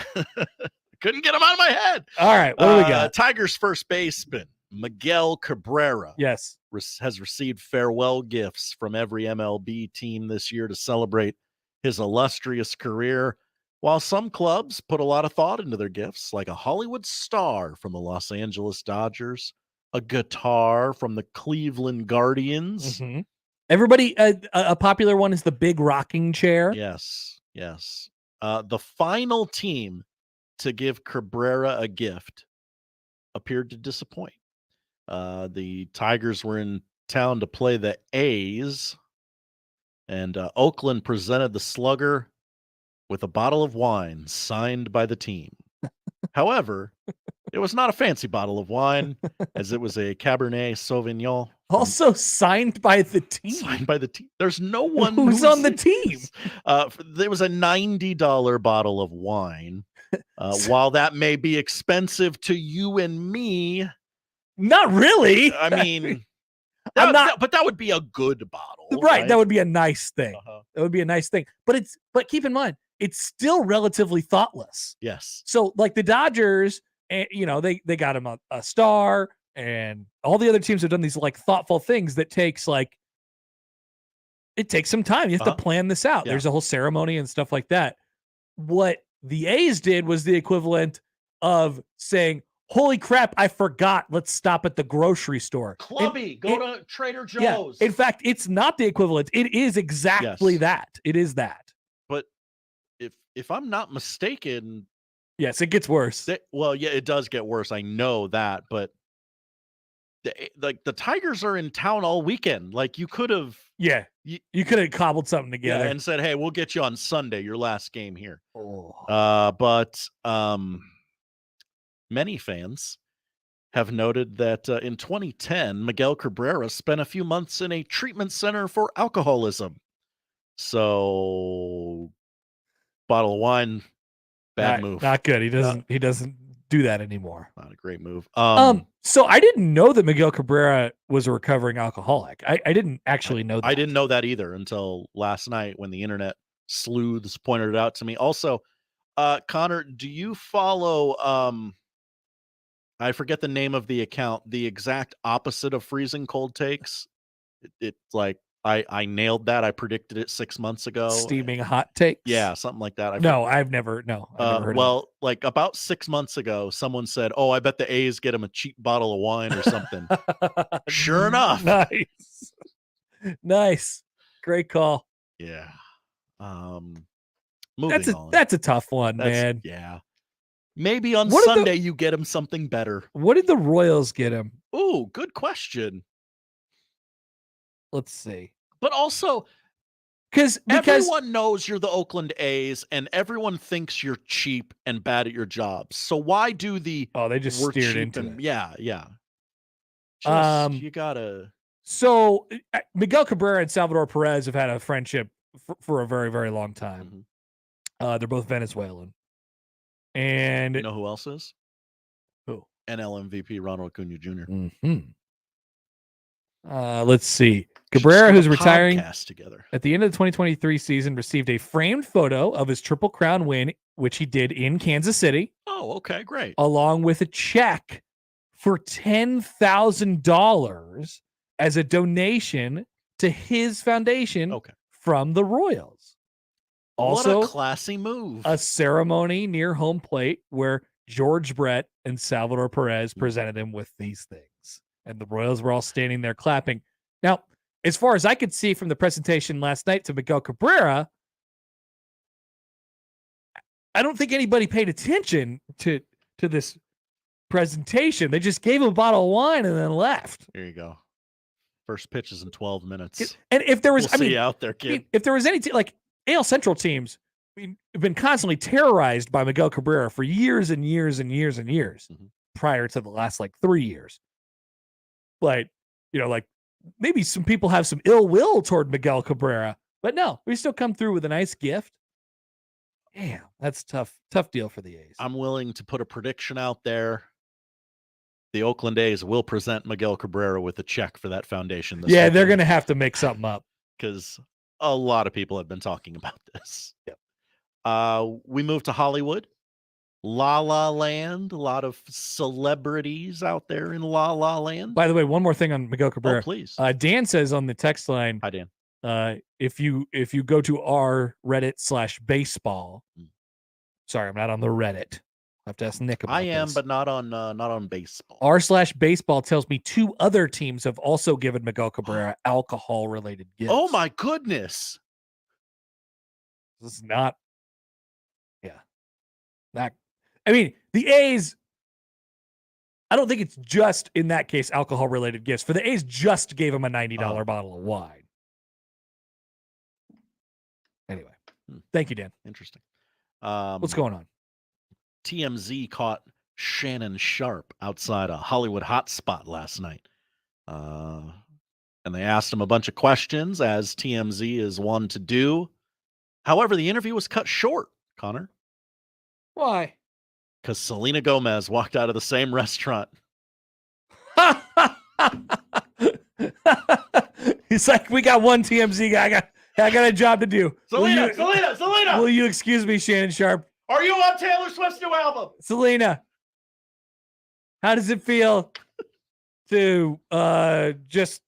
Couldn't get them out of my head. All right. What do we got? Tigers first baseman Miguel Cabrera. Yes. Has received farewell gifts from every MLB team this year to celebrate his illustrious career. While some clubs put a lot of thought into their gifts, like a Hollywood star from the Los Angeles Dodgers, a guitar from the Cleveland Guardians. Mm-hmm. Everybody, a popular one is the big rocking chair. Yes. The final team to give Cabrera a gift appeared to disappoint. The Tigers were in town to play the A's, and Oakland presented the slugger with a bottle of wine signed by the team. However, it was not a fancy bottle of wine, as it was a Cabernet Sauvignon. Also signed by the team. Signed by the team. There's no one who's on the team. There was a $90 bottle of wine. While that may be expensive to you and me, not really. I mean, but that would be a good bottle, right? That would be a nice thing. That would be a nice thing. But keep in mind, it's still relatively thoughtless. Yes. So like the Dodgers, they got him a star, and all the other teams have done these like thoughtful things that takes some time. You have to plan this out. Yeah. There's a whole ceremony and stuff like that. What the A's did was the equivalent of saying, holy crap, I forgot. Let's stop at the grocery store. Clubby, go to Trader Joe's. Yeah. In fact, it's not the equivalent. It is exactly that. It is that. But if I'm not mistaken, yes, it gets worse. It does get worse. I know that, but the Tigers are in town all weekend. Like you could have, you could have cobbled something together and said, "Hey, we'll get you on Sunday, your last game here." But many fans have noted that in 2010, Miguel Cabrera spent a few months in a treatment center for alcoholism. So, bottle of wine, bad move. Not good. He doesn't do that anymore. Not a great move. So I didn't know that Miguel Cabrera was a recovering alcoholic. I didn't actually know that. I didn't know that either until last night when the internet sleuths pointed it out to me. Also, Connor, do you follow I forget the name of the account, the exact opposite of freezing cold takes? It's like I nailed that. I predicted it 6 months ago. Steaming hot takes? Yeah, something like that. I've never heard of it. Like about 6 months ago, someone said, "Oh, I bet the A's get him a cheap bottle of wine or something." Sure enough. Nice. Great call. Yeah. Moving on. That's a tough one, man. Yeah. Maybe on Sunday you get him something better. What did the Royals get him? Ooh, good question. Let's see. But also, because everyone knows you're the Oakland A's, and everyone thinks you're cheap and bad at your job. So why do they just steered into it? Yeah. You gotta. So Miguel Cabrera and Salvador Perez have had a friendship for a very, very long time. Mm-hmm. They're both Venezuelan. And you know who else is? Who? NL MVP Ronald Acuna Jr. Mm-hmm. Let's see. Cabrera, who's retiring together at the end of the 2023 season, received a framed photo of his Triple Crown win, which he did in Kansas City. Oh, okay, great. Along with a check for $10,000 as a donation to his foundation from the Royals. Also, what a classy move. A ceremony near home plate where George Brett and Salvador Perez presented him with these things. And the Royals were all standing there clapping. Now, as far as I could see from the presentation last night to Miguel Cabrera, I don't think anybody paid attention to this presentation. They just gave him a bottle of wine and then left. There you go. First pitch is in 12 minutes. And if there was, see you out there, kid. If there was any like AL Central teams, have been constantly terrorized by Miguel Cabrera for years and years and years and years prior to the last 3 years. But, maybe some people have some ill will toward Miguel Cabrera, but no, we still come through with a nice gift. Damn, that's tough deal for the A's. I'm willing to put a prediction out there. The Oakland A's will present Miguel Cabrera with a check for that foundation. They're going to have to make something up because a lot of people have been talking about this. Yep. We moved to Hollywood. La La Land. A lot of celebrities out there in La La Land. By the way, one more thing on Miguel Cabrera. Oh, please. Dan says on the text line. Hi, Dan. If you go to our Reddit/baseball. Sorry, I'm not on the Reddit. I have to ask Nick about I am, this. but not on baseball. R/baseball tells me 2 other teams have also given Miguel Cabrera alcohol-related gifts. Oh my goodness! This is not. Yeah, that. I mean, the A's. I don't think it's just in that case alcohol-related gifts. For the A's, just gave him a $90 bottle of wine. Anyway, thank you, Dan. Interesting. What's going on? TMZ caught Shannon Sharp outside a Hollywood hotspot last night. And they asked him a bunch of questions, as TMZ is one to do. However, the interview was cut short, Connor. Why? Because Selena Gomez walked out of the same restaurant. He's like, we got one TMZ guy. I got a job to do. Selena! Will you excuse me, Shannon Sharp? Are you on Taylor Swift's new album? Selena, how does it feel to just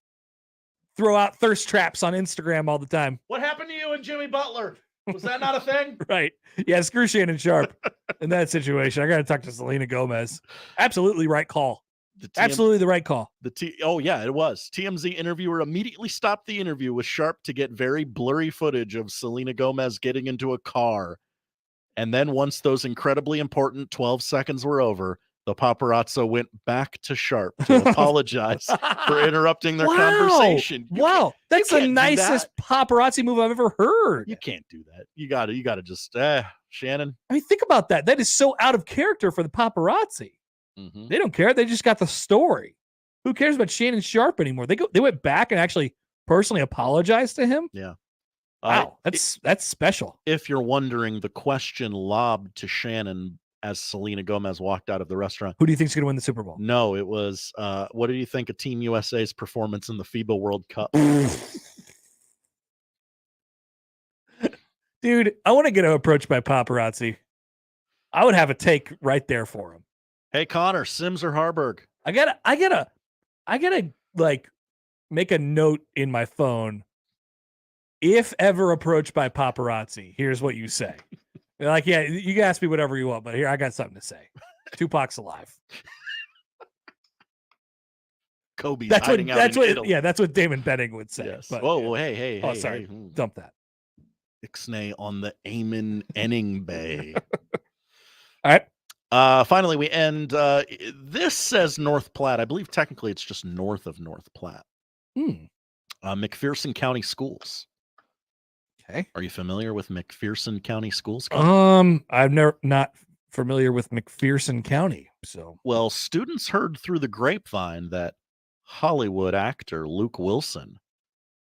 throw out thirst traps on Instagram all the time? What happened to you and Jimmy Butler? Was that not a thing? Right. Yeah, screw Shannon Sharp in that situation. I got to talk to Selena Gomez. Absolutely right call. Absolutely the right call. Oh, yeah, it was. TMZ interviewer immediately stopped the interview with Sharp to get very blurry footage of Selena Gomez getting into a car. And then once those incredibly important 12 seconds were over, the paparazzo went back to Sharp to apologize for interrupting their conversation. Wow. That's the nicest paparazzi move I've ever heard. You can't do that. You gotta just, Shannon. I mean, think about that. That is so out of character for the paparazzi. Mm-hmm. They don't care. They just got the story. Who cares about Shannon Sharp anymore? They went back and actually personally apologized to him. Yeah. Wow. That's special. If you're wondering, the question lobbed to Shannon as Selena Gomez walked out of the restaurant. Who do you think is going to win the Super Bowl? No, it was, what do you think of Team USA's performance in the FIBA World Cup? Dude, I want to get approached by paparazzi. I would have a take right there for him. Hey, Connor, Sims or Harburg? I gotta like make a note in my phone. If ever approached by paparazzi, here's what you say. They're like, yeah, you can ask me whatever you want, but here I got something to say. Tupac's alive. Kobe's hiding out in Italy. Yeah, that's what Damon Benning would say. Yes. But, Whoa, hey. Oh, sorry. Dump that. Ixnay on the Eamon Enning Bay. All right. Finally, we end. This says North Platte. I believe technically it's just north of North Platte. McPherson County Schools. Okay. Are you familiar with McPherson County Schools? I'm not familiar with McPherson County. So, well, students heard through the grapevine that Hollywood actor Luke Wilson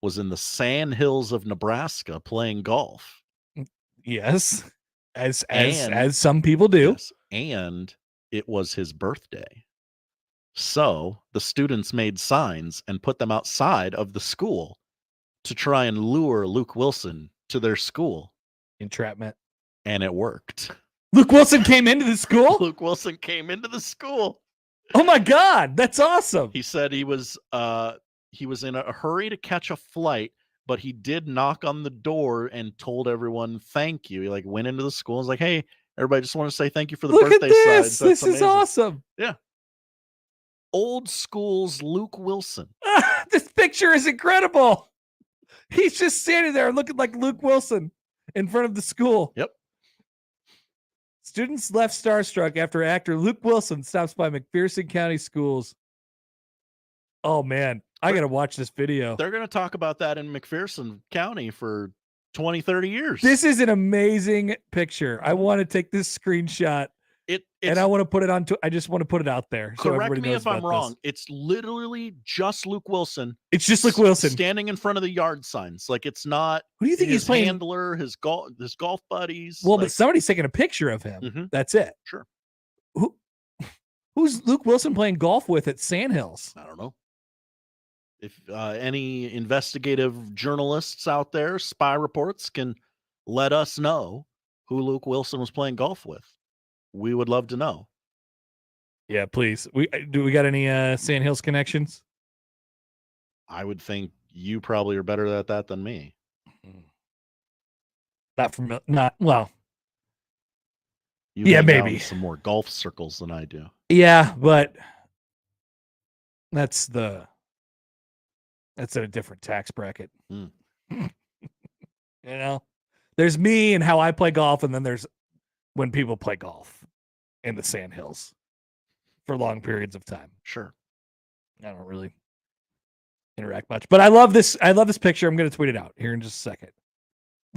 was in the Sand Hills of Nebraska playing golf. Yes, as some people do. Yes, and it was his birthday. So the students made signs and put them outside of the school to try and lure Luke Wilson to their school. Entrapment. And it worked. Luke Wilson came into the school? Luke Wilson came into the school. Oh my God, that's awesome. He said he was in a hurry to catch a flight, but he did knock on the door and told everyone thank you. He went into the school and was like, hey, everybody, just want to say thank you for the Look birthday at this. signs. This is awesome. Yeah. Old school's Luke Wilson. This picture is incredible. He's just standing there looking like Luke Wilson in front of the school. Yep. Students left starstruck after actor Luke Wilson stops by McPherson County Schools. Oh, man. I got to watch this video. They're going to talk about that in McPherson County for 20, 30 years. This is an amazing picture. I want to take this screenshot. And I want to put it I just want to put it out there. So correct me if I'm wrong. This. It's literally just Luke Wilson. It's just Luke Wilson standing in front of the yard signs. It's not. Who do you think his he's playing? Handler, his golf buddies. Well, but somebody's taking a picture of him. Mm-hmm. That's it. Sure. Who's Luke Wilson playing golf with at Sandhills? I don't know. If any investigative journalists out there, spy reports, can let us know who Luke Wilson was playing golf with. We would love to know. Yeah, please. We got any Sandhills connections? I would think you probably are better at that than me. You maybe some more golf circles than I do. Yeah, but that's at a different tax bracket. There's me and how I play golf, and then there's when people play golf in the Sandhills for long periods of time. Sure. I don't really interact much, but I love this. I love this picture. I'm going to tweet it out here in just a second.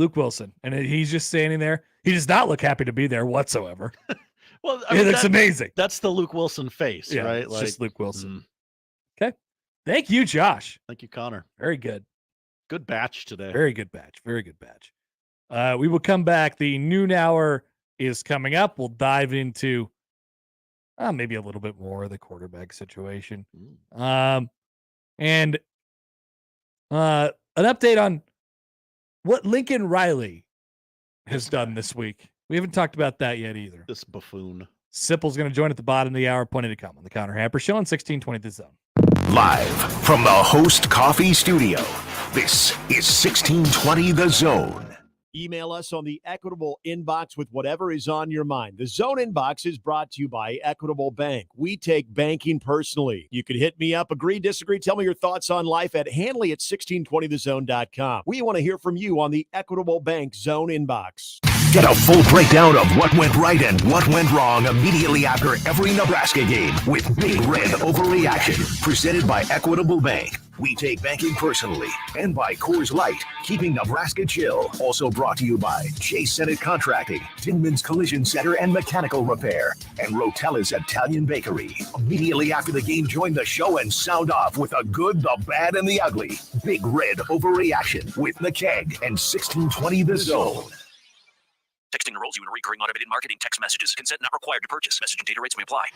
Luke Wilson, and he's just standing there. He does not look happy to be there whatsoever. Well, It looks amazing. That's the Luke Wilson face, Yeah, right? it's just Luke Wilson. Okay. Thank you, Josh. Thank you, Connor. Very good. Good batch today. Very good batch. Very good batch. We will come back. The noon hour is coming up. We'll dive into maybe a little bit more of the quarterback situation. And an update on what Lincoln Riley has done this week. We haven't talked about that yet either. This buffoon. Sipple's going to join at the bottom of the hour. Plenty to come on the Counter Happer Show on 1620 The Zone. Live from the Host Coffee Studio, this is 1620 The Zone. Email us on the Equitable inbox with whatever is on your mind. The Zone inbox is brought to you by Equitable Bank. We take banking personally. You can hit me up, agree, disagree, tell me your thoughts on life at Hanley@1620thezone.com. We want to hear from you on the Equitable Bank Zone inbox. Get a full breakdown of what went right and what went wrong immediately after every Nebraska game with Big Red Overreaction, presented by Equitable Bank. We take banking personally, and by Coors Light, keeping Nebraska chill. Also brought to you by J. Sennett Contracting, Tinman's Collision Center and Mechanical Repair, and Rotella's Italian Bakery. Immediately after the game, join the show and sound off with the good, the bad, and the ugly. Big Red Overreaction with the Keg and 1620 The Zone. Texting enrolls you in recurring automated marketing text messages. Consent not required to purchase. Message and data rates may apply.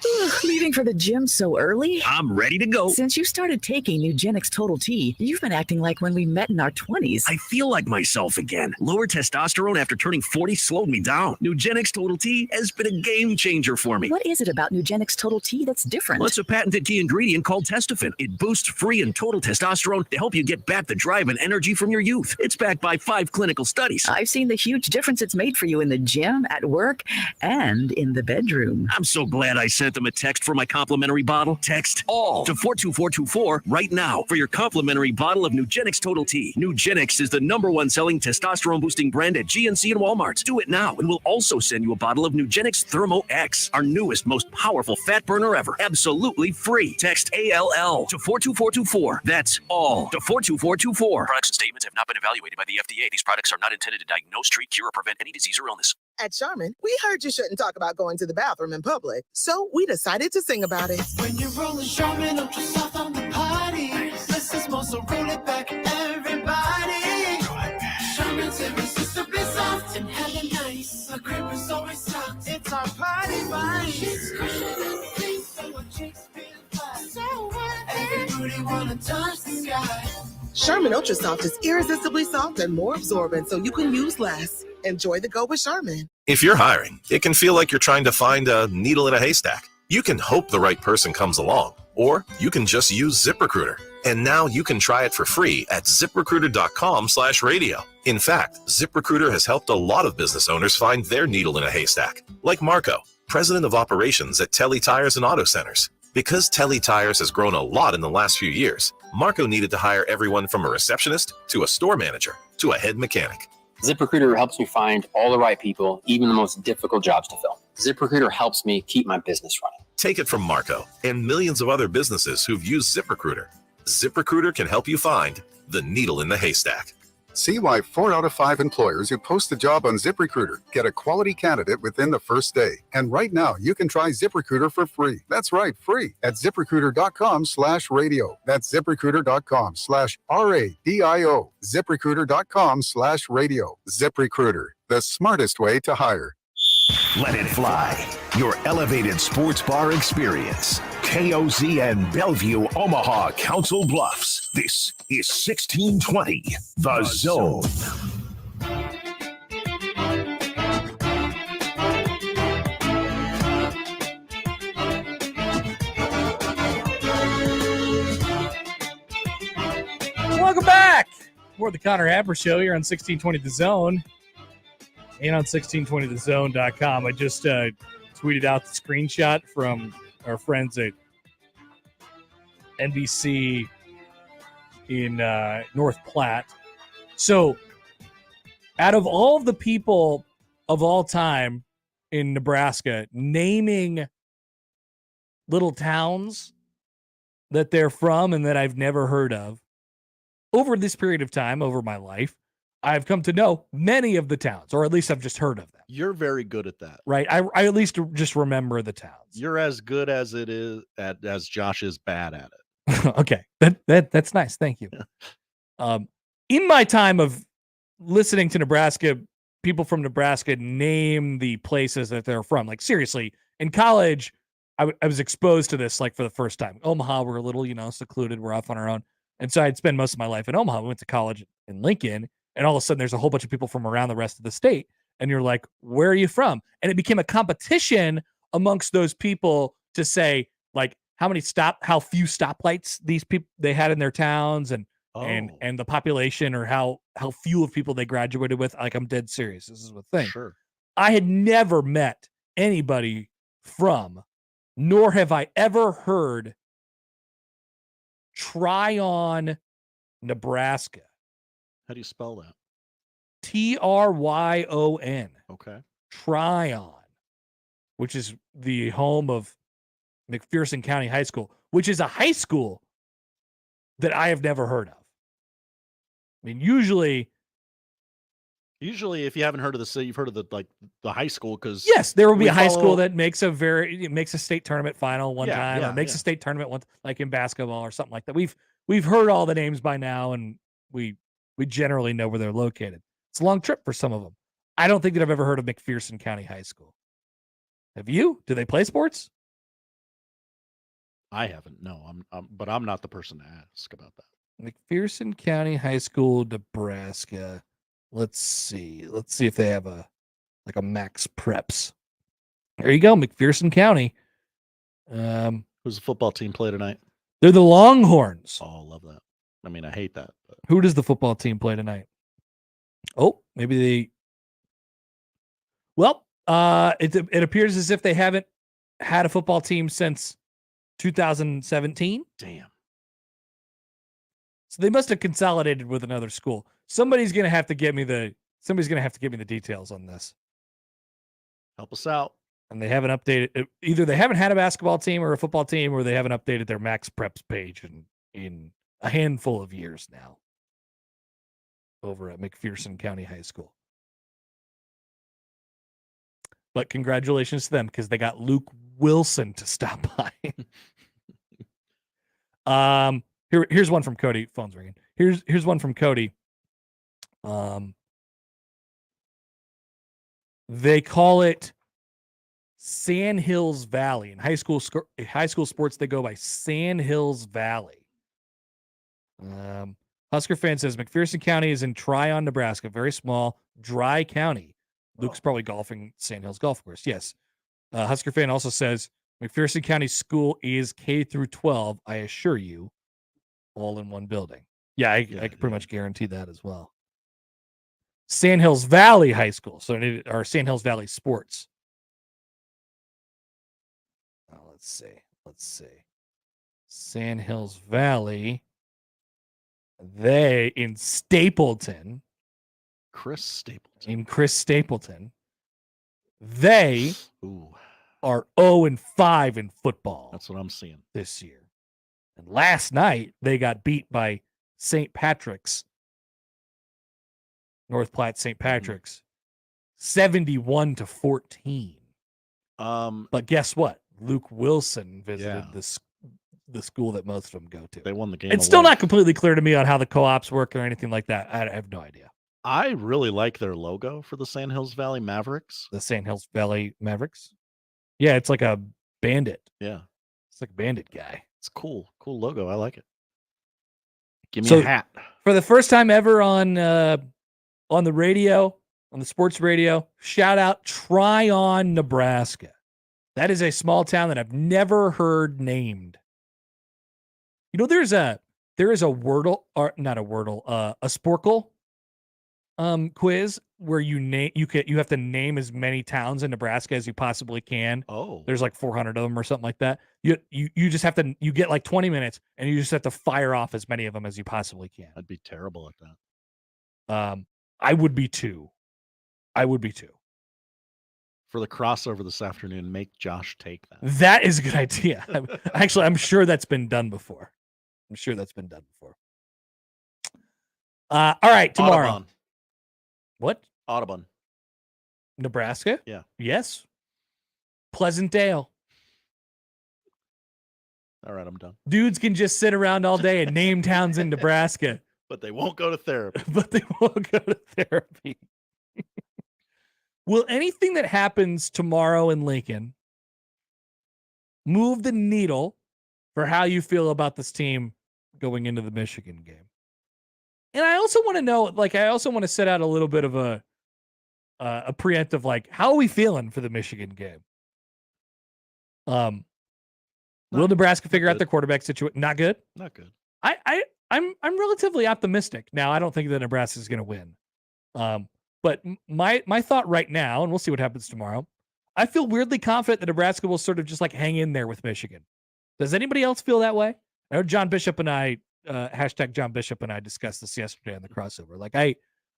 Leaving for the gym so early? I'm ready to go. Since you started taking Nugenix Total T, you've been acting like when we met in our 20s. I feel like myself again. Lower testosterone after turning 40 slowed me down. Nugenix Total T has been a game changer for me. What is it about Nugenix Total T that's different? Well, it's a patented key ingredient called testofen. It boosts free and total testosterone to help you get back the drive and energy from your youth. It's backed by 5 clinical studies. I've seen the huge difference it's made for you in the gym, at work, and in the bedroom. I'm so glad I sent them a text for my complimentary bottle. Text ALL to 42424 right now for your complimentary bottle of Nugenix Total T. Nugenix is the #1 selling testosterone boosting brand at GNC and Walmart. Do it now, and we'll also send you a bottle of Nugenix Thermo X, our newest, most powerful fat burner ever. Absolutely free. Text ALL to 42424. That's ALL to 42424. Products and statements have not been evaluated by the FDA. These products are not intended to diagnose, treat, cure, or prevent any disease or illness. At Charmin, we heard you shouldn't talk about going to the bathroom in public, so we decided to sing about it. When you're rolling Charmin Ultra Soft on the potty, this is more, so roll it back, everybody. Charmin's irresistibly soft and hella nice. The grip is always soft. It's our party vibe. She's cushioning things so our cheeks feel flat. So every booty wanna touch the sky. Charmin Ultra Soft is irresistibly soft and more absorbent, so you can use less. Enjoy the go with Charmin. If you're hiring, it can feel like you're trying to find a needle in a haystack. You can hope the right person comes along, or you can just use ZipRecruiter. And now you can try it for free at ZipRecruiter.com/radio. In fact, ZipRecruiter has helped a lot of business owners find their needle in a haystack, like Marco, president of operations at Telly Tires and Auto Centers. Because Telly Tires has grown a lot in the last few years, Marco needed to hire everyone from a receptionist to a store manager to a head mechanic. ZipRecruiter helps me find all the right people, even the most difficult jobs to fill. ZipRecruiter helps me keep my business running. Take it from Marco and millions of other businesses who've used ZipRecruiter. ZipRecruiter can help you find the needle in the haystack. See why 4 out of 5 employers who post a job on ZipRecruiter get a quality candidate within the first day. And right now, you can try ZipRecruiter for free. That's right, free at ZipRecruiter.com/radio. That's ZipRecruiter.com/RADIO. ZipRecruiter.com/radio. ZipRecruiter, the smartest way to hire. Let it fly. Your elevated sports bar experience. KOZN Bellevue, Omaha, Council Bluffs. This is 1620 The Zone. Welcome back. We're the Connor Happer Show here on 1620 The Zone and on 1620thezone.com. I just tweeted out the screenshot from our friends at NBC in North Platte. So out of all of the people of all time in Nebraska naming little towns that they're from and that I've never heard of, over this period of time, over my life, I've come to know many of the towns, or at least I've just heard of them. You're very good at that. Right. I at least just remember the towns. You're as good as it is as Josh is bad at it. Okay. That's nice. Thank you. In my time of listening to Nebraska, people from Nebraska name the places that they're from. Like, seriously, in college, I was exposed to this like for the first time. Omaha, we're a little, secluded. We're off on our own. And so I'd spend most of my life in Omaha. We went to college in Lincoln, and all of a sudden there's a whole bunch of people from around the rest of the state. And you're like, where are you from? And it became a competition amongst those people to say, like, how few stoplights these people they had in their towns, and the population, or how few of people they graduated with. Like, I'm dead serious. This is a thing. Sure. I had never met anybody from, nor have I ever heard Tryon, Nebraska. How do you spell that? Tryon. Okay. Tryon, which is the home of McPherson County High School, which is a high school that I have never heard of. I mean, usually if you haven't heard of the city, you've heard of the high school, because yes, there will be a high school that makes a state tournament final one time, or makes yeah. a state tournament once, like in basketball or something like that. We've heard all the names by now, and we generally know where they're located. It's a long trip for some of them. I don't think that I've ever heard of McPherson County High School. Have you? Do they play sports? I haven't. No, but I'm not the person to ask about that. McPherson County High School, Nebraska. Let's see. Let's see if they have a Max Preps. There you go, McPherson County. Who's the football team play tonight? They're the Longhorns. Oh, love that. I mean, I hate that. But. Who does the football team play tonight? Oh, maybe they. Well, it appears as if they haven't had a football team since 2017. Damn. So they must have consolidated with another school. Somebody's gonna have to give me the details on this. Help us out. And they haven't updated. Either they haven't had a basketball team or a football team, or they haven't updated their Max Preps page in a handful of years now. Over at McPherson County High School. But congratulations to them, because they got Luke Wilson to stop by. Here's one from Cody. Phone's ringing. Here's one from Cody. They call it Sand Hills Valley. In high school sports, they go by Sand Hills Valley. Husker fan says McPherson County is in Tryon, Nebraska. Very small, dry county. Luke's probably golfing Sand Hills Golf Course. Yes. Husker fan also says McPherson County School is K through 12. I assure you, all in one building. Yeah, I can pretty much guarantee that as well. Sand Hills Valley High School, or Sand Hills Valley Sports. Let's see. Sand Hills Valley. They in Stapleton. Chris Stapleton. In Chris Stapleton. They are 0-5 in football. That's what I'm seeing this year. And last night they got beat by St. Patrick's. North Platte St. Patrick's. 71-14. But guess what? Luke Wilson visited the school that most of them go to. They won the game. It's still not completely clear to me on how the co-ops work or anything like that. I have no idea. I really like their logo for the Sand Hills Valley Mavericks. The Sand Hills Valley Mavericks? Yeah, it's like a bandit. Yeah. It's like a bandit guy. It's cool. Cool logo. I like it. Give me a hat. For the first time ever on the radio, on the sports radio, shout out Tryon, Nebraska. That is a small town that I've never heard named. You know, there is a Wordle, or not a Wordle, a Sporkle quiz where you have to name as many towns in Nebraska as you possibly can. Oh, there's like 400 of them or something like that. You just have to, you get like 20 minutes and you just have to fire off as many of them as you possibly can. I'd be terrible at that. I would be too. For the crossover this afternoon, make Josh take that. That is a good idea. Actually, I'm sure that's been done before. All right, tomorrow. What? Audubon. Nebraska? Yeah. Yes. Pleasantdale. All right, I'm done. Dudes can just sit around all day and name towns in Nebraska. But they won't go to therapy. But they won't go to therapy. Will anything that happens tomorrow in Lincoln move the needle for how you feel about this team going into the Michigan game? And I also want to know, I also want to set out a little bit of a preemptive, how are we feeling for the Michigan game? Will Nebraska figure out their quarterback situation? Not good. Not good. I'm relatively optimistic. Now, I don't think that Nebraska is going to win. But my thought right now, and we'll see what happens tomorrow, I feel weirdly confident that Nebraska will sort of just hang in there with Michigan. Does anybody else feel that way? I know John Bishop and I, hashtag John Bishop and I discussed this yesterday on the crossover.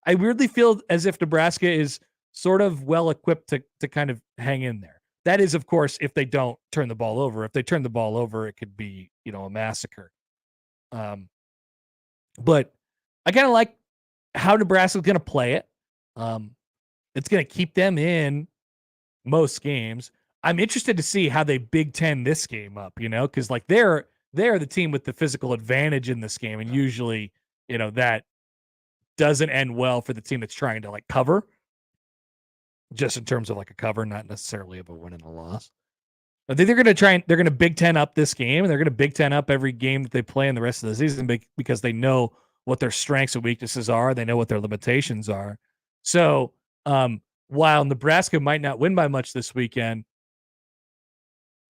I weirdly feel as if Nebraska is sort of well equipped to kind of hang in there. That is, of course, if they don't turn the ball over. If they turn the ball over, it could be, a massacre. But I kind of like how Nebraska's going to play it. It's going to keep them in most games. I'm interested to see how they Big Ten this game up, because they're the team with the physical advantage in this game, and usually, that doesn't end well for the team that's trying to cover. Just in terms of a cover, not necessarily of a win and a loss. I think they're going to Big Ten up this game, and they're going to Big Ten up every game that they play in the rest of the season because they know what their strengths and weaknesses are. They know what their limitations are. So while Nebraska might not win by much this weekend,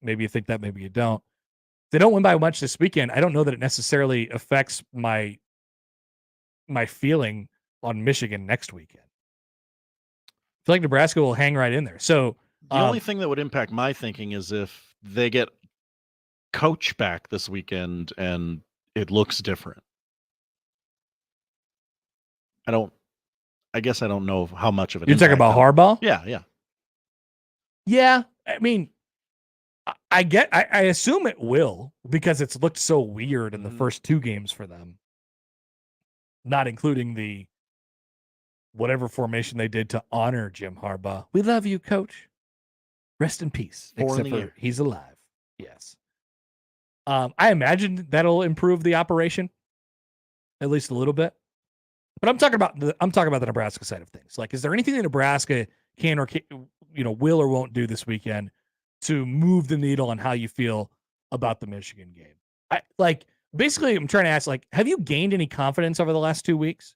maybe you think that, maybe you don't. If they don't win by much this weekend, I don't know that it necessarily affects my feeling on Michigan next weekend. I feel like Nebraska will hang right in there. So the only thing that would impact my thinking is if they get coach back this weekend and it looks different. I guess I don't know how much of it. You're talking about Harbaugh? Yeah. Yeah. I mean, I assume it will, because it's looked so weird in the first two games for them, not including the whatever formation they did to honor Jim Harbaugh. We love you, coach. Rest in peace. Except for he's alive. Yes. I imagine that'll improve the operation at least a little bit. But I'm talking about the Nebraska side of things. Is there anything that Nebraska can or will or won't do this weekend to move the needle on how you feel about the Michigan game? Basically, I'm trying to ask, have you gained any confidence over the last 2 weeks?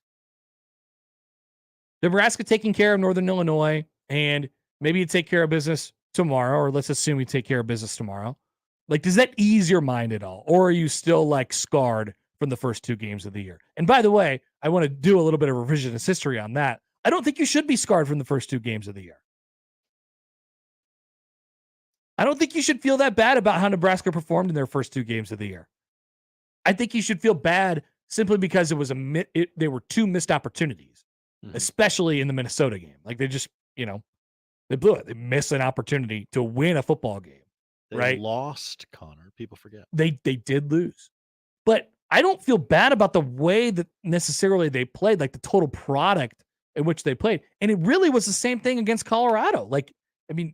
Nebraska taking care of Northern Illinois, and maybe you take care of business tomorrow, or let's assume you take care of business tomorrow. Does that ease your mind at all? Or are you still scarred from the first two games of the year? And by the way, I want to do a little bit of revisionist history on that. I don't think you should be scarred from the first two games of the year. I don't think you should feel that bad about how Nebraska performed in their first two games of the year. I think you should feel bad simply because they were two missed opportunities, especially in the Minnesota game. They just, they blew it. They missed an opportunity to win a football game. They lost, Connor. People forget. They did lose. But I don't feel bad about the way that necessarily they played, the total product in which they played. And it really was the same thing against Colorado.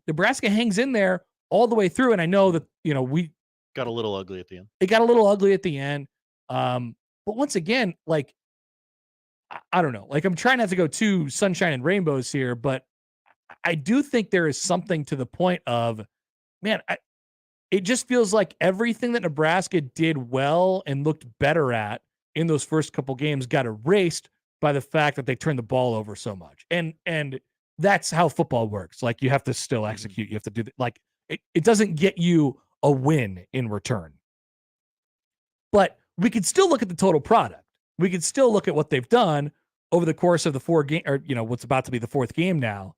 Nebraska hangs in there all the way through. And I know that, we got a little ugly at the end. It got a little ugly at the end. But once again, I don't know. I'm trying not to go too sunshine and rainbows here, but I do think there is something to the point of, man, it just feels like everything that Nebraska did well and looked better at in those first couple games got erased by the fact that they turned the ball over so much. And that's how football works. You have to still execute. You have to do that. It doesn't get you a win in return. But we could still look at the total product. We could still look at what they've done over the course of the four game, or what's about to be the fourth game now,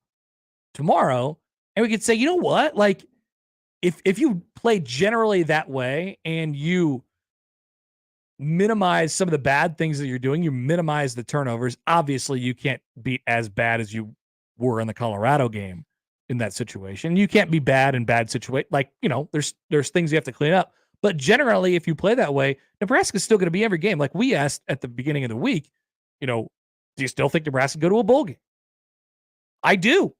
tomorrow, and we could say, you know what, if you play generally that way and you minimize some of the bad things that you're doing, you minimize the turnovers. Obviously, you can't be as bad as you were in the Colorado game in that situation. You can't be bad in bad situation. There's things you have to clean up. But generally, if you play that way, Nebraska's still going to be every game. We asked at the beginning of the week, do you still think Nebraska go to a bowl game? I do.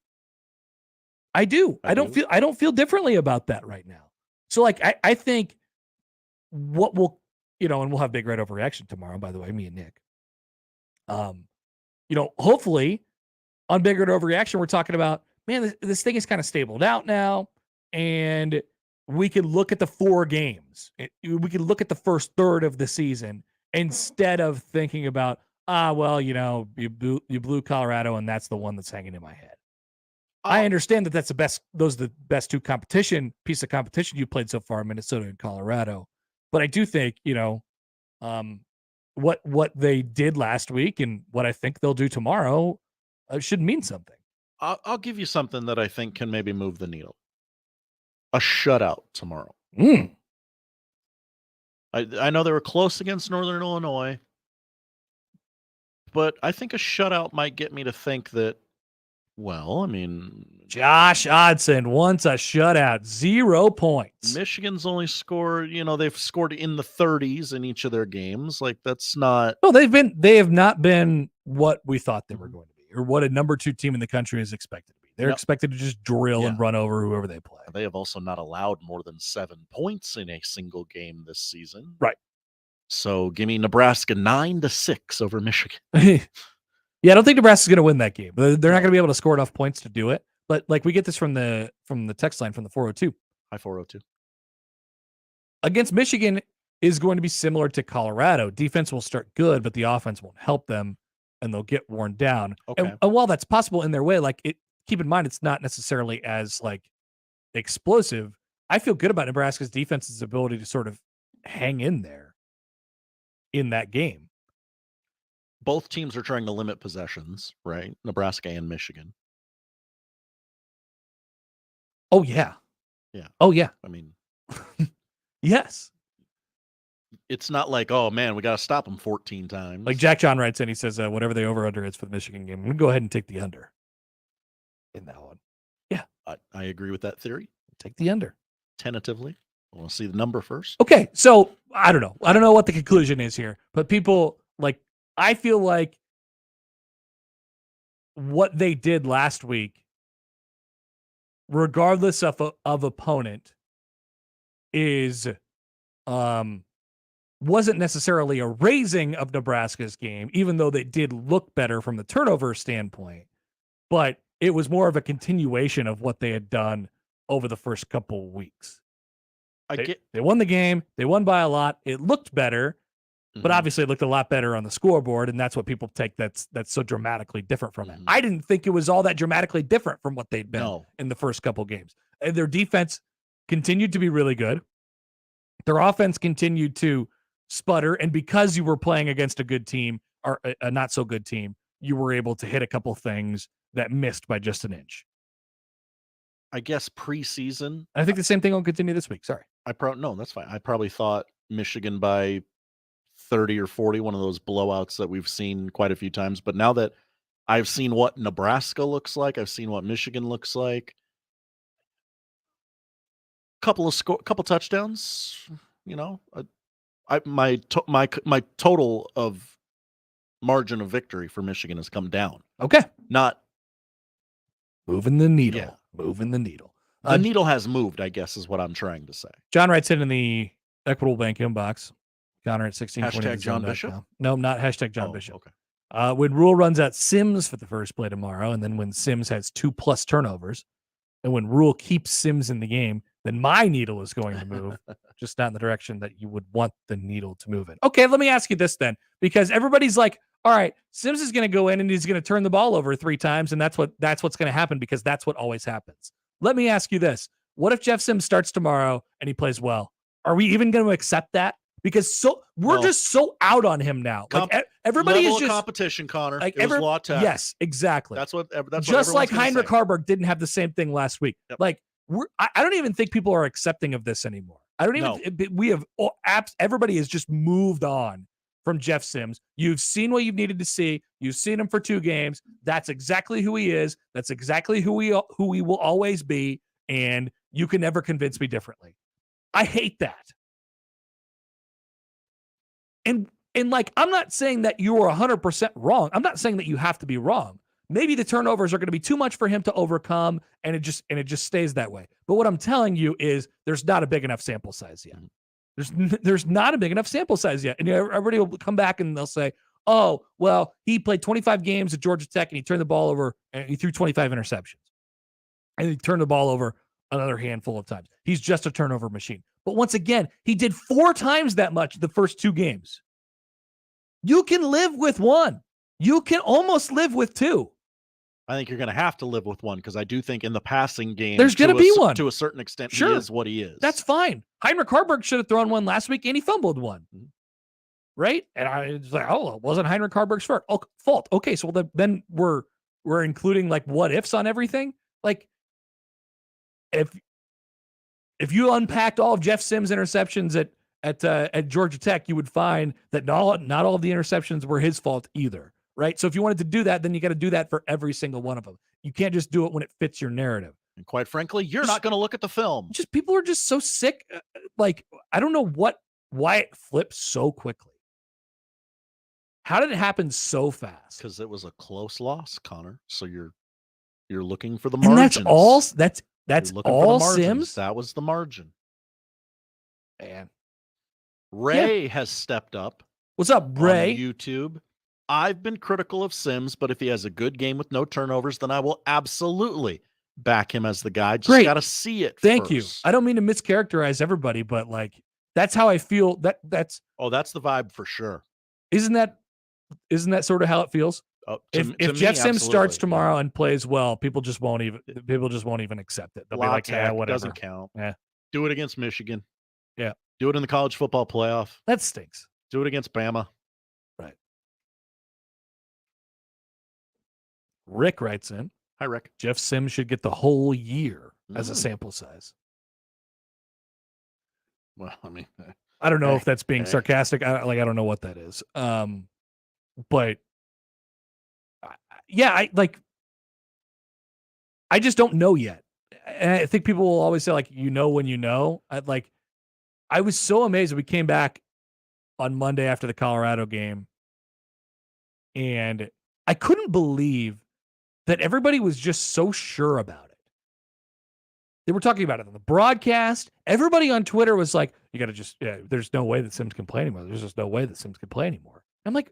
I don't feel differently about that right now. So like I think what will, and we'll have Big Red Overreaction tomorrow, by the way, me and Nick. Hopefully on Big Red Overreaction, we're talking about, man, this thing is kind of stabled out now, and we can look at the 4 games. We can look at the first third of the season instead of thinking about, you blew Colorado, and that's the one that's hanging in my head. I understand that that's the best. Those are the best 2 piece of competition you played so far, Minnesota and Colorado. But I do think, what they did last week and what I think they'll do tomorrow should mean something. I'll give you something that I think can maybe move the needle. A shutout tomorrow. I know they were close against Northern Illinois, but I think a shutout might get me to think that, Josh Odson wants a shutout, 0 points. Michigan's only scored, they've scored in the 30s in each of their games. Like, that's not. No, they have not been what we thought they were going to be, or what a number 2 team in the country is expected to be. They're expected to just drill and run over whoever they play. They have also not allowed more than 7 points in a single game this season. Right. So give me Nebraska 9-6 over Michigan. Yeah, I don't think Nebraska's going to win that game. They're not going to be able to score enough points to do it. But like, we get this from the text line from the 402. Hi, 402. Against Michigan is going to be similar to Colorado. Defense will start good, but the offense won't help them, and they'll get worn down. Okay. And while that's possible in their way, keep in mind it's not necessarily as explosive. I feel good about Nebraska's defense's ability to sort of hang in there in that game. Both teams are trying to limit possessions, right? Nebraska and Michigan. Oh, yeah. Yeah. Oh, yeah. Yes. It's not like, oh, man, we got to stop them 14 times. Like Jack John writes in, he says, whatever the over-under is for the Michigan game, I'm going to go ahead and take the under in that one. Yeah. I agree with that theory. Take the under. Tentatively. I want to see the number first. Okay. So, I don't know. I don't know what the conclusion is here, but people, I feel like what they did last week, regardless of opponent, is wasn't necessarily a raising of Nebraska's game, even though they did look better from the turnover standpoint, but it was more of a continuation of what they had done over the first couple of weeks. They won the game. They won by a lot. It looked better. But obviously it looked a lot better on the scoreboard, and that's what people take that's so dramatically different from it. I didn't think it was all that dramatically different from what they'd been in the first couple games. And their defense continued to be really good. Their offense continued to sputter, and because you were playing against a good team or a not so good team, you were able to hit a couple things that missed by just an inch. I guess preseason. I think the same thing will continue this week. Sorry. No, that's fine. I probably thought Michigan by 30 or 40, one of those blowouts that we've seen quite a few times. But now that I've seen what Nebraska looks like, I've seen what Michigan looks like, couple touchdowns, my total of margin of victory for Michigan has come down. Okay. Not moving the needle. Yeah. Moving the needle. The needle has moved, I guess, is what I'm trying to say. John writes in the Equitable Bank inbox. Connor at 1620. Hashtag John Bishop? No, not hashtag John Bishop. Okay. When Rhule runs out Sims for the first play tomorrow, and then when Sims has 2+ turnovers, and when Rhule keeps Sims in the game, then my needle is going to move, just not in the direction that you would want the needle to move in. Okay, let me ask you this then, because everybody's like, all right, Sims is going to go in and he's going to turn the ball over 3 times, and that's what's going to happen because that's what always happens. Let me ask you this. What if Jeff Sims starts tomorrow and he plays well? Are we even going to accept that? Because we're just so out on him now. Everybody is just competition, Connor. It was law tech. Yes, exactly. That's what just like Heinrich Harburg didn't have the same thing last week. Yep. I don't even think people are accepting of this anymore. I don't even. We have everybody has just moved on from Jeff Sims. You've seen what you've needed to see. You've seen him for 2 games. That's exactly who he is. That's exactly who he will always be. And you can never convince me differently. I hate that. And I'm not saying that you are 100% wrong. I'm not saying that you have to be wrong, maybe the turnovers are going to be too much for him to overcome, and it just stays that way. But what I'm telling you is there's not a big enough sample size yet. There's not a big enough sample size yet. And everybody will come back and they'll say, oh, well, he played 25 games at Georgia Tech and he turned the ball over and he threw 25 interceptions. And he turned the ball over another handful of times. He's just a turnover machine. But once again, he did 4 times that much the first 2 games. You can live with 1. You can almost live with 2. I think you're going to have to live with 1 because I do think in the passing game, there's going to be 1. To a certain extent, sure. He is what he is. That's fine. Heinrich Harburg should have thrown 1 last week and he fumbled 1. Right? And I was like, oh, it wasn't Heinrich Harburg's fault. Okay, so then we're including like what ifs on everything. Like if you unpacked all of Jeff Sims' interceptions at Georgia Tech, you would find that not all of the interceptions were his fault either. Right? So if you wanted to do that, then you got to do that for every single one of them. You can't just do it when it fits your narrative. And quite frankly, you're not going to look at the film. Just people are just so sick. Like, I don't know why it flipped so quickly. How did it happen so fast? Because it was a close loss, Connor. So you're looking for the margins. And that's all Sims. That was the margin. Man. Ray has stepped up. What's up, Ray? On YouTube. I've been critical of Sims, but if he has a good game with no turnovers, then I will absolutely back him as the guy. Just got to see it. Thank you. I don't mean to mischaracterize everybody, but like that's how I feel. That's the vibe for sure. Isn't that sort of how it feels? If Jeff Sims starts tomorrow and plays well, people just won't even accept it. They'll be like, yeah, whatever. Doesn't count. Yeah. Do it against Michigan. Yeah. Do it in the college football playoff. That stinks. Do it against Bama. Right. Rick writes in. Hi, Rick. Jeff Sims should get the whole year as a sample size. Well, I mean, I don't know if that's being sarcastic. I don't know what that is. But yeah, I just don't know yet. And I think people will always say like, you know, when you know. I was so amazed that we came back on Monday after the Colorado game, and I couldn't believe that everybody was just so sure about it. They were talking about it on the broadcast. Everybody on Twitter was like, you got to just, there's no way that Sims can play anymore. There's just no way that Sims can play anymore. I'm like,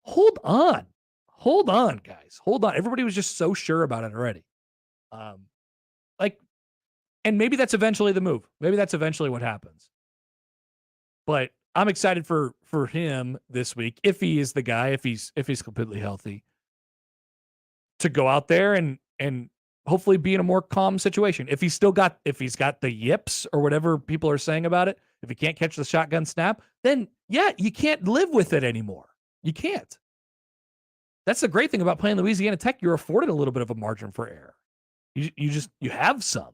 hold on, guys. Hold on. Everybody was just so sure about it already. And maybe that's eventually the move. Maybe that's eventually what happens. But I'm excited for him this week, if he is the guy, if he's completely healthy, to go out there and hopefully be in a more calm situation. If he's got the yips or whatever people are saying about it, if he can't catch the shotgun snap, then yeah, you can't live with it anymore. You can't. That's the great thing about playing Louisiana Tech. You're afforded a little bit of a margin for error. You have some.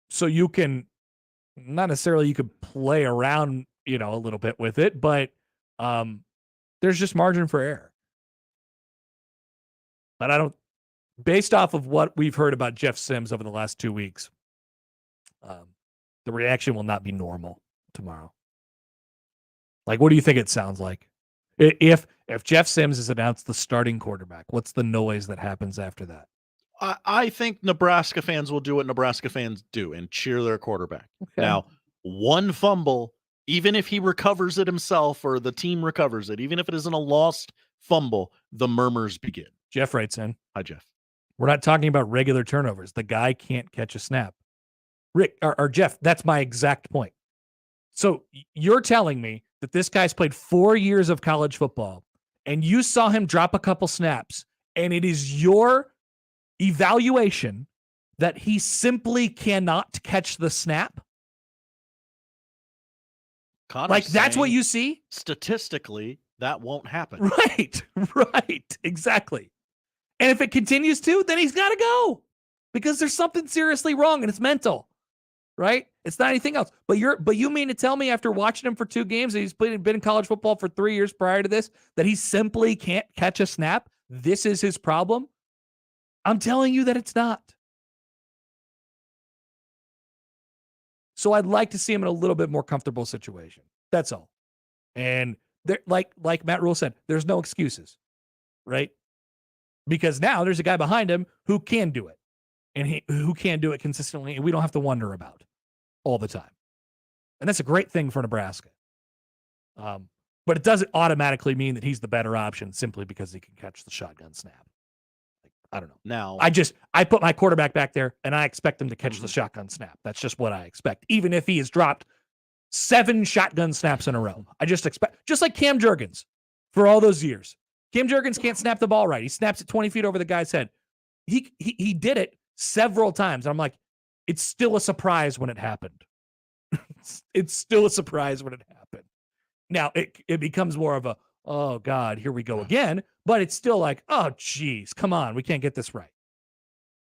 So you can, not necessarily you could play around, a little bit with it, but there's just margin for error. But based off of what we've heard about Jeff Sims over the last 2 weeks, the reaction will not be normal tomorrow. Like, what do you think it sounds like? If Jeff Sims is announced the starting quarterback, what's the noise that happens after that? I think Nebraska fans will do what Nebraska fans do and cheer their quarterback. Okay. Now, one fumble, even if he recovers it himself or the team recovers it, even if it isn't a lost fumble, the murmurs begin. Jeff writes in. Hi, Jeff. We're not talking about regular turnovers. The guy can't catch a snap. Rick, or Jeff, that's my exact point. So you're telling me that this guy's played 4 years of college football and you saw him drop a couple snaps and it is your evaluation that he simply cannot catch the snap? Connor's that's what you see? Statistically, that won't happen. Right, exactly. And if it continues to, then he's got to go because there's something seriously wrong and it's mental, right? It's not anything else. But you mean to tell me after watching him for 2 games, that he's been in college football for 3 years prior to this, that he simply can't catch a snap? This is his problem? I'm telling you that it's not. So I'd like to see him in a little bit more comfortable situation. That's all. And there, like Matt Rhule said, there's no excuses. right? Because now there's a guy behind him who can do it, and who can do it consistently, and we don't have to wonder about all the time. And that's a great thing for Nebraska. But it doesn't automatically mean that he's the better option simply because he can catch the shotgun snap. I don't know. Now, I put my quarterback back there, and I expect him to catch the shotgun snap. That's just what I expect, even if he has dropped 7 shotgun snaps in a row. I just expect, just like Cam Jurgens for all those years. Cam Jurgens can't snap the ball right. He snaps it 20 feet over the guy's head. He did it several times. I'm like, it's still a surprise when it happened. It's still a surprise when it happened. Now it becomes more of a, oh God, here we go again. But it's still like, oh geez, come on, we can't get this right.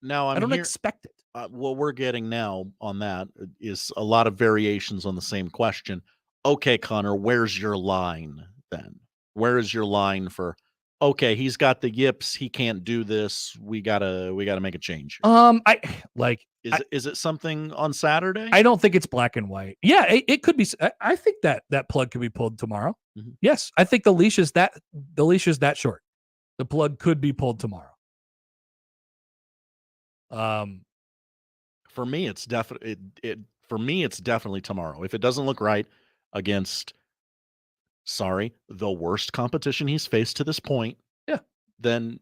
Now I don't expect it. What we're getting now on that is a lot of variations on the same question. Okay, Connor, where's your line then? Where is your line for, okay, he's got the yips, he can't do this, we gotta make a change? Is it something on Saturday? I don't think it's black and white. Yeah, it could be. I think that plug could be pulled tomorrow. Mm-hmm. Yes, I think the leash is that short. The plug could be pulled tomorrow. For me, it's definitely definitely tomorrow. If it doesn't look right against, the worst competition he's faced to this point, then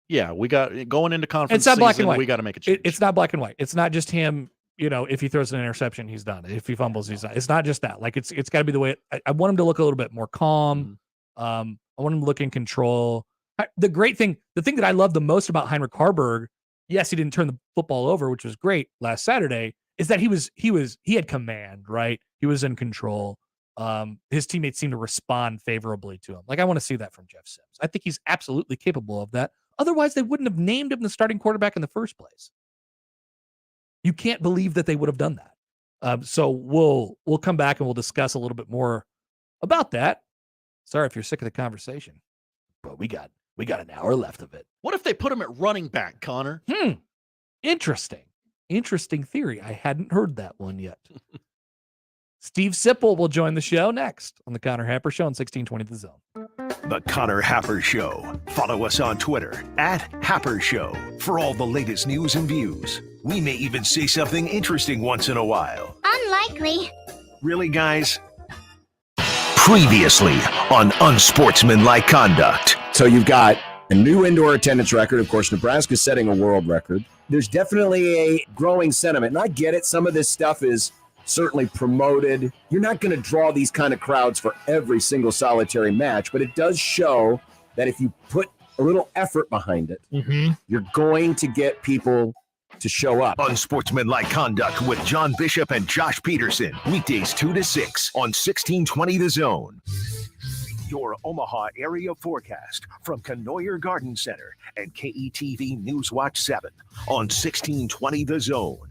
we got going into conference. It's not black season, and white. We got to make a change. It's not black and white. It's not just him. If he throws an interception, he's done. If he fumbles, he's done. It's not just that. Like it's got to be the way. I want him to look a little bit more calm. I want him to look in control. The thing that I love the most about Heinrich Harburg, yes, he didn't turn the football over, which was great last Saturday, is that he had command, right? He was in control. His teammates seemed to respond favorably to him. Like I want to see that from Jeff Sims. I think he's absolutely capable of that. Otherwise, they wouldn't have named him the starting quarterback in the first place. You can't believe that they would have done that. So we'll come back and we'll discuss a little bit more about that. Sorry if you're sick of the conversation, but we got an hour left of it. What if they put him at running back, Connor? Interesting theory. I hadn't heard that one yet. Steve Sipple will join the show next on the Connor Happer Show on 1620 The Zone. The Connor Happer Show. Follow us on Twitter @Happer Show for all the latest news and views. We may even say something interesting once in a while. Unlikely. Really, guys? Previously on Unsportsmanlike Conduct. So you've got a new indoor attendance record. Of course, Nebraska's setting a world record. There's definitely a growing sentiment, and I get it. Some of this stuff is certainly promoted. You're not going to draw these kind of crowds for every single solitary match, but it does show that if you put a little effort behind it, you're going to get people to show up. Unsportsmanlike Conduct with John Bishop and Josh Peterson. Weekdays 2 to 6 on 1620 The Zone. Your Omaha area forecast from Canoyer Garden Center and KETV Newswatch 7 on 1620 The Zone.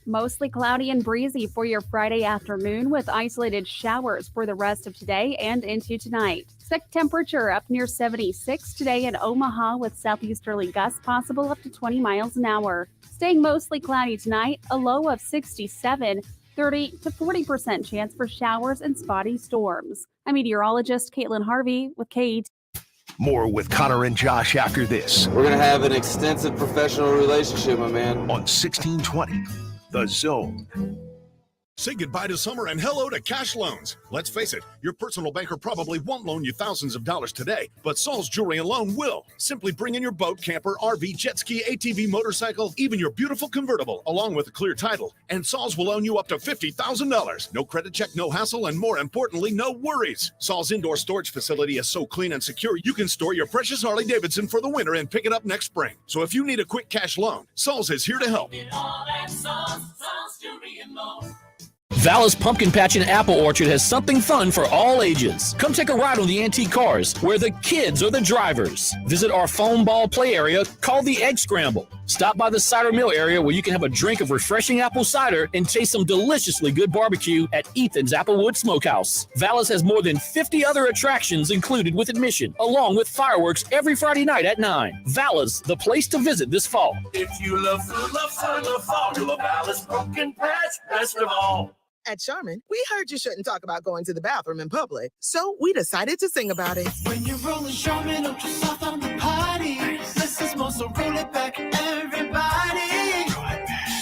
Mostly cloudy and breezy for your Friday afternoon with isolated showers for the rest of today and into tonight. Expect temperature up near 76 today in Omaha with southeasterly gusts possible up to 20 miles an hour. Staying mostly cloudy tonight, a low of 67, 30 to 40% chance for showers and spotty storms. I'm meteorologist Caitlin Harvey with KET. More with Connor and Josh after this. We're going to have an extensive professional relationship, my man. On 1620 The Zone. Say goodbye to summer and hello to cash loans. Let's face it, your personal banker probably won't loan you thousands of dollars today, but Saul's Jewelry and Loan will. Simply bring in your boat, camper, RV, jet ski, ATV, motorcycle, even your beautiful convertible, along with a clear title. And Saul's will loan you up to $50,000. No credit check, no hassle, and more importantly, no worries. Saul's indoor storage facility is so clean and secure, you can store your precious Harley-Davidson for the winter and pick it up next spring. So if you need a quick cash loan, Saul's is here to help. Vallis Pumpkin Patch and Apple Orchard has something fun for all ages. Come take a ride on the antique cars, where the kids are the drivers. Visit our foam ball play area called the Egg Scramble. Stop by the cider mill area where you can have a drink of refreshing apple cider and taste some deliciously good barbecue at Ethan's Applewood Smokehouse. Vallis has more than 50 other attractions included with admission, along with fireworks every Friday night at 9. Vallis, the place to visit this fall. If you love food, love fun, love fall, to a Vallis Pumpkin Patch, best of all. At Charmin, we heard you shouldn't talk about going to the bathroom in public, so we decided to sing about it. When you're rolling Charmin Ultra Soft on the potty, less is more, so roll it back, everybody.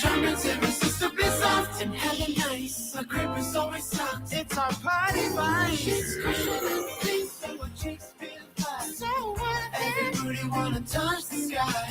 Charmin's irresistibly soft and hella nice. Our grip is always soft. It's our potty vice. It's cushioning things so our cheeks feel fly. So what? Everybody wanna touch the sky.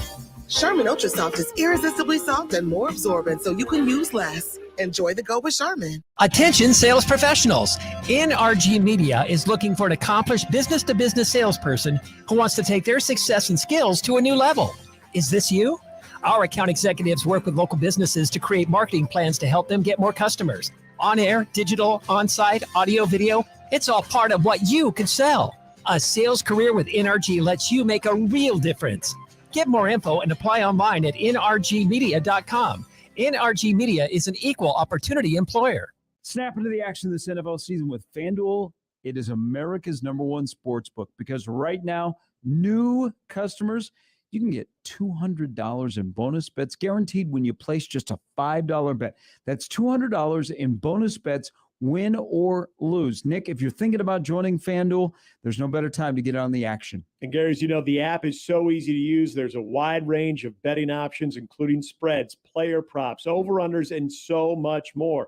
Charmin Ultra Soft is irresistibly soft and more absorbent, so you can use less. Enjoy the go with Charmin. Attention sales professionals. NRG Media is looking for an accomplished business-to-business salesperson who wants to take their success and skills to a new level. Is this you? Our account executives work with local businesses to create marketing plans to help them get more customers. On air, digital, on-site, audio, video, it's all part of what you can sell. A sales career with NRG lets you make a real difference. Get more info and apply online at nrgmedia.com. NRG Media is an equal opportunity employer. Snap into the action this NFL season with FanDuel. It is America's #1 sports book because right now, new customers, you can get $200 in bonus bets guaranteed when you place just a $5 bet. That's $200 in bonus bets, win or lose. Nick, if you're thinking about joining FanDuel, there's no better time to get on the action. And Gary, as you know, the app is so easy to use. There's a wide range of betting options, including spreads, player props, over-unders, and so much more.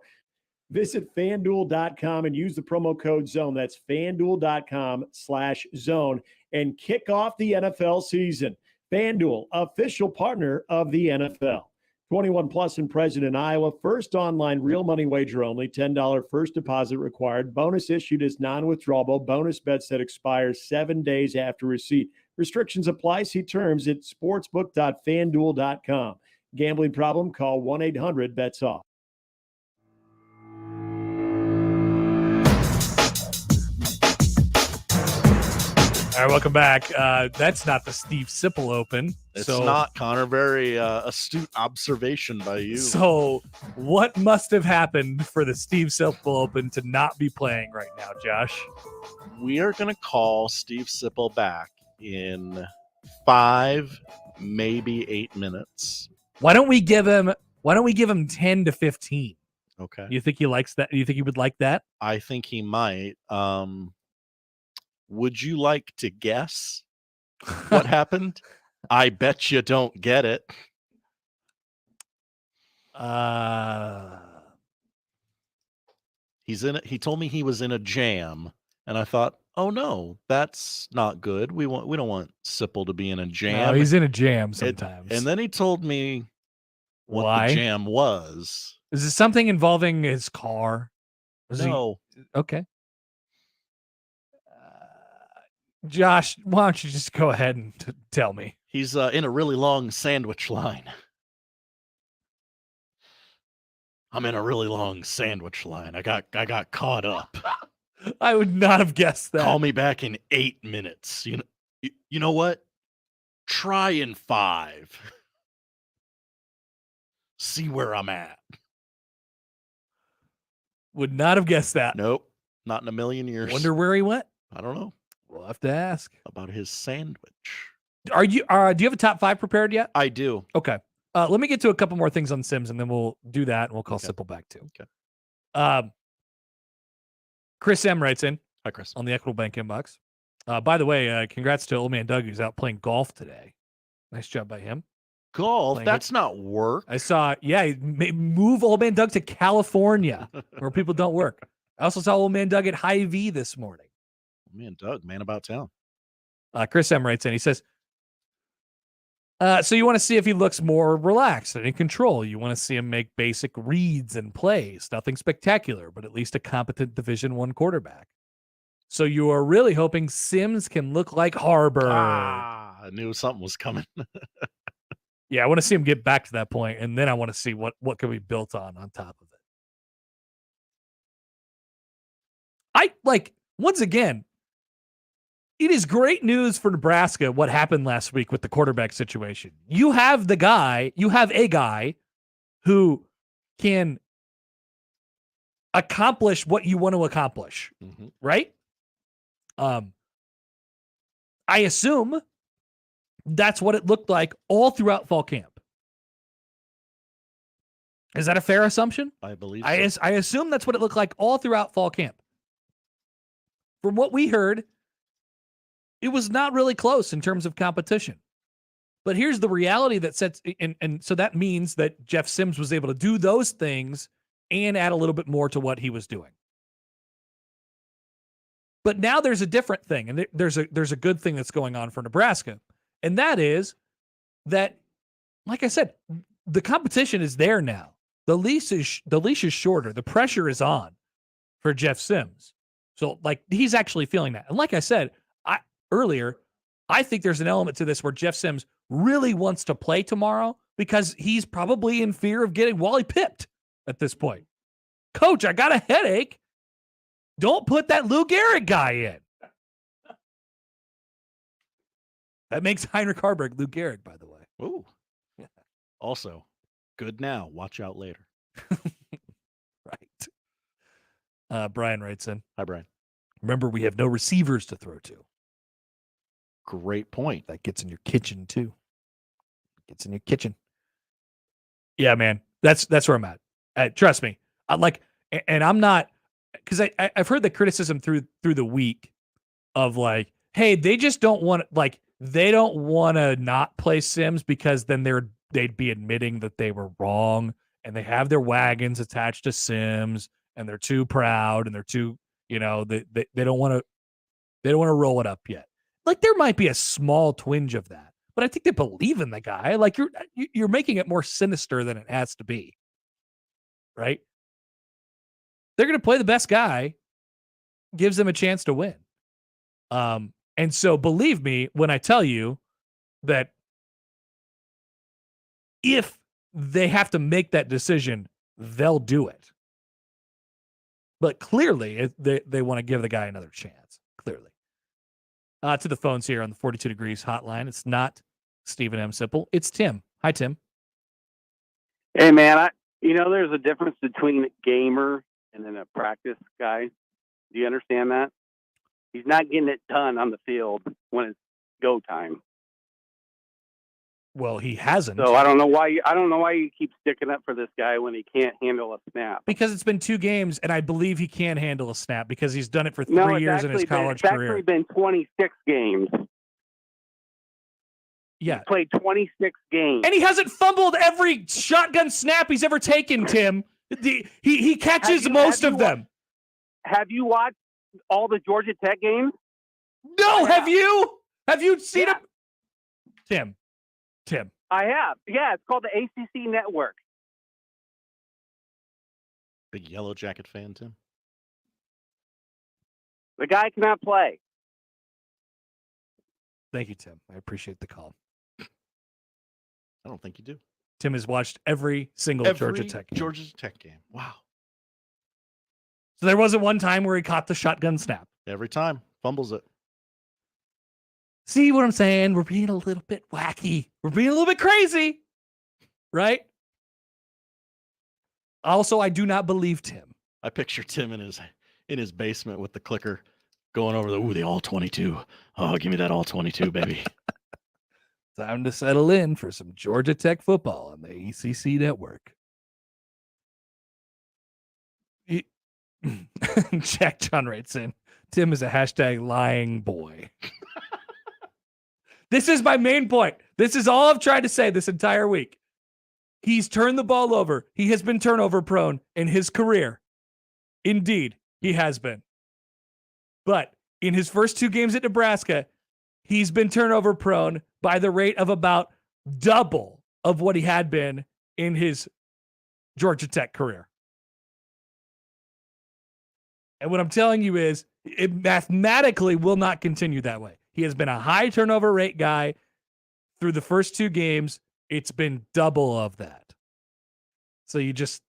Visit FanDuel.com and use the promo code ZONE. That's FanDuel.com/zone and kick off the NFL season. FanDuel, official partner of the NFL. 21 plus and present in Iowa. First online real money wager only. $10 first deposit required. Bonus issued as non-withdrawable. Bonus bets that expire 7 days after receipt. Restrictions apply. See terms at sportsbook.fanduel.com. Gambling problem? Call 1-800-BETS-OFF. All right, welcome back. That's not the Steve Sipple Open. It's not, Connor. Very astute observation by you. So what must have happened for the Steve Sipple Open to not be playing right now, Josh? We are going to call Steve Sipple back in 5, maybe 8 minutes. Why don't we give him 10 to 15? Okay. You think he likes that? You think he would like that? I think he might. Would you like to guess what happened? I bet you don't get it. He told me he was in a jam, and I thought, oh no, that's not good. We don't want Sipple to be in a jam. No, he's in a jam sometimes. And then he told me what Why? the jam was. Is it something involving his car? No. Okay. Josh, why don't you just go ahead and tell me? He's in a really long sandwich line. I'm in a really long sandwich line. I got caught up. I would not have guessed that. Call me back in 8 minutes. You know what? Try in 5. See where I'm at. Would not have guessed that. Nope. Not in a million years. Wonder where he went? I don't know. We'll have to ask. About his sandwich. Do you have a top 5 prepared yet? I do. Okay. Let me get to a couple more things on Sims, and then we'll do that, and we'll call Sipple back too. Okay. Chris M writes in. Hi, Chris. On the Equitable Bank inbox. By the way, congrats to old man Doug, who's out playing golf today. Nice job by him. Golf? That's not work. I saw, move old man Doug to California, where people don't work. I also saw old man Doug at Hy-Vee this morning. Man, Doug, man about town. Chris M writes in. He says, so you want to see if he looks more relaxed and in control. You want to see him make basic reads and plays. Nothing spectacular, but at least a competent Division I quarterback. So you are really hoping Sims can look like Harbor. I knew something was coming. Yeah, I want to see him get back to that point, and then I want to see what can be built on top of it. Once again, it is great news for Nebraska what happened last week with the quarterback situation. You have a guy who can accomplish what you want to accomplish, right? I assume that's what it looked like all throughout fall camp. Is that a fair assumption? I believe so. I assume that's what it looked like all throughout fall camp. From what we heard, it was not really close in terms of competition. But here's the reality that sets, and so that means that Jeff Sims was able to do those things and add a little bit more to what he was doing. But now there's a different thing, and there's a good thing that's going on for Nebraska, and that is that, like I said, the competition is there now. The leash is shorter. The pressure is on for Jeff Sims. So, like, he's actually feeling that. And like I said earlier, I think there's an element to this where Jeff Sims really wants to play tomorrow because he's probably in fear of getting Wally pipped at this point. Coach, I got a headache. Don't put that Lou Gehrig guy in. That makes Heinrich Harburg Lou Gehrig, by the way. Ooh. Yeah. Also, good now. Watch out later. Right. Brian writes in. Hi, Brian. Remember, we have no receivers to throw to. Great point. That gets in your kitchen, too. Gets in your kitchen. Yeah, man. That's where I'm at. Trust me. I'm not, because I've heard the criticism through the week of like, hey, they just don't want, like, they don't want to not play Sims because then they'd be admitting that they were wrong, and they have their wagons attached to Sims, and they're too proud, and they're too, they don't want to roll it up yet. Like, there might be a small twinge of that, but I think they believe in the guy. Like, you're making it more sinister than it has to be, right? They're going to play the best guy, gives them a chance to win. And so believe me when I tell you that if they have to make that decision, they'll do it. But clearly, they want to give the guy another chance, clearly. To the phones here on the 42 Degrees hotline. It's not Stephen M. Sipple. It's Tim. Hi, Tim. Hey, man. There's a difference between a gamer and then a practice guy. Do you understand that? He's not getting it done on the field when it's go time. Well, he hasn't. So I don't know why you keep sticking up for this guy when he can't handle a snap. Because it's been 2 games, and I believe he can handle a snap because he's done it for 3 years in his college career. It's actually been 26 games. Yeah. He's played 26 games. And he hasn't fumbled every shotgun snap he's ever taken, Tim. He catches most of them. Have you watched all the Georgia Tech games? No, have you? Have you seen him? Tim. I have. Yeah, it's called the ACC Network. Big Yellow Jacket fan, Tim? The guy cannot play. Thank you, Tim. I appreciate the call. I don't think you do. Tim has watched every single Georgia Tech game. Wow. So there wasn't one time where he caught the shotgun snap. Every time. Fumbles it. See what I'm saying? We're being a little bit wacky. We're being a little bit crazy. Right? Also, I do not believe Tim. I picture Tim in his basement with the clicker going over the all 22. Oh, give me that all 22, baby. Time to settle in for some Georgia Tech football on the ACC Network. Jack John writes in, Tim is a hashtag lying boy. This is my main point. This is all I've tried to say this entire week. He's turned the ball over. He has been turnover prone in his career. Indeed, he has been. But in his first 2 games at Nebraska, he's been turnover prone by the rate of about double of what he had been in his Georgia Tech career. And what I'm telling you is it mathematically will not continue that way. He has been a high turnover rate guy through the first 2 games. It's been double of that. So you just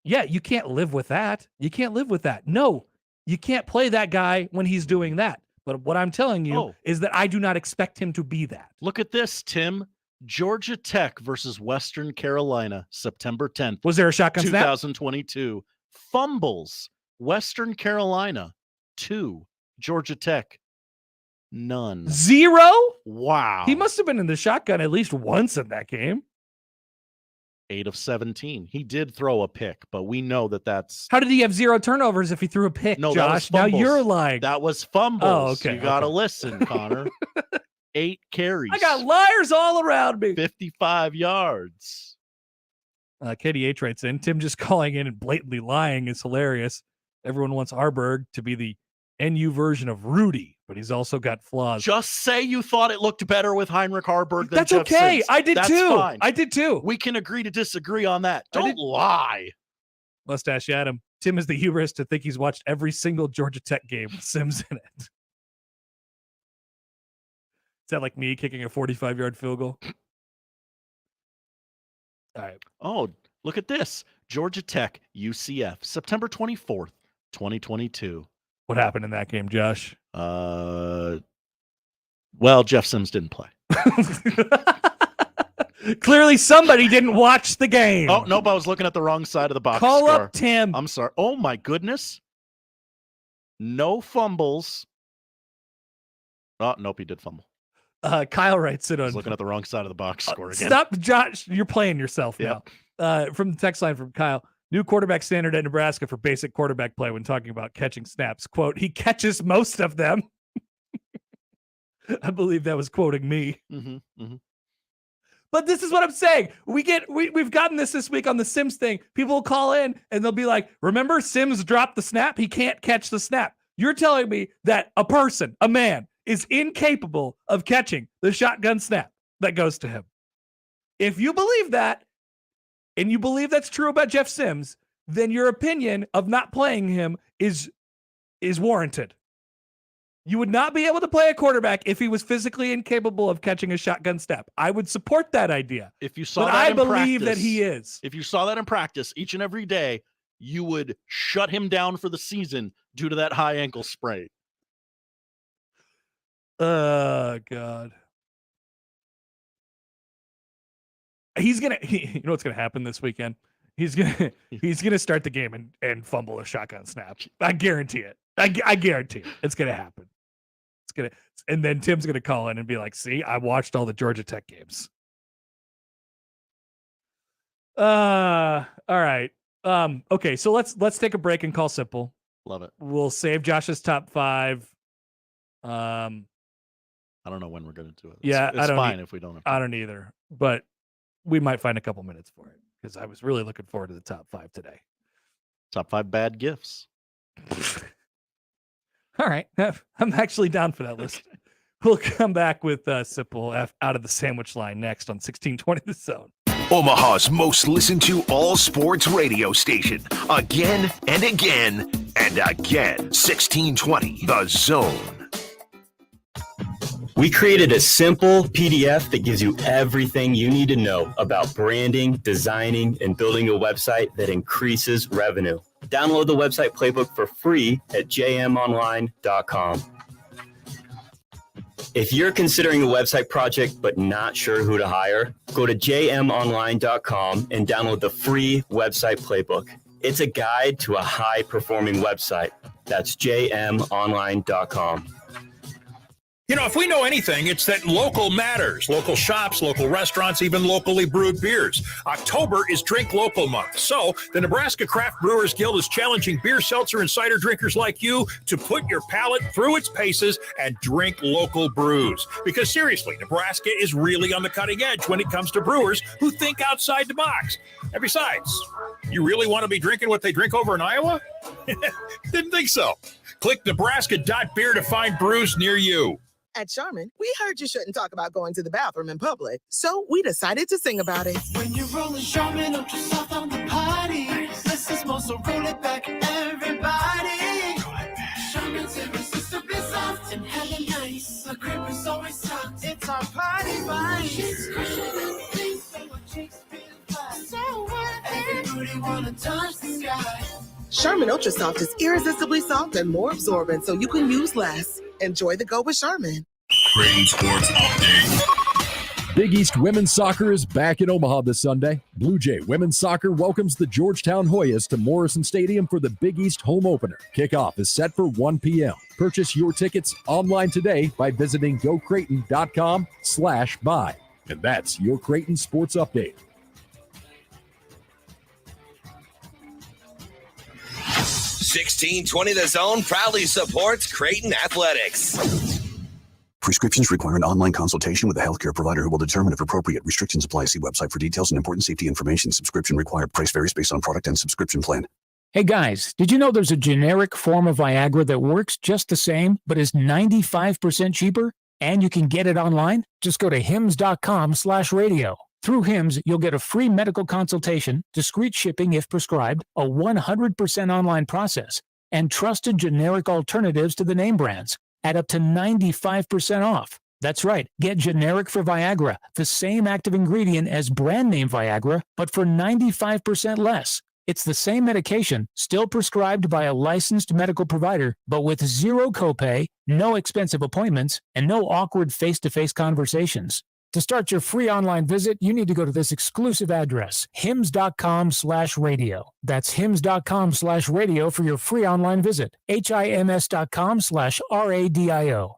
you can't live with that. You can't live with that. No, you can't play that guy when he's doing that. But what I'm telling you is that I do not expect him to be that. Look at this, Tim. Georgia Tech versus Western Carolina, September 10th. Was there a shotgun 2022. Fumbles. Western Carolina, 2. Georgia Tech, none. 0? Wow. He must have been in the shotgun at least once in that game. 8 of 17. He did throw a pick, but we know that's. How did he have 0 turnovers if he threw a pick, No, Josh? that was Now you're lying. That was fumbles. Oh, okay. You got to listen, Connor. 8 carries. I got liars all around me. 55 yards. KDH writes in, Tim just calling in and blatantly lying is hilarious. Everyone wants Arberg to be the NU version of Rudy, but he's also got flaws. Just say you thought it looked better with Heinrich Harburg than That's Jeff okay. Sims. I did That's too. Fine. I did too. We can agree to disagree on that. Don't lie. Mustache Adam. Tim has the hubris to think he's watched every single Georgia Tech game with Sims in it. Is that like me kicking a 45-yard field goal? All right. Oh, look at this. Georgia Tech, UCF, September 24th, 2022. What happened in that game, Josh? Well, Jeff Sims didn't play. Clearly somebody didn't watch the game. Oh, nope. I was looking at the wrong side of the box Call score. up Tim. I'm sorry. Oh, my goodness. No fumbles. Oh, nope. He did fumble. Kyle writes it I on. was looking at the wrong side of the box score again. Stop, Josh. You're playing yourself Yep. now. From the text line from Kyle. New quarterback standard at Nebraska for basic quarterback play when talking about catching snaps. Quote, he catches most of them. I believe that was quoting me. Mm-hmm, mm-hmm. But this is what I'm saying. We've gotten this week on the Sims thing. People will call in and they'll be like, remember Sims dropped the snap? He can't catch the snap. You're telling me that a man, is incapable of catching the shotgun snap that goes to him. If you believe that, and you believe that's true about Jeff Sims, then your opinion of not playing him is warranted. You would not be able to play a quarterback if he was physically incapable of catching a shotgun snap. I would support that idea. If you saw but that I in believe practice, that he is. If you saw that in practice each and every day, you would shut him down for the season due to that high ankle sprain. Oh, God. You know what's going to happen this weekend? He's gonna start the game and fumble a shotgun snap. I guarantee it. I guarantee it. It's going to happen. And then Tim's going to call in and be like, see, I watched all the Georgia Tech games. All right. Okay, so let's take a break and call Sipple. Love it. We'll save Josh's top 5. I don't know when we're going to do it. Yeah, it's fine if we don't. I don't either, but we might find a couple minutes for it because I was really looking forward to the top 5 today. Top 5 bad gifts. All right, I'm actually down for that list. We'll come back with Sipple out of the sandwich line next on 1620 The Zone. Omaha's most listened to all sports radio station. Again and again and again. 1620 The Zone. We created a simple PDF that gives you everything you need to know about branding, designing, and building a website that increases revenue. Download the website playbook for free at jmonline.com. If you're considering a website project but not sure who to hire, go to jmonline.com and download the free website playbook. It's a guide to a high-performing website. That's jmonline.com. You know, if we know anything, it's that local matters. Local shops, local restaurants, even locally brewed beers. October is Drink Local Month. So the Nebraska Craft Brewers Guild is challenging beer, seltzer, and cider drinkers like you to put your palate through its paces and drink local brews. Because seriously, Nebraska is really on the cutting edge when it comes to brewers who think outside the box. And besides, you really want to be drinking what they drink over in Iowa? Didn't think so. Click nebraska.beer to find brews near you. At Charmin, we heard you shouldn't talk about going to the bathroom in public, so we decided to sing about it. When you're rolling Charmin Ultra Soft on the party, this is more, so roll it back, everybody. Charmin's irresistibly soft and hella nice. The grip is always soft. It's our party vibe. She's crushing and things, so our cheeks feel fine. So what? Everybody wanna touch the sky. Charmin Ultra Soft is irresistibly soft and more absorbent, so you can use less. Enjoy the go with Charmin. Creighton Sports Update. Big East Women's Soccer is back in Omaha this Sunday. Blue Jay Women's Soccer welcomes the Georgetown Hoyas to Morrison Stadium for the Big East home opener. Kickoff is set for 1 p.m. Purchase your tickets online today by visiting gocreighton.com/buy. And that's your Creighton Sports Update. 1620 The Zone proudly supports Creighton Athletics. Prescriptions require an online consultation with a healthcare provider who will determine if appropriate. Restrictions apply. See website for details and important safety information. Subscription required. Price varies based on product and subscription plan. Hey guys, did you know there's a generic form of Viagra that works just the same, but is 95% cheaper? And you can get it online? Just go to hims.com/radio. Through Hims, you'll get a free medical consultation, discreet shipping if prescribed, a 100% online process, and trusted generic alternatives to the name brands at up to 95% off. That's right. Get generic for Viagra, the same active ingredient as brand name Viagra, but for 95% less. It's the same medication, still prescribed by a licensed medical provider, but with zero copay, no expensive appointments, and no awkward face-to-face conversations. To start your free online visit, you need to go to this exclusive address, hims.com/radio. That's hims.com/radio for your free online visit. HIMS.com/RADIO.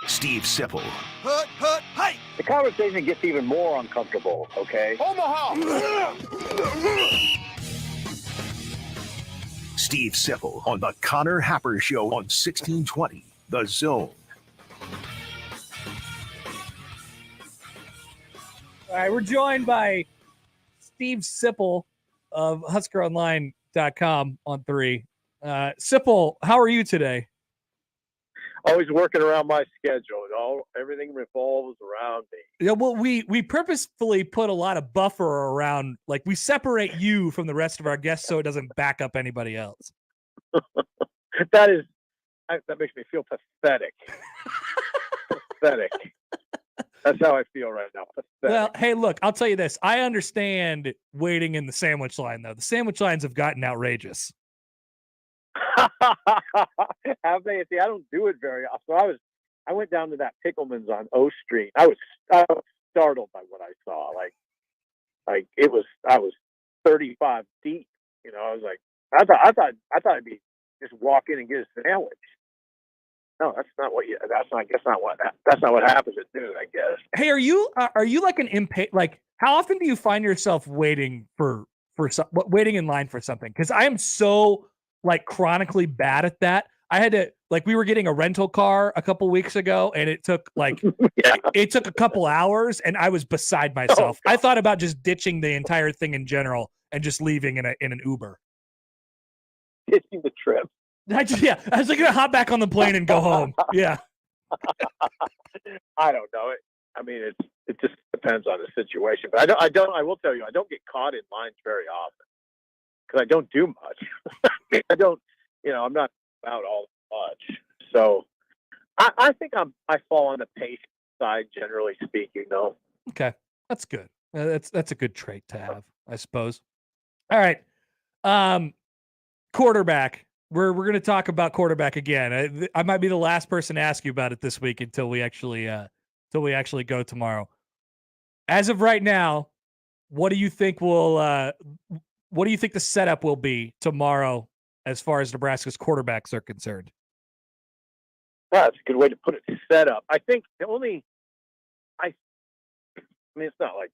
Steve Sipple, Hut, hut, hey! The conversation gets even more uncomfortable, okay? Omaha! Steve Sipple on the Connor Happer Show on 1620 The Zone. All right, we're joined by Steve Sipple of HuskerOnline.com on 3. Sipple, how are you today? Always working around my schedule. Everything revolves around me. Yeah, well, we purposefully put a lot of buffer around, like we separate you from the rest of our guests so it doesn't back up anybody else. That makes me feel pathetic. Pathetic. That's how I feel right now. Pathetic. Well, hey, look, I'll tell you this. I understand waiting in the sandwich line, though. The sandwich lines have gotten outrageous. Have they? See, I don't do it very often. I went down to that Pickleman's on O Street. I was startled by what I saw. I was 35 deep. You know, I was like, I thought I'd be just walk in and get a sandwich. No, that's not what happens at noon, I guess. Hey, are you like an impatient? Like, how often do you find yourself waiting waiting in line for something? Because I am so chronically bad at that. I had to we were getting a rental car a couple weeks ago, and it took it took a couple hours, and I was beside myself. I thought about just ditching the entire thing in general and just leaving in an Uber. Ditching the trip. I was gonna hop back on the plane and go home. Yeah. I don't know. I mean, it just depends on the situation. But I will tell you, I don't get caught in lines very often because I don't do much. I'm not out all much. So I think I fall on the patient side, generally speaking, though. Okay, that's good. That's a good trait to have, I suppose. All right, quarterback. We're going to talk about quarterback again. I might be the last person to ask you about it this week until we actually go tomorrow. As of right now, what do you think the setup will be tomorrow as far as Nebraska's quarterbacks are concerned? That's a good way to put it. Setup. I think I mean, it's not like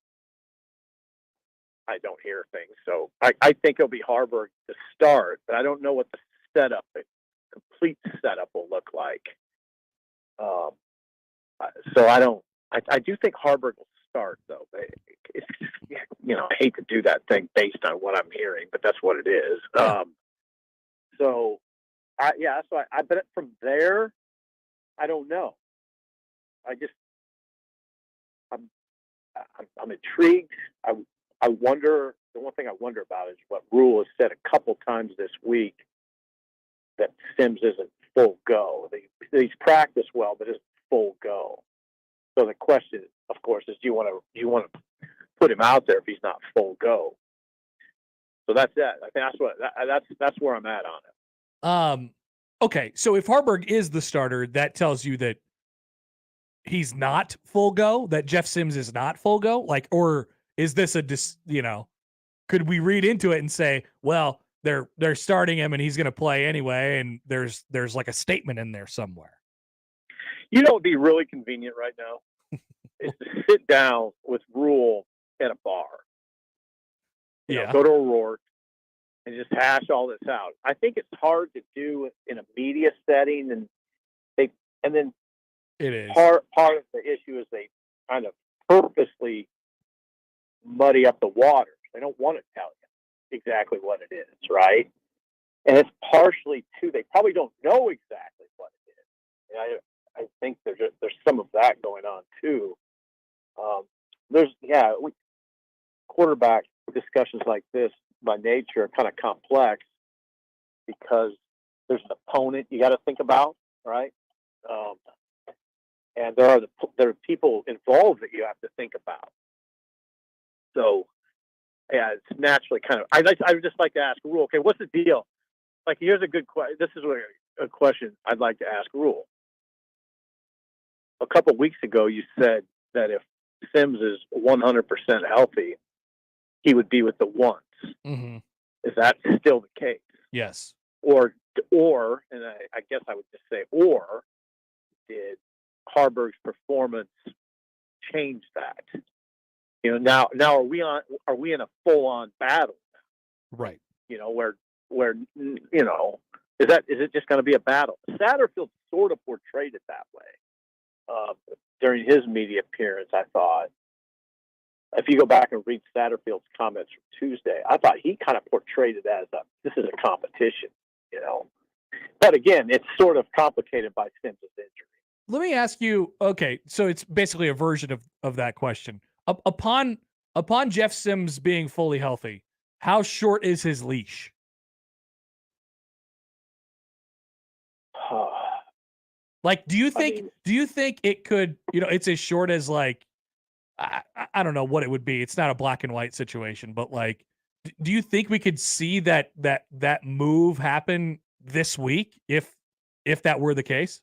I don't hear things. So I think it'll be Harburg to start, but I don't know what the complete setup will look like. So I do think Harburg will start, though. It's, I hate to do that thing based on what I'm hearing, but that's what it is. That's why I bet from there, I don't know. I'm intrigued. I wonder. The one thing I wonder about is what Rhule has said a couple times this week, that Sims isn't full go. He's practiced well, but isn't full go. So the question, of course, is do you want to put him out there if he's not full go? So that's it. I think that's where I'm at on it. Okay, so if Harburg is the starter, that tells you that he's not full go. That Jeff Sims is not full go. Or is this could we read into it and say, well, they're starting him and he's going to play anyway, and there's like a statement in there somewhere? You know, it'd be really convenient right now is to sit down with Rhule at a bar. Go to O'Rourke and just hash all this out. I think it's hard to do in a media setting, and then it is part of the issue is they kind of purposely muddy up the waters. They don't want to tell you exactly what it is, right? And it's partially too, they probably don't know exactly what it is. And I think there's some of that going on too. Quarterback discussions like this by nature are kind of complex because there's an opponent you got to think about, right? And there are people involved that you have to think about. So, yeah, it's naturally kind of. I would just like to ask Rhule. Okay, what's the deal? Like, here's a good question. This is a question I'd like to ask Rhule. A couple weeks ago, you said that if Sims is 100% healthy, he would be with the ones. Mm-hmm. Is that still the case? Yes. Or, and I guess I would just say, or did Harburg's performance change that? You know, now are we in a full-on battle? Right. You know, where you know, is it just going to be a battle? Satterfield sort of portrayed it that way during his media appearance. I thought, if you go back and read Satterfield's comments from Tuesday, I thought he kind of portrayed it as this is a competition, you know. But again, it's sort of complicated by Sims' injury. Let me ask you, okay, so it's basically a version of that question. Upon Jeff Sims being fully healthy, how short is his leash? Like, do you think it could, you know, it's as short as like, I don't know what it would be. It's not a black and white situation, but like, do you think we could see that move happen this week if that were the case?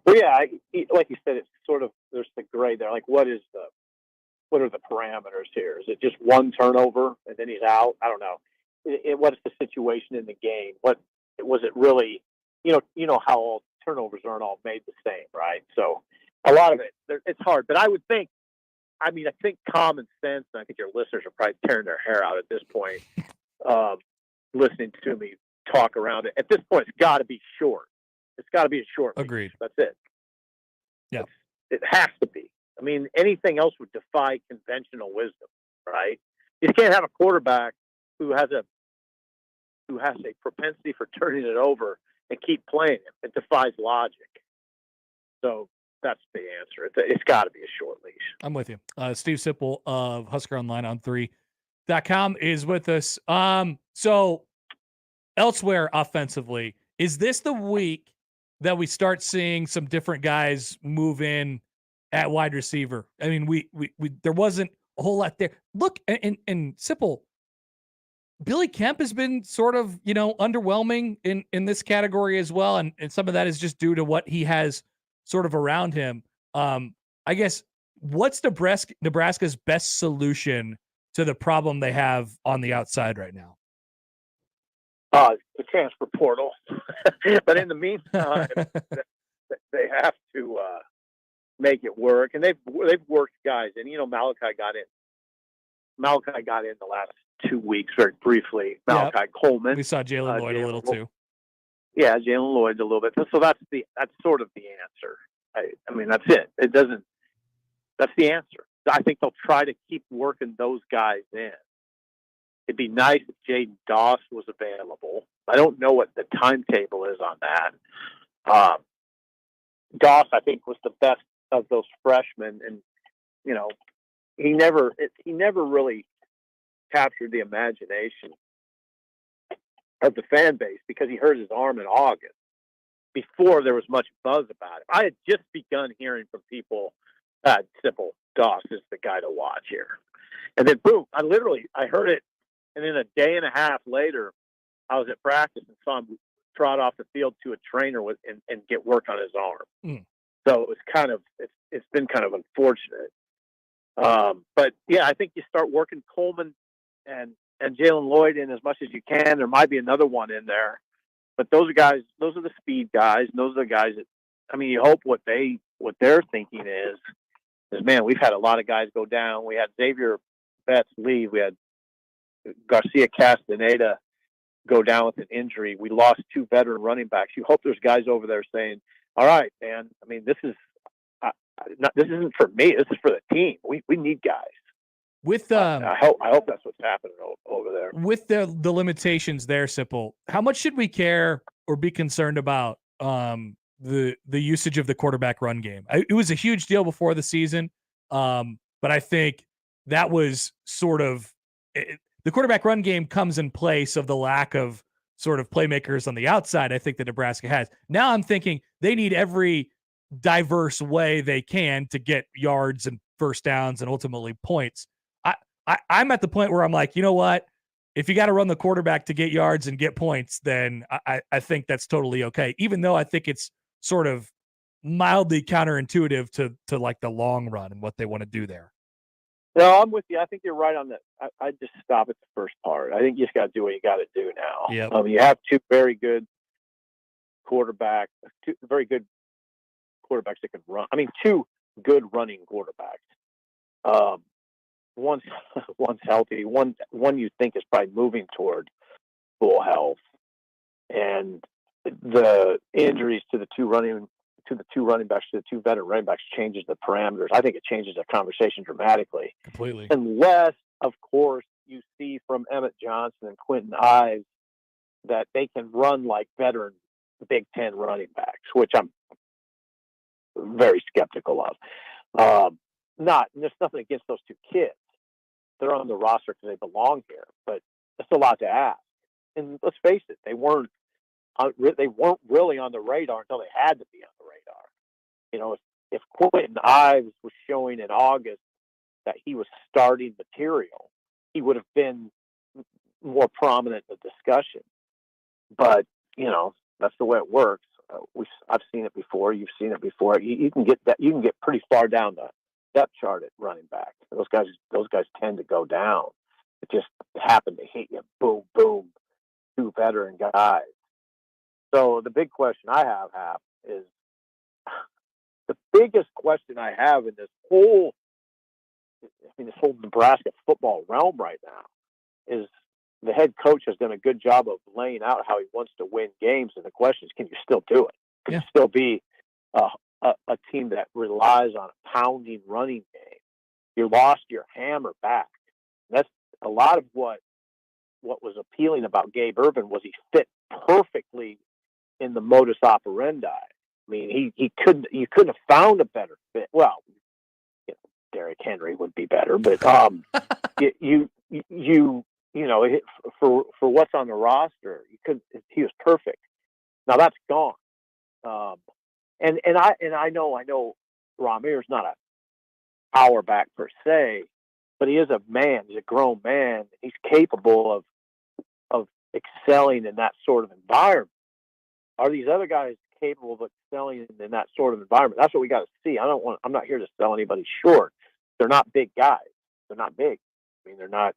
Well, yeah, like you said, it's sort of, there's the gray there. Like, what are the parameters here? Is it just one turnover and then he's out? I don't know. What's the situation in the game? What was it really? You know how all turnovers aren't all made the same, right? So a lot of it, it's hard. But I would think, I think common sense, and I think your listeners are probably tearing their hair out at this point, listening to me talk around it. At this point, it's got to be short. It's got to be a short leash. Agreed. That's it. Yeah. It has to be. I mean, anything else would defy conventional wisdom, right? You can't have a quarterback who has a propensity for turning it over and keep playing it. It defies logic. So that's the answer. It's got to be a short leash. I'm with you. Steve Sipple of Husker Online on 3.com is with us. So elsewhere offensively, is this the week that we start seeing some different guys move in at wide receiver? I mean, we there wasn't a whole lot there. Look, and Sipple, Billy Kemp has been sort of, you know, underwhelming in this category as well. And some of that is just due to what he has sort of around him. I guess, what's Nebraska's best solution to the problem they have on the outside right now? The transfer portal. But in the meantime, they have to make it work. And they've worked guys. And, you know, Malachi got in the last 2 weeks very briefly. Malachi Coleman. We saw Jalen Lloyd a little too. Yeah, Jalen Lloyd a little bit. So that's sort of the answer. I mean, that's it. That's the answer. I think they'll try to keep working those guys in. It'd be nice if Jaden Doss was available. I don't know what the timetable is on that. Doss, I think, was the best of those freshmen, and you know, he never really captured the imagination of the fan base because he hurt his arm in August before there was much buzz about it. I had just begun hearing from people that Sipple Doss is the guy to watch here, and then boom, I heard it. And then a day and a half later, I was at practice and saw him trot off the field to a trainer and get work on his arm. So it was it's been kind of unfortunate. But yeah, I think you start working Coleman and Jalen Lloyd in as much as you can. There might be another one in there, but those are the speed guys. And those are the guys that, I mean, you hope what they're thinking is, man, we've had a lot of guys go down. We had Xavier Betts leave. We Garcia Castaneda go down with an injury. We lost 2 veteran running backs. You hope there's guys over there saying, all right, man, I mean, this isn't for me. This is for the team. We need guys. With I hope that's what's happening over there. With the limitations there, Sipple, how much should we care or be concerned about the usage of the quarterback run game? It was a huge deal before the season, but I think that was sort of the quarterback run game comes in place of the lack of sort of playmakers on the outside. I think that Nebraska has. Now I'm thinking they need every diverse way they can to get yards and first downs and ultimately points. I'm at the point where I'm like, you know what? If you got to run the quarterback to get yards and get points, then I think that's totally okay. Even though I think it's sort of mildly counterintuitive to like the long run and what they want to do there. No, I'm with you. I think you're right on that. I just stop at the first part. I think you just got to do what you got to do now. Yep. You have 2 very good quarterbacks, 2 very good quarterbacks that can run. I mean, 2 good running quarterbacks. One's healthy. One you think is probably moving toward full health, and the injuries to the two running backs, to the 2 veteran running backs, changes the parameters. I think it changes the conversation dramatically. Completely. Unless, of course, you see from Emmett Johnson and Quentin Ives that they can run like veteran Big Ten running backs, which I'm very skeptical of. There's nothing against those 2 kids. They're on the roster because they belong here, but that's a lot to ask. And let's face it, they weren't really on the radar until they had to be on the radar. You know, if Quentin Ives was showing in August that he was starting material, he would have been more prominent in the discussion. But, you know, that's the way it works. I've seen it before. You've seen it before. You can get that. You can get pretty far down the depth chart at running back. Those guys tend to go down. It just happened to hit you. Boom, boom. 2 veteran guys. So the big question I have, Hap, is the biggest question I have in this whole Nebraska football realm right now is the head coach has done a good job of laying out how he wants to win games. And the question is, can you still do it? Can you still be a team that relies on a pounding running game? You lost your hammer back. That's a lot of what was appealing about Gabe Urban was he fit perfectly in the modus operandi. I mean, you couldn't have found a better fit. Well, you know, Derrick Henry would be better, but you know, for what's on the roster, he was perfect. Now that's gone. And I know Ramir's not a power back per se, but he is a man. He's a grown man. He's capable of excelling in that sort of environment. Are these other guys capable of excelling in that sort of environment? That's what we got to see. I'm not here to sell anybody short. They're not big guys. They're not big. I mean, they're not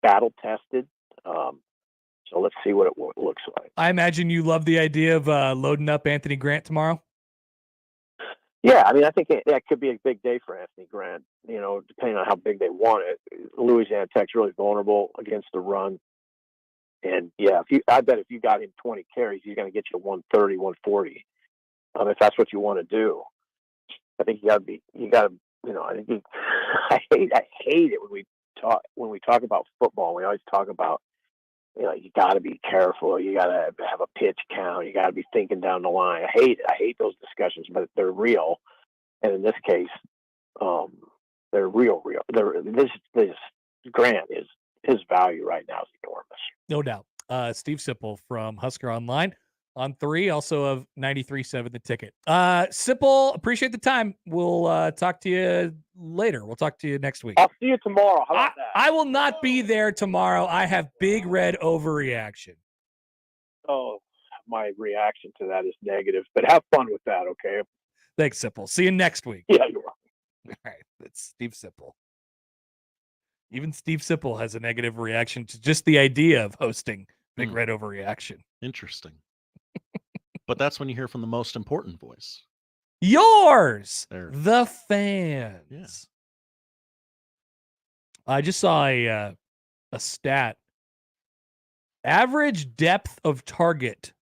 battle tested. So let's see what it looks like. I imagine you love the idea of loading up Anthony Grant tomorrow. Yeah, I mean, I think that could be a big day for Anthony Grant. You know, depending on how big they want it. Louisiana Tech's really vulnerable against the run. And yeah, I bet if you got him 20 carries, he's going to get you 130, 140. If that's what you want to do, I think I think I hate it when we talk about football. We always talk about, you know, you got to be careful. You got to have a pitch count. You got to be thinking down the line. I hate it. I hate those discussions, but they're real. And in this case, they're real. This Grant is, his value right now is enormous. No doubt. Steve Sipple from Husker Online on 3, also of 93.7 The Ticket. Sipple, appreciate the time. We'll talk to you later. We'll talk to you next week. I'll see you tomorrow. How about that? I will not be there tomorrow. I have big red overreaction. Oh, my reaction to that is negative, but have fun with that, okay? Thanks, Sipple. See you next week. Yeah, you're welcome. All right, that's Steve Sipple. Even Steve Sipple has a negative reaction to just the idea of hosting Big Red Overreaction. Interesting. But that's when you hear from the most important voice. Yours, There. the fans. Yeah. I just saw a a stat. Average depth of target.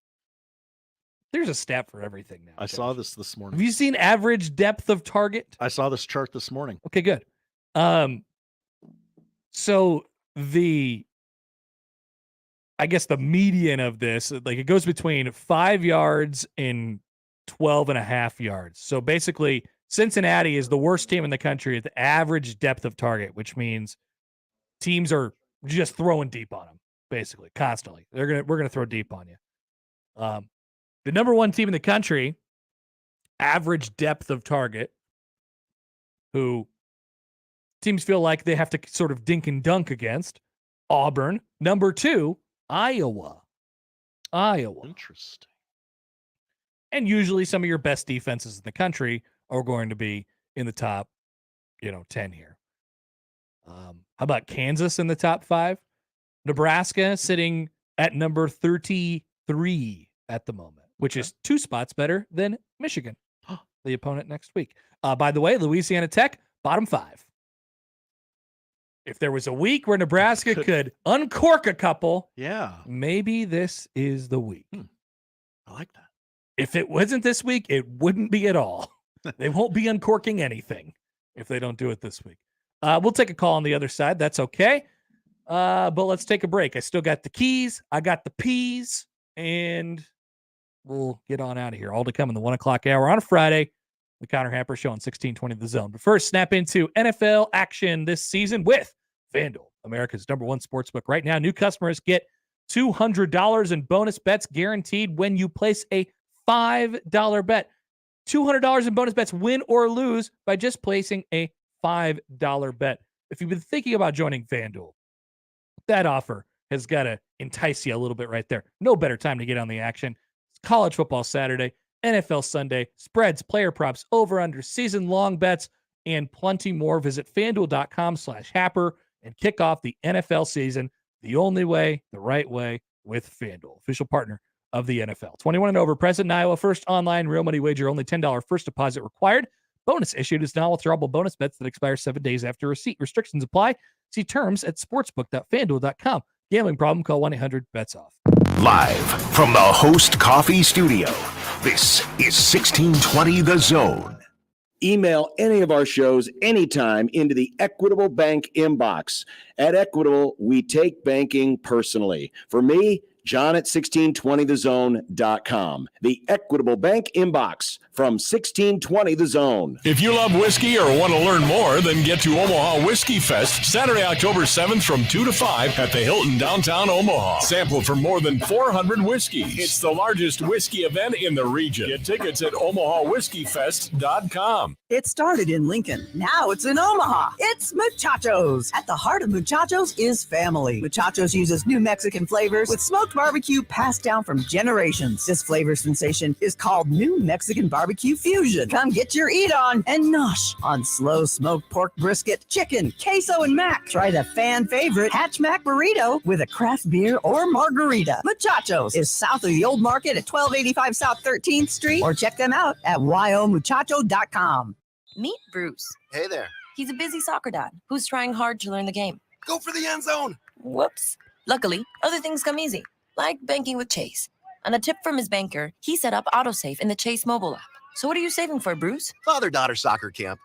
There's a stat for everything now. I saw this morning. Have you seen average depth of target? I saw this chart this morning. Okay, good. So I guess the median of this, like it goes between 5 yards and 12.5 yards. So basically, Cincinnati is the worst team in the country at the average depth of target, which means teams are just throwing deep on them, basically, constantly. We're gonna throw deep on you. The number one team in the country, average depth of target, who teams feel like they have to sort of dink and dunk against, Auburn. Number 2, Iowa. Interesting. And usually some of your best defenses in the country are going to be in the top, 10 here. How about Kansas in the top 5? Nebraska sitting at number 33 at the moment, which is 2 spots better than Michigan, the opponent next week. By the way, Louisiana Tech, bottom 5. If there was a week where Nebraska could uncork a couple, maybe this is the week. I like that. If it wasn't this week, it wouldn't be at all. They won't be uncorking anything if they don't do it this week. We'll take a call on the other side. That's okay. But let's take a break. I still got the keys. I got the peas. And we'll get on out of here. All to come in the 1 o'clock hour on a Friday. The Connor Happer Show on 1620 The Zone. But first, snap into NFL action this season with FanDuel, America's #1 sportsbook. Right now, new customers get $200 in bonus bets guaranteed when you place a $5 bet. $200 in bonus bets, win or lose, by just placing a $5 bet. If you've been thinking about joining FanDuel, that offer has got to entice you a little bit right there. No better time to get on the action. It's college football Saturday, NFL Sunday, spreads, player props, over-under, season-long bets, and plenty more. Visit FanDuel.com/Happer and kick off the NFL season the only way, the right way, with FanDuel, official partner of the NFL. 21 and over, present in Iowa. First online real money wager, only $10 first deposit required. Bonus issued is non-withdrawable bonus bets that expire 7 days after receipt. Restrictions apply. See terms at sportsbook.fanduel.com. Gambling problem? Call 1-800-BETS-OFF. Live from the Host Coffee Studio, this is 1620 The Zone. Email any of our shows anytime into the Equitable Bank inbox. At Equitable, we take banking personally. For me, John at 1620thezone.com. The Equitable Bank inbox from 1620 The Zone. If you love whiskey or want to learn more, then get to Omaha Whiskey Fest Saturday, October 7th from 2 to 5 at the Hilton downtown Omaha. Sample from more than 400 whiskeys. It's the largest whiskey event in the region. Get tickets at omahawhiskeyfest.com. It started in Lincoln. Now it's in Omaha. It's Muchachos. At the heart of Muchachos is family. Muchachos uses new Mexican flavors with smoked barbecue passed down from generations. This flavor sensation is called New Mexican Barbecue Fusion. Come get your eat on and nosh on slow smoked pork brisket, chicken, queso, and mac. Try the fan favorite Hatch Mac Burrito with a craft beer or margarita. Muchachos is south of the Old Market at 1285 South 13th Street, or check them out at yomuchacho.com. Meet Bruce. Hey there. He's a busy soccer dad who's trying hard to learn the game. Go for the end zone. Whoops. Luckily, other things come easy, like banking with Chase. On a tip from his banker, he set up AutoSave in the Chase mobile app. So what are you saving for, Bruce? Father-daughter soccer camp.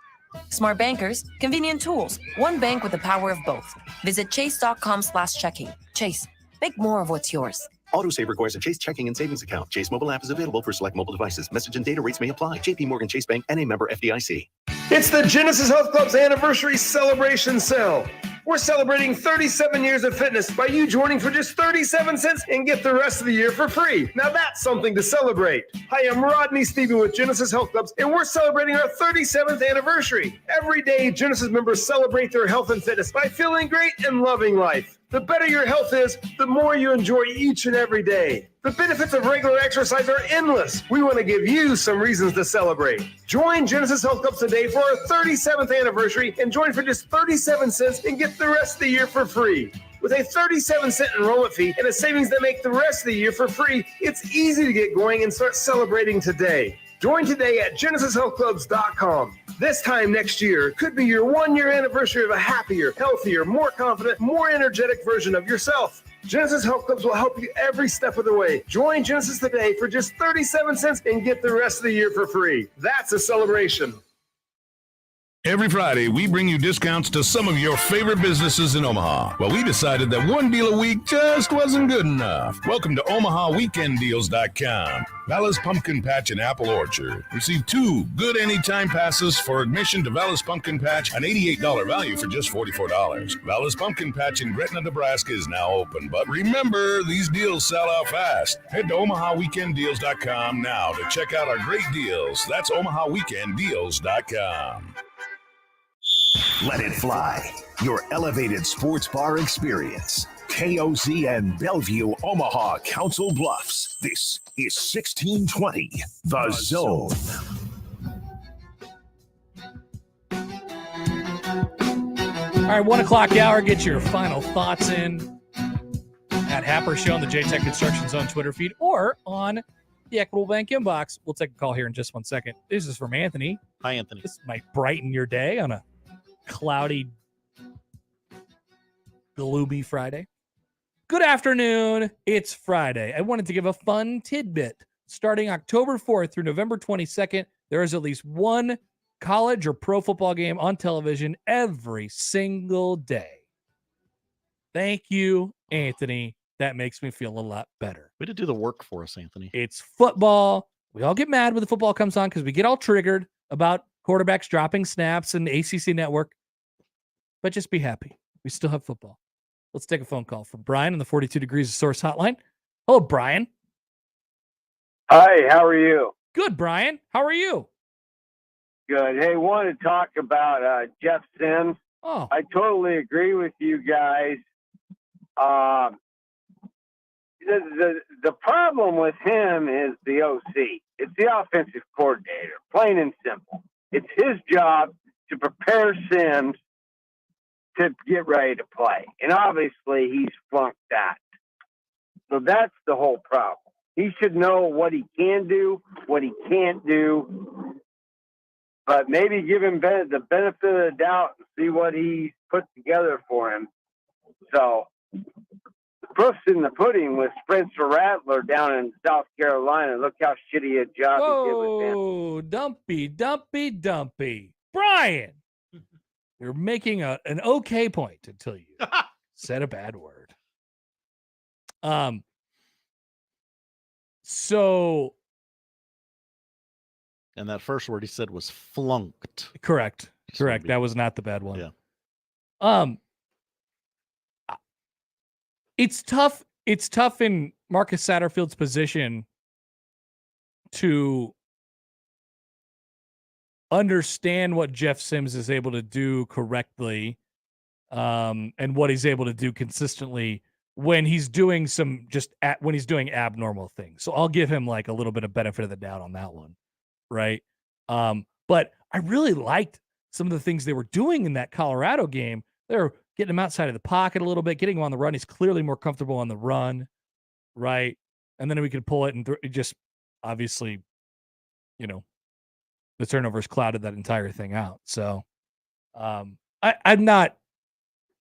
Smart bankers, convenient tools, one bank with the power of both. Visit chase.com/checking. Chase, make more of what's yours. AutoSave requires a Chase checking and savings account. Chase mobile app is available for select mobile devices. Message and data rates may apply. JP Morgan Chase Bank, N.A. member FDIC. It's the Genesis Health Club's anniversary celebration sale. We're celebrating 37 years of fitness by you joining for just 37 cents and get the rest of the year for free. Now that's something to celebrate. Hi, I'm Rodney Stephen with Genesis Health Clubs, and we're celebrating our 37th anniversary. Every day, Genesis members celebrate their health and fitness by feeling great and loving life. The better your health is, the more you enjoy each and every day. The benefits of regular exercise are endless. We want to give you some reasons to celebrate. Join Genesis Health Clubs today for our 37th anniversary and join for just 37 cents and get the rest of the year for free. With a 37-cent enrollment fee and a savings that make the rest of the year for free, it's easy to get going and start celebrating today. Join today at GenesisHealthClubs.com. This time next year could be your 1-year anniversary of a happier, healthier, more confident, more energetic version of yourself. Genesis Health Clubs will help you every step of the way. Join Genesis today for just 37 cents and get the rest of the year for free. That's a celebration. Every Friday, we bring you discounts to some of your favorite businesses in Omaha. Well, we decided that one deal a week just wasn't good enough. Welcome to OmahaWeekendDeals.com. Valis Pumpkin Patch and Apple Orchard. Receive 2 good anytime passes for admission to Valis Pumpkin Patch, an $88 value for just $44. Valis Pumpkin Patch in Gretna, Nebraska is now open. But remember, these deals sell out fast. Head to OmahaWeekendDeals.com now to check out our great deals. That's OmahaWeekendDeals.com. Let it fly. Your elevated sports bar experience. KOZ and Bellevue, Omaha, Council Bluffs. This is 1620, The Zone. All right, 1 o'clock hour. Get your final thoughts in at Happer Show on the J-Tech Construction Zone Twitter feed or on the Equitable Bank inbox. We'll take a call here in just 1 second. This is from Anthony. Hi, Anthony. This might brighten your day on a cloudy, gloomy Friday. Good afternoon. It's Friday. I wanted to give a fun tidbit. Starting October 4th through November 22nd, there is at least one college or pro football game on television every single day. Thank you, Anthony. That makes me feel a lot better. Way to do the work for us, Anthony. It's football. We all get mad when the football comes on because we get all triggered about quarterbacks dropping snaps and ACC network. But just be happy. We still have football. Let's take a phone call from Brian on the 42 Degrees of Source hotline. Hello, Brian. Hi, how are you? Good, Brian. How are you? Good. Hey, want to talk about Jeff Sims. Oh. I totally agree with you guys. The problem with him is the OC. It's the offensive coordinator, plain and simple. It's his job to prepare Sims to get ready to play. And obviously, he's flunked that. So that's the whole problem. He should know what he can do, what he can't do, but maybe give him the benefit of the doubt and see what he's put together for him. So the proof's in the pudding with Spencer Rattler down in South Carolina. Look how shitty a job he did with him. Oh, dumpy. Brian, you're making an okay point until you said a bad word. So. And that first word he said was flunked. Correct. That was not the bad one. Yeah. It's tough. It's tough in Marcus Satterfield's position to understand what Jeff Sims is able to do correctly, and what he's able to do consistently when he's doing when he's doing abnormal things. So I'll give him like a little bit of benefit of the doubt on that one. Right. But I really liked some of the things they were doing in that Colorado game. They were getting him outside of the pocket a little bit, getting him on the run. He's clearly more comfortable on the run. Right. And then we could pull it and just obviously, the turnovers clouded that entire thing out. So I'm not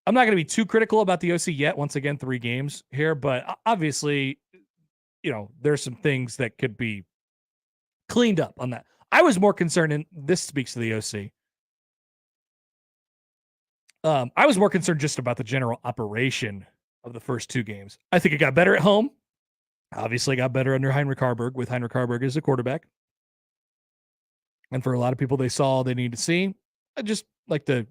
going to be too critical about the OC yet. Once again, 3 games here, but obviously, there's some things that could be cleaned up on that. I was more concerned, and this speaks to the OC. I was more concerned just about the general operation of the first 2 games. I think it got better at home. Obviously got better under Heinrich Harburg with Heinrich Harburg as a quarterback. And for a lot of people, they saw all they need to see. I just like to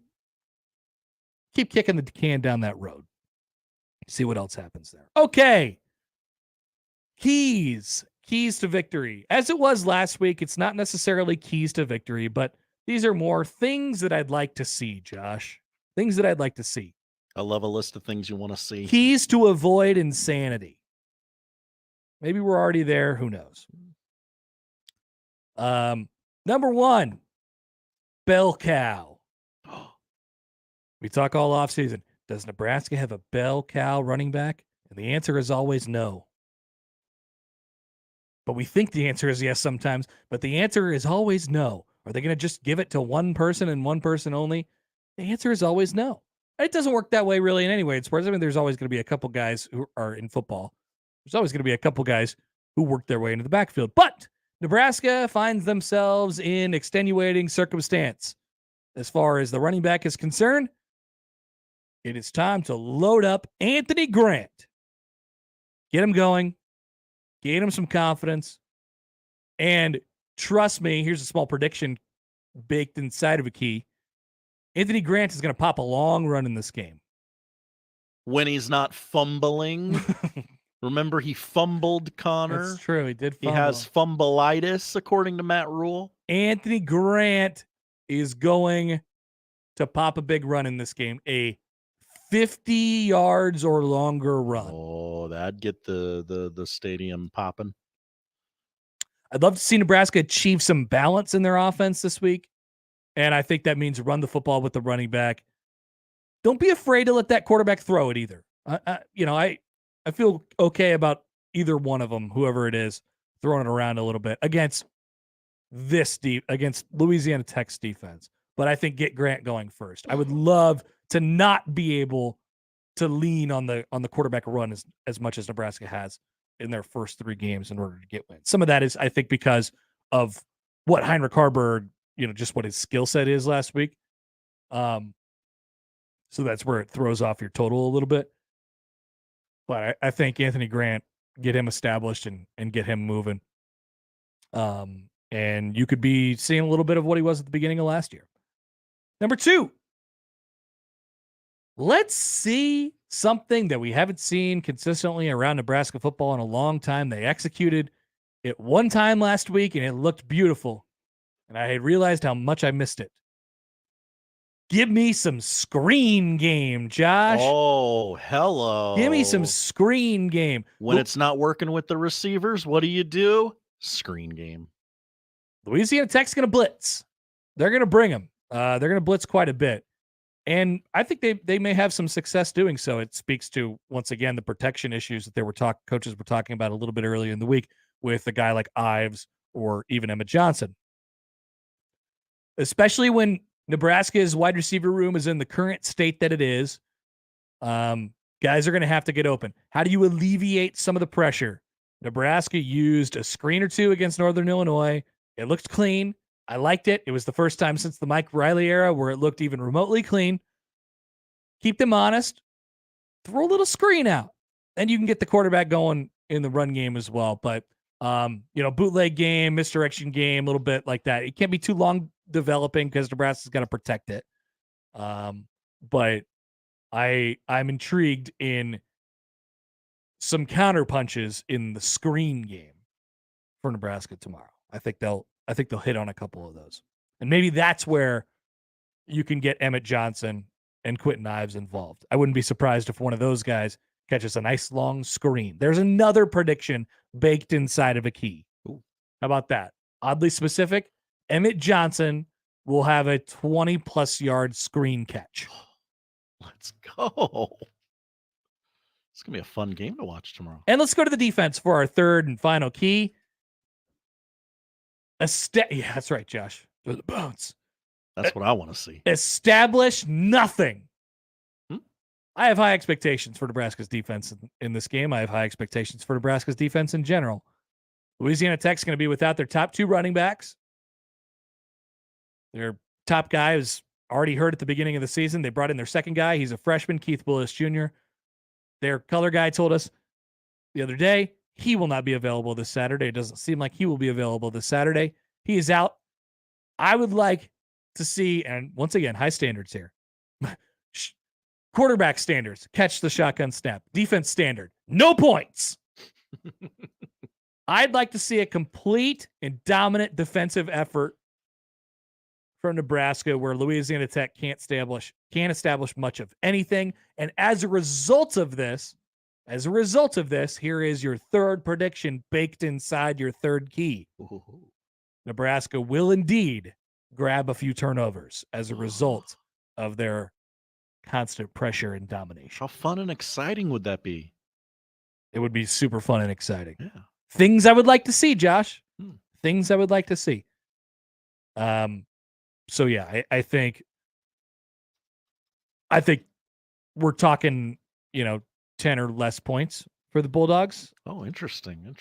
keep kicking the can down that road. See what else happens there. Okay. Keys to victory. As it was last week, it's not necessarily keys to victory, but these are more things that I'd like to see, Josh. Things that I'd like to see. I love a list of things you want to see. Keys to avoid insanity. Maybe we're already there. Who knows? Number 1, bell cow. We talk all offseason. Does Nebraska have a bell cow running back? And the answer is always no. but we think the answer is yes sometimes, but the answer is always no. Are they going to just give it to one person and one person only? The answer is always no. It doesn't work that way really in any way in sports. I mean, there's always going to be a couple guys who are in football. There's always going to be a couple guys who work their way into the backfield. But Nebraska finds themselves in extenuating circumstance. As far as the running back is concerned, it is time to load up Anthony Grant. Get him going. Gain him some confidence. And trust me, here's a small prediction baked inside of a key. Anthony Grant is going to pop a long run in this game. When he's not fumbling. Remember, he fumbled, Connor. That's true. He did fumble. He has fumbleitis, according to Matt Rhule. Anthony Grant is going to pop a big run in this game. A 50 yards or longer run. Oh, that'd get the stadium popping. I'd love to see Nebraska achieve some balance in their offense this week. And I think that means run the football with the running back. Don't be afraid to let that quarterback throw it either. I feel okay about either one of them, whoever it is, throwing it around a little bit against against Louisiana Tech's defense. But I think get Grant going first. I would love to not be able to lean on the quarterback run as much as Nebraska has in their first 3 games in order to get wins. Some of that is, I think, because of what Heinrich Haarberg, just what his skill set is last week. So that's where it throws off your total a little bit. But I think Anthony Grant, get him established and get him moving. And you could be seeing a little bit of what he was at the beginning of last year. Number 2, let's see something that we haven't seen consistently around Nebraska football in a long time. They executed it one time last week, and it looked beautiful. And I had realized how much I missed it. Give me some screen game, Josh. Oh, hello. Give me some screen game. When it's not working with the receivers, what do? Screen game. Louisiana Tech's going to blitz. They're going to bring them. They're going to blitz quite a bit. And I think they may have some success doing so. It speaks to, once again, the protection issues that coaches were talking about a little bit earlier in the week with a guy like Ives or even Emmett Johnson. Especially when Nebraska's wide receiver room is in the current state that it is. Guys are going to have to get open. How do you alleviate some of the pressure? Nebraska used a screen or two against Northern Illinois. It looked clean. I liked it. It was the first time since the Mike Riley era where it looked even remotely clean. Keep them honest. Throw a little screen out. And you can get the quarterback going in the run game as well. But, bootleg game, misdirection game, a little bit like that. It can't be too long developing because Nebraska's got to protect it. But I'm intrigued in some counter punches in the screen game for Nebraska tomorrow. I think they'll hit on a couple of those. And maybe that's where you can get Emmett Johnson and Quentin Ives involved. I wouldn't be surprised if one of those guys catches a nice long screen. There's another prediction baked inside of a key. Ooh. How about that? Oddly specific. Emmett Johnson will have a 20-plus yard screen catch. Let's go. It's going to be a fun game to watch tomorrow. And let's go to the defense for our third and final key. Yeah, that's right, Josh. Throw the bones. That's what I want to see. Establish nothing. I have high expectations for Nebraska's defense in this game. I have high expectations for Nebraska's defense in general. Louisiana Tech's going to be without their top 2 running backs. Their top guy is already hurt at the beginning of the season. They brought in their second guy. He's a freshman, Keith Willis Jr. Their color guy told us the other day he will not be available this Saturday. It doesn't seem like he will be available this Saturday. He is out. I would like to see, and once again, high standards here. Quarterback standards, catch the shotgun snap. Defense standard, no points. I'd like to see a complete and dominant defensive effort from Nebraska where Louisiana Tech can't establish much of anything. And as a result of this, here is your third prediction baked inside your third key. Ooh. Nebraska will indeed grab a few turnovers as a result of their constant pressure and domination. How fun and exciting would that be? It would be super fun and exciting. Yeah. things I would like to see, Josh. Things I would like to see. So yeah, I think we're talking, 10 or less points for the Bulldogs. Oh, interesting.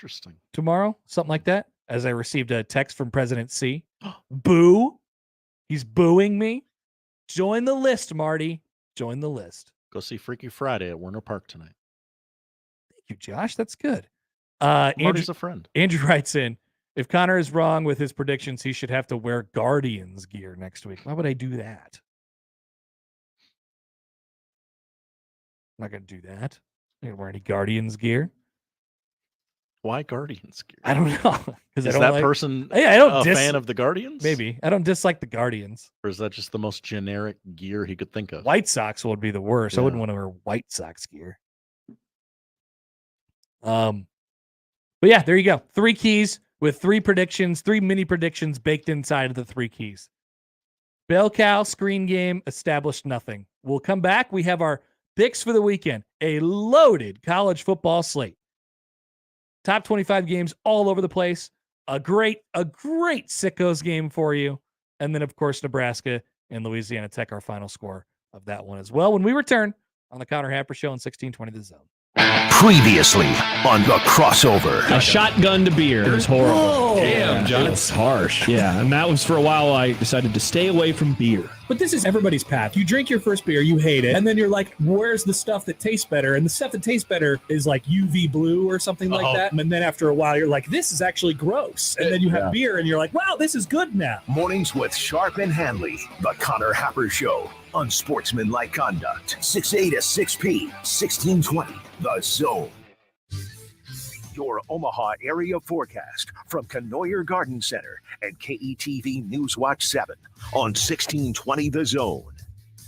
Tomorrow, something like that. As I received a text from President C. Boo. He's booing me. Join the list, Marty. Join the list. Go see Freaky Friday at Werner Park tonight. Thank you, Josh. That's good. Marty's a friend. Andrew writes in, if Connor is wrong with his predictions, he should have to wear Guardians gear next week. Why would I do that? I'm not going to do that. I'm not going to wear any Guardians gear. Why Guardians gear? I don't know. Is that person a fan of the Guardians? Maybe. I don't dislike the Guardians. Or is that just the most generic gear he could think of? White Sox would be the worst. Yeah. I wouldn't want to wear White Sox gear. But yeah, there you go. 3 keys with 3 predictions, 3 mini predictions baked inside of the 3 keys. Bell cow, screen game, established nothing. We'll come back. We have our picks for the weekend. A loaded college football slate. Top 25 games all over the place. A great sickos game for you. And then, of course, Nebraska and Louisiana Tech, our final score of that one as well. When we return on the Connor Happer Show on 1620 The Zone. Previously on the crossover. A shotgun to beer. It was horrible. Whoa. Damn, John. It's harsh. Yeah, and that was for a while I decided to stay away from beer. But this is everybody's path. You drink your first beer, you hate it, and then you're like, where's the stuff that tastes better? And the stuff that tastes better is like UV blue or something like that. And then after a while, you're like, this is actually gross. And then you have beer, and you're like, wow, this is good now. Mornings with Sharp and Hanley. The Connor Happer Show. Unsportsmanlike conduct. 6A to 6P. 1620. The Zone. Your Omaha area forecast from Canoyer Garden Center and KETV Newswatch 7 on 1620 The Zone.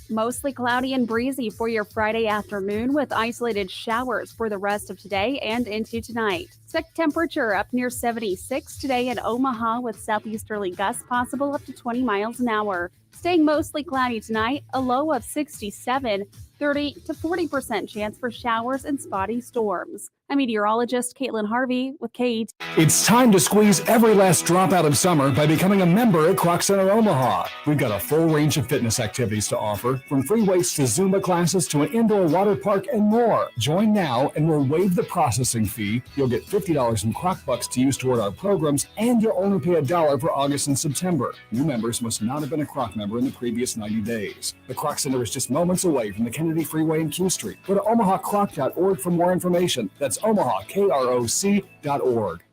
Mostly cloudy and breezy for your Friday afternoon with isolated showers for the rest of today and into tonight. Expect temperature up near 76 today in Omaha with southeasterly gusts possible up to 20 miles an hour. Staying mostly cloudy tonight, a low of 67, 30 to 40% chance for showers and spotty storms. I'm meteorologist Caitlin Harvey with KET. It's time to squeeze every last drop out of summer by becoming a member at Croc Center Omaha. We've got a full range of fitness activities to offer, from free weights to Zumba classes to an indoor water park and more. Join now and we'll waive the processing fee. You'll get $50 in Croc Bucks to use toward our programs, and you'll only pay $1 for August and September. New members must not have been a Croc member in the previous 90 days. The Croc Center is just moments away from the Kennedy Freeway and Q Street. Go to omahacroc.org for more information. That's omahakroc.org.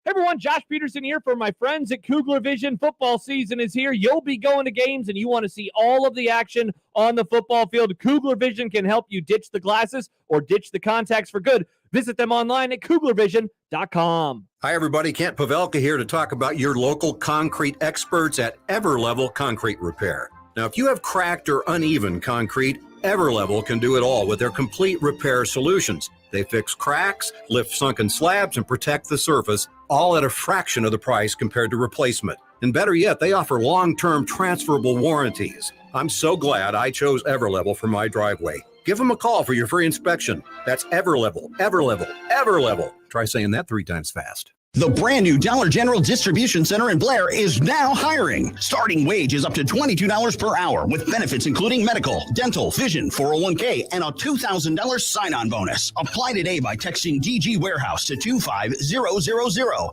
Hey everyone, Josh Peterson here for my friends at Kugler Vision. Football season is here. You'll be going to games and you want to see all of the action on the football field. Kugler Vision can help you ditch the glasses or ditch the contacts for good. Visit them online at kuglervision.com. Hi everybody, Kent Pavelka here to talk about your local concrete experts at Everlevel Concrete Repair. Now, if you have cracked or uneven concrete, Everlevel can do it all with their complete repair solutions. They fix cracks, lift sunken slabs, and protect the surface, all at a fraction of the price compared to replacement. And better yet, they offer long-term transferable warranties. I'm so glad I chose Everlevel for my driveway. Give them a call for your free inspection. That's Everlevel, Everlevel, Everlevel. Try saying that 3 times fast. The brand new Dollar General Distribution Center in Blair is now hiring. Starting wage is up to $22 per hour with benefits including medical, dental, vision, 401k, and a $2,000 sign-on bonus. Apply today by texting DG Warehouse to 25000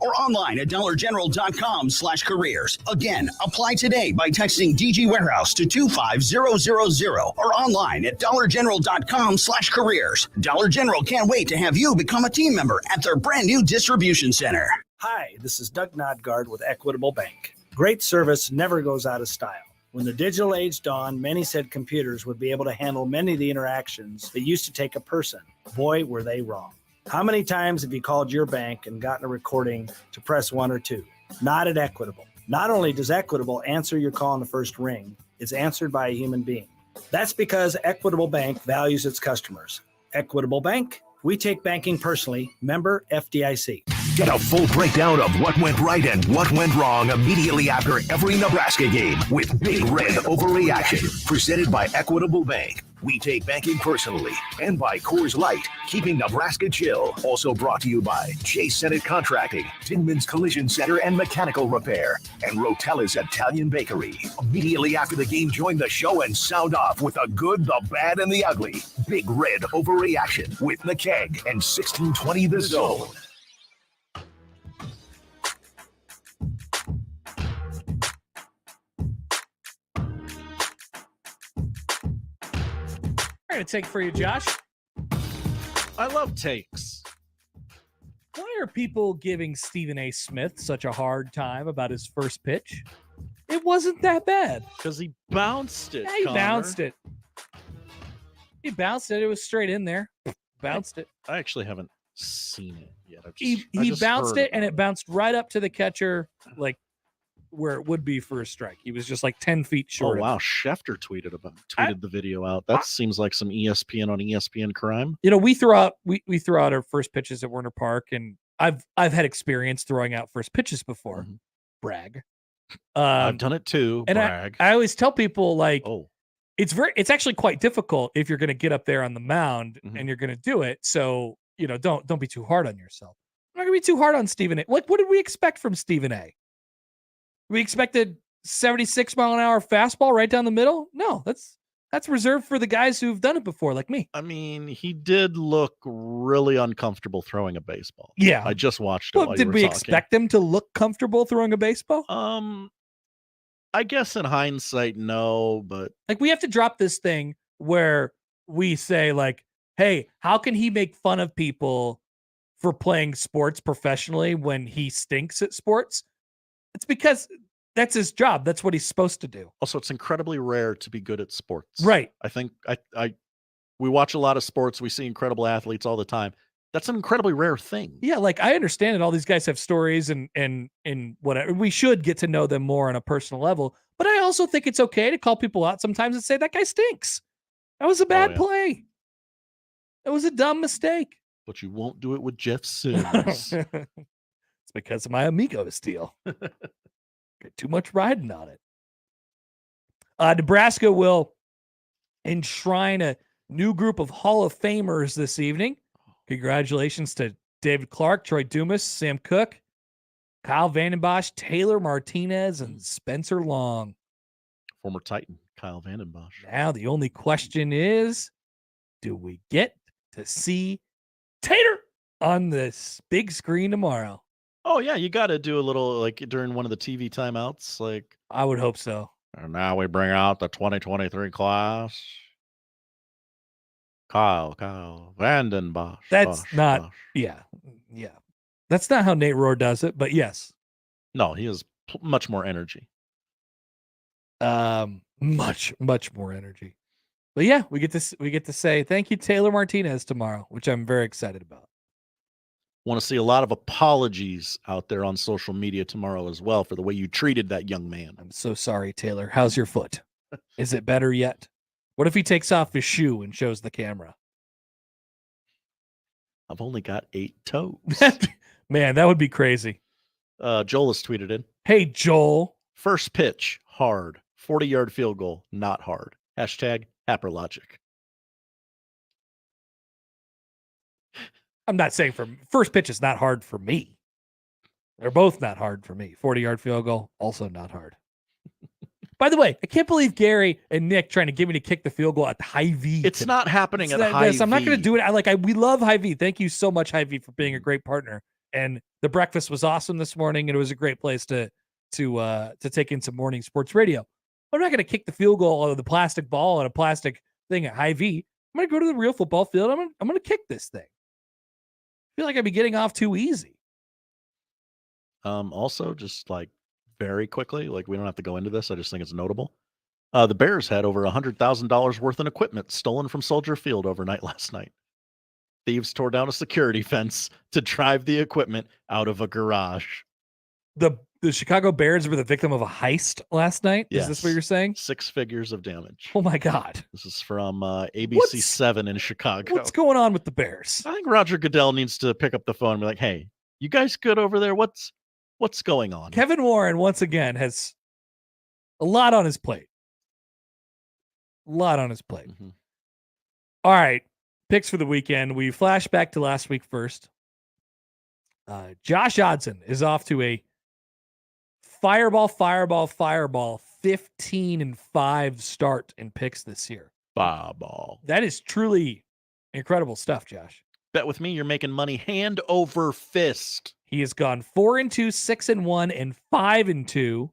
or online at dollargeneral.com/careers. Again, apply today by texting DG Warehouse to 25000 or online at dollargeneral.com/careers. Dollar General can't wait to have you become a team member at their brand new distribution center. Hi, this is Doug Nodgard with Equitable Bank. Great service never goes out of style. When the digital age dawned, many said computers would be able to handle many of the interactions that used to take a person. Boy, were they wrong. How many times have you called your bank and gotten a recording to press 1 or 2? Not at Equitable. Not only does Equitable answer your call on the first ring, it's answered by a human being. That's because Equitable Bank values its customers. Equitable Bank, we take banking personally. Member FDIC. Get a full breakdown of what went right and what went wrong immediately after every Nebraska game with Big Red Overreaction, presented by Equitable Bank. we take banking personally. And by Coors Light, keeping Nebraska chill. Also brought to you by Chase Senate Contracting, Tinman's Collision Center and Mechanical Repair, and Rotella's Italian Bakery. Immediately after the game, join the show and sound off with the good, the bad, and the ugly. Big Red Overreaction with the Keg and 1620 The Zone. I'm going to take for you, Josh. I love takes. Why are people giving Stephen A. Smith such a hard time about his first pitch? It wasn't that bad. Because he bounced it. Yeah, he Connor. bounced it. He bounced it. It was straight in there. Bounced it. I actually haven't seen it yet. He just bounced heard it, and it bounced right up to the catcher, like where it would be for a strike. He was just like 10 feet short. Oh wow, Schefter tweeted the video out. That seems like some ESPN on ESPN crime. You know, we throw out our first pitches at Werner Park, and I've had experience throwing out first pitches before. Mm-hmm. Brag. I've done it too. And brag. I always tell people, like, it's actually quite difficult if you're going to get up there on the mound and you're going to do it. So, you know, don't be too hard on yourself. I'm not going to be too hard on Stephen A. What did we expect from Stephen A? We expected 76 mile an hour fastball right down the middle. No, that's reserved for the guys who've done it before, like me. I mean, he did look really uncomfortable throwing a baseball. Yeah. I just watched it. Well, did we expect him to look comfortable throwing a baseball? I guess in hindsight, no, but like we have to drop this thing where we say, like, hey, how can he make fun of people for playing sports professionally when he stinks at sports? It's because that's his job. That's what he's supposed to do. Also, it's incredibly rare to be good at sports. Right. I think we watch a lot of sports. We see incredible athletes all the time. That's an incredibly rare thing. Yeah, like I understand that all these guys have stories and whatever. We should get to know them more on a personal level. But I also think it's okay to call people out sometimes and say that guy stinks. That was a bad play. It was a dumb mistake. But you won't do it with Jeff Sims. It's because of my Amigos deal. Get too much riding on it. Nebraska will enshrine a new group of Hall of Famers this evening. Congratulations to David Clark, Troy Dumas, Sam Cook, Kyle Vandenbosch, Taylor Martinez, and Spencer Long. Former Titan, Kyle Vandenbosch. Now the only question is, do we get to see Tater on this big screen tomorrow? Oh, yeah, you got to do a little, like, during one of the TV timeouts. Like, I would hope so. And now we bring out the 2023 class. Kyle Vandenbosch. That's not, yeah. That's not how Nate Rohr does it, but yes. No, he has much more energy. Much more energy. But yeah, we get to say thank you, Taylor Martinez, tomorrow, which I'm very excited about. Want to see a lot of apologies out there on social media tomorrow as well for the way you treated that young man. I'm so sorry, Taylor. How's your foot? Is it better yet? What if he takes off his shoe and shows the camera? I've only got 8 toes. Man, that would be crazy. Joel has tweeted in. Hey, Joel. First pitch, hard. 40-yard field goal, not hard. Hashtag Happer logic. I'm not saying first pitch is not hard for me. They're both not hard for me. 40-yard field goal, also not hard. By the way, I can't believe Gary and Nick trying to get me to kick the field goal at Hy-Vee. It's not happening at Hy-Vee. I'm not going to do it. We love Hy-Vee. Thank you so much, Hy-Vee, for being a great partner. And the breakfast was awesome this morning, and it was a great place to take in some morning sports radio. I'm not going to kick the field goal out of the plastic ball and a plastic thing at Hy-Vee. I'm going to go to the real football field. I'm going to kick this thing. I feel like I'd be getting off too easy. Also, just like very quickly, like we don't have to go into this. I just think it's notable. The Bears had over $100,000 worth of equipment stolen from Soldier Field overnight last night. Thieves tore down a security fence to drive the equipment out of a garage. The Chicago Bears were the victim of a heist last night? Yes. Is this what you're saying? 6 figures of damage. Oh, my God. This is from ABC 7 in Chicago. What's going on with the Bears? I think Roger Goodell needs to pick up the phone and be like, hey, you guys good over there? What's going on? Kevin Warren, once again, has a lot on his plate. Mm-hmm. All right. Picks for the weekend. We flash back to last week first. Josh Hodson is off to a fireball 15-5 start in picks this year. Fireball. That is truly incredible stuff, Josh. Bet with me, you're making money hand over fist. He has gone 4-2, 6-1, and 5-2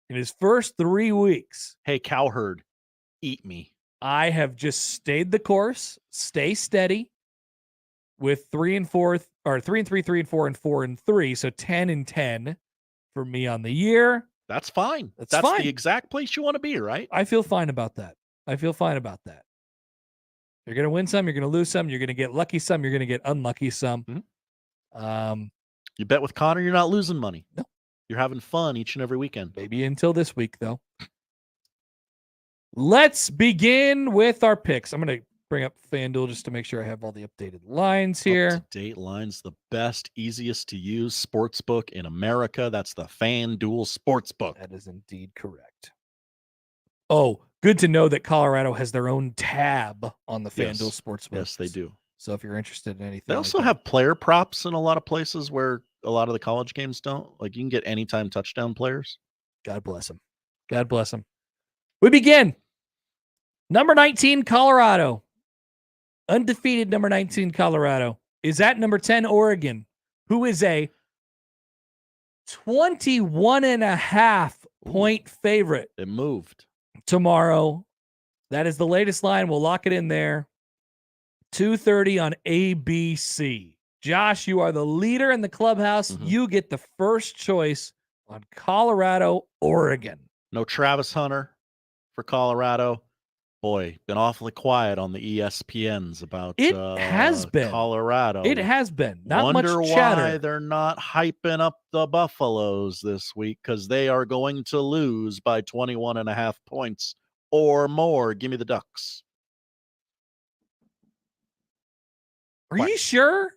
in his first 3 weeks. Hey, Cowherd, eat me. I have just stayed the course, stay steady with 3-4, or 3-3, 3-4, and 4-3. So 10-10 for me on the year. That's fine. That's fine. The exact place you want to be, right? I feel fine about that. You're going to win some, you're going to lose some, you're going to get lucky some, you're going to get unlucky some. Mm-hmm. You bet with Connor, you're not losing money. No. You're having fun each and every weekend. Maybe until this week, though. Let's begin with our picks. I'm going to bring up FanDuel just to make sure I have all the updated lines here. Up-to-date lines, the best, easiest to use sportsbook in America. That's the FanDuel Sportsbook. That is indeed correct. Oh, good to know that Colorado has their own tab on the FanDuel Sportsbook. Yes, they do. So if you're interested in anything. They also have player props in a lot of places where a lot of the college games don't. Like you can get anytime touchdown players. God bless them. God bless them. We begin. Number 19, Colorado. Undefeated number 19, Colorado. Is at number 10, Oregon, who is a 21.5 point favorite. It moved. Tomorrow. That is the latest line. We'll lock it in there. 2:30 on ABC. Josh, you are the leader in the clubhouse. Mm-hmm. You get the first choice on Colorado, Oregon. No Travis Hunter for Colorado. Boy, been awfully quiet on the ESPNs about it has been Colorado. It has been. Not Wonder much chatter. why they're not hyping up the Buffaloes this week, because they are going to lose by 21.5 points or more. Give me the Ducks. Are you sure?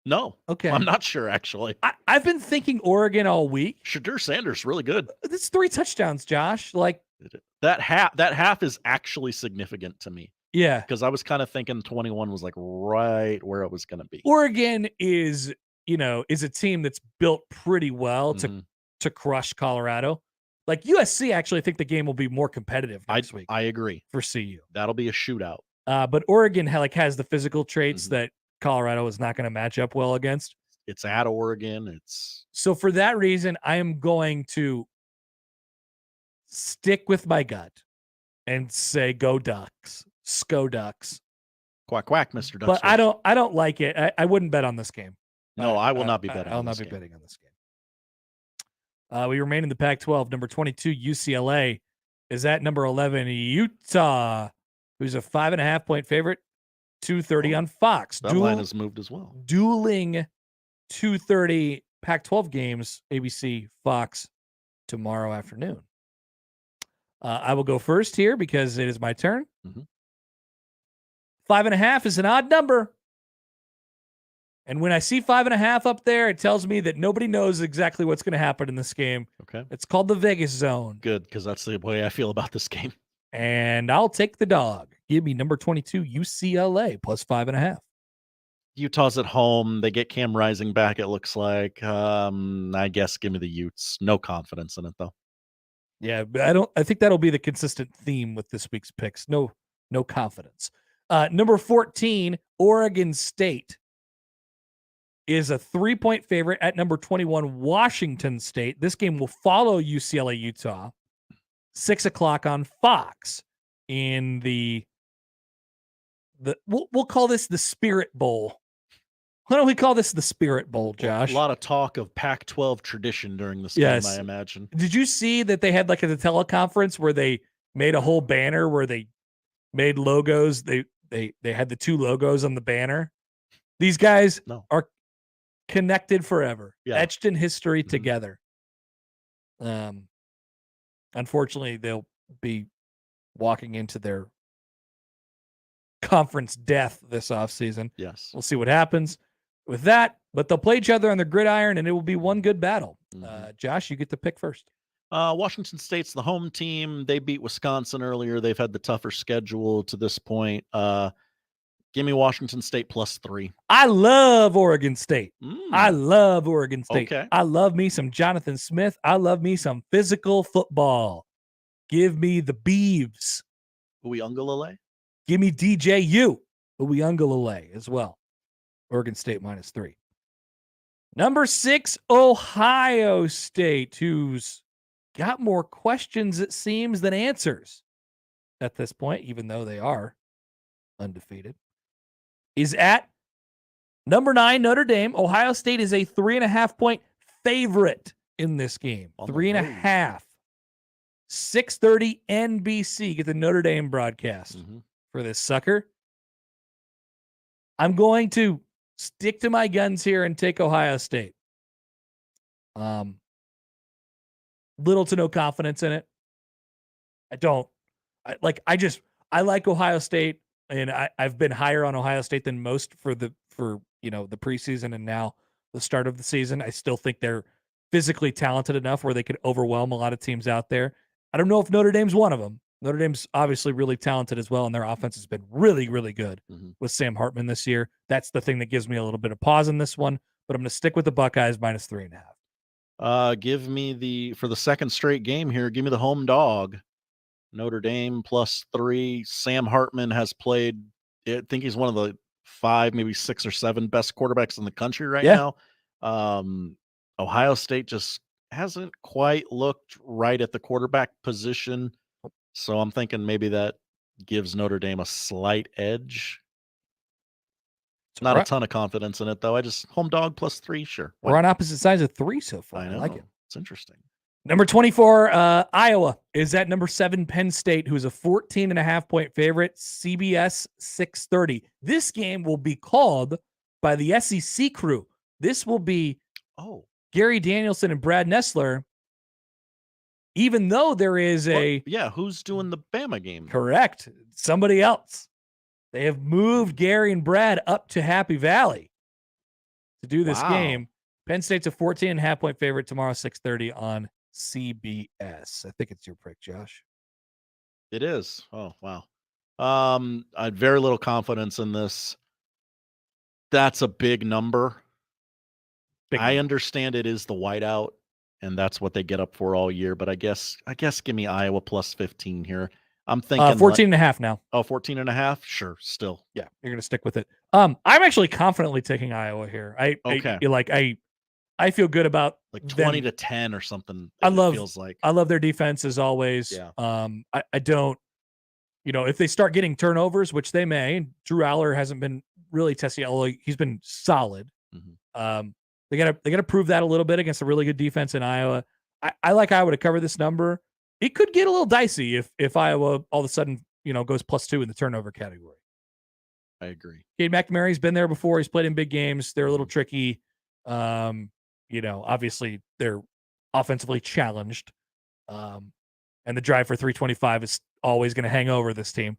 No. Okay. I'm not sure, actually. I've been thinking Oregon all week. Shadur Sanders, really good. It's 3 touchdowns, Josh. Like that half is actually significant to me. Yeah. Because I was kind of thinking 21 was like right where it was going to be. Oregon is a team that's built pretty well to crush Colorado. Like USC, actually, I think the game will be more competitive next week. I agree. For CU. That'll be a shootout. But Oregon has the physical traits that Colorado is not going to match up well against. It's at Oregon. So for that reason, I am going to stick with my gut and say go Ducks. Sco Ducks. Quack quack, Mr. Ducks. But I don't like it. I wouldn't bet on this game. No, I will not be betting. I will not be betting on this game. We remain in the Pac-12. Number 22, UCLA, is at number 11, Utah, who's a 5.5 point favorite. 2:30 on Fox. That line has moved as well. Dueling 2:30 Pac-12 games, ABC, Fox, tomorrow afternoon. I will go first here because it is my turn. 5.5 is an odd number. And when I see 5.5 up there, it tells me that nobody knows exactly what's going to happen in this game. Okay. It's called the Vegas zone. Good, because that's the way I feel about this game. And I'll take the dog. Give me number 22, UCLA, plus 5.5. Utah's at home. They get Cam Rising back, it looks like. I guess give me the Utes. No confidence in it, though. Yeah, but I think that'll be the consistent theme with this week's picks. No confidence. Number 14, Oregon State, is a 3-point favorite at number 21, Washington State. This game will follow UCLA Utah, 6:00 on Fox in the we'll call this the Spirit Bowl. Why don't we call this the Spirit Bowl, Josh? A lot of talk of Pac-12 tradition during this game, I imagine. Did you see that they had like a teleconference where they made a whole banner where they made logos? They had the 2 logos on the banner. These guys are connected forever, etched in history together. Unfortunately, they'll be walking into their conference death this offseason. Yes. We'll see what happens with that, but they'll play each other on the gridiron, and it will be one good battle. Josh, you get to pick first. Washington State's the home team. They beat Wisconsin earlier. They've had the tougher schedule to this point. Give me Washington State +3. I love Oregon State. I Mm. love Oregon State. Okay. I love me some Jonathan Smith. I love me some physical football. Give me the Beavs. Uiagalelei? Give me DJU. Uiagalelei as well. Oregon State -3. Number 6, Ohio State, who's got more questions, it seems, than answers at this point, even though they are undefeated, is at number 9, Notre Dame. Ohio State is a 3.5-point favorite in this game. 3.5. 6:30 NBC. Get the Notre Dame broadcast for this sucker. I'm going to stick to my guns here and take Ohio State. Little to no confidence in it. I like Ohio State, and I've been higher on Ohio State than most for the preseason and now the start of the season. I still think they're physically talented enough where they could overwhelm a lot of teams out there. I don't know if Notre Dame's one of them. Notre Dame's obviously really talented as well, and their offense has been really, really good with Sam Hartman this year. That's the thing that gives me a little bit of pause in this one, but I'm going to stick with the Buckeyes -3.5. Give me for the second straight game here, give me the home dog. Notre Dame +3. Sam Hartman has played, I think he's one of the 5, maybe 6 or 7 best quarterbacks in the country right now. Ohio State just hasn't quite looked right at the quarterback position. So I'm thinking maybe that gives Notre Dame a slight edge. Not a ton of confidence in it, though. I just home dog +3, sure. We're on opposite sides of 3 so far. I like it. It's interesting. Number 24, Iowa is at number 7, Penn State, who's a 14.5-point favorite. CBS 6:30. This game will be called by the SEC crew. This will be Gary Danielson and Brad Nessler. Even though there is who's doing the Bama game? Correct. Somebody else. They have moved Gary and Brad up to Happy Valley to do this game. Penn State's a 14.5-point favorite tomorrow, 6:30 on CBS. I think it's your pick, Josh. It is. Oh, wow. I had very little confidence in this. That's a big number. I understand it is the whiteout, and that's what they get up for all year. But I guess give me Iowa +15 here. I'm thinking 14.5 now. Oh, 14.5? Sure, still. Yeah, you're going to stick with it. I'm actually confidently taking Iowa here. I feel good about like 20 to 10 or something. Feels like. I love their defense as always. Yeah. I don't, if they start getting turnovers, which they may, Drew Aller hasn't been really testy, although he's been solid. They gotta prove that a little bit against a really good defense in Iowa. I like Iowa to cover this number. It could get a little dicey if Iowa all of a sudden, goes +2 in the turnover category. I agree. Cade McNamara's been there before. He's played in big games. They're a little tricky. Obviously they're offensively challenged. And the drive for 325 is always going to hang over this team.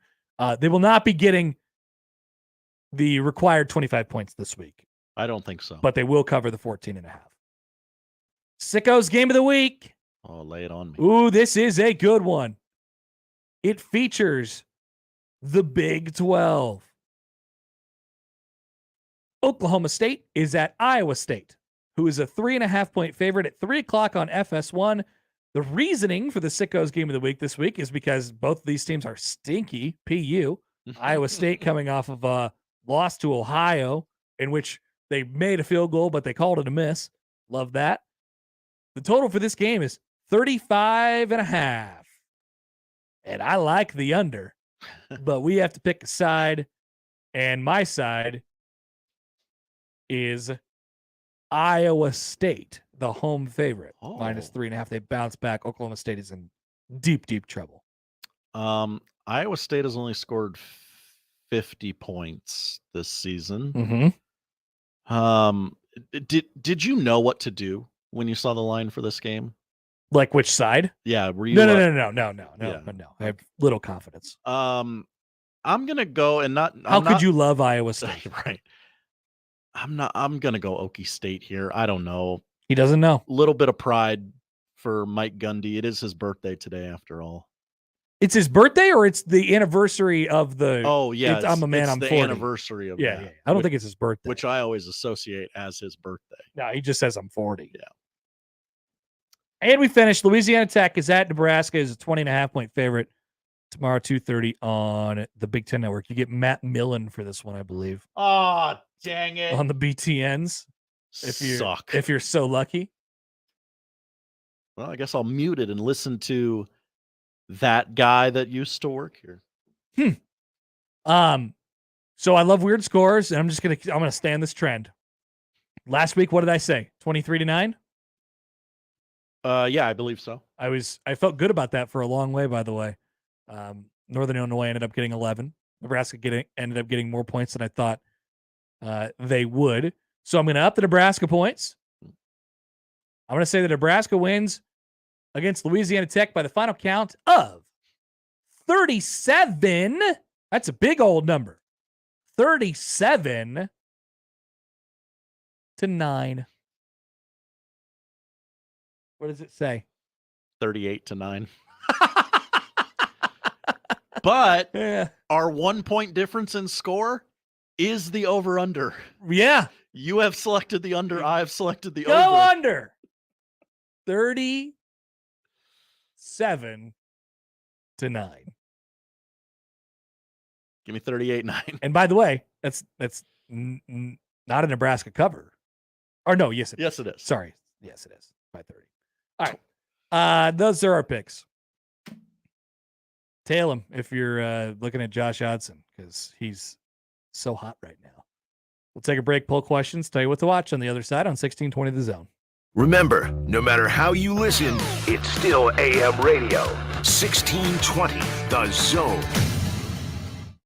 They will not be getting the required 25 points this week. I don't think so. But they will cover the 14.5. Sicko's game of the week. Oh, lay it on me. Ooh, this is a good one. It features the Big 12. Oklahoma State is at Iowa State, who is a 3.5-point favorite at 3:00 on FS1. The reasoning for the Sickos game of the week this week is because both of these teams are stinky. PU. Iowa State coming off of a loss to Ohio, in which they made a field goal, but they called it a miss. Love that. The total for this game is 35.5. And I like the under, but we have to pick a side. And my side is Iowa State, the home favorite, -3.5. They bounce back. Oklahoma State is in deep, deep trouble. Iowa State has only scored 50 points this season. Did you know what to do when you saw the line for this game? Like which side? Yeah. Were you No. I have little confidence. I'm gonna go and not. How could you love Iowa State? Right. I'm gonna go Okie State here. I don't know. He doesn't know. Little bit of pride for Mike Gundy. It is his birthday today, after all. It's his birthday, or it's the anniversary of the. Oh yeah, I'm a man. It's I'm the 40. anniversary of Yeah, that. yeah. I don't think it's his birthday, which I always associate as his birthday. No, he just says I'm 40. Yeah. And we finished. Louisiana Tech is at Nebraska, is a 20.5-point favorite tomorrow, 2:30 on the Big Ten Network. You get Matt Millen for this one, I believe. Oh, dang it! On the BTNs, if you're so lucky. Well, I guess I'll mute it and listen to that guy that used to work here. So I love weird scores, and I'm gonna stay on this trend. Last week, what did I say? 23-9? Yeah, I believe so. I felt good about that for a long way, by the way. Northern Illinois ended up getting 11. Nebraska ended up getting more points than I thought they would. So I'm going to up the Nebraska points. I'm going to say that Nebraska wins against Louisiana Tech by the final count of 37. That's a big old number. 37-9. What does it say? 38-9. But our 1 point difference in score is the over-under. Yeah. You have selected the under. I have selected the Go over. under. 37-9. Give me 38-9. And by the way, that's not a Nebraska cover. Or no, yes it is. Yes, it is. Sorry. Yes, it is. By 30. All right. Those are our picks. Tail him if you're looking at Josh Hodson, because he's so hot right now. We'll take a break, pull questions, tell you what to watch on the other side on 1620 The Zone. Remember, no matter how you listen, it's still AM radio. 1620 The Zone.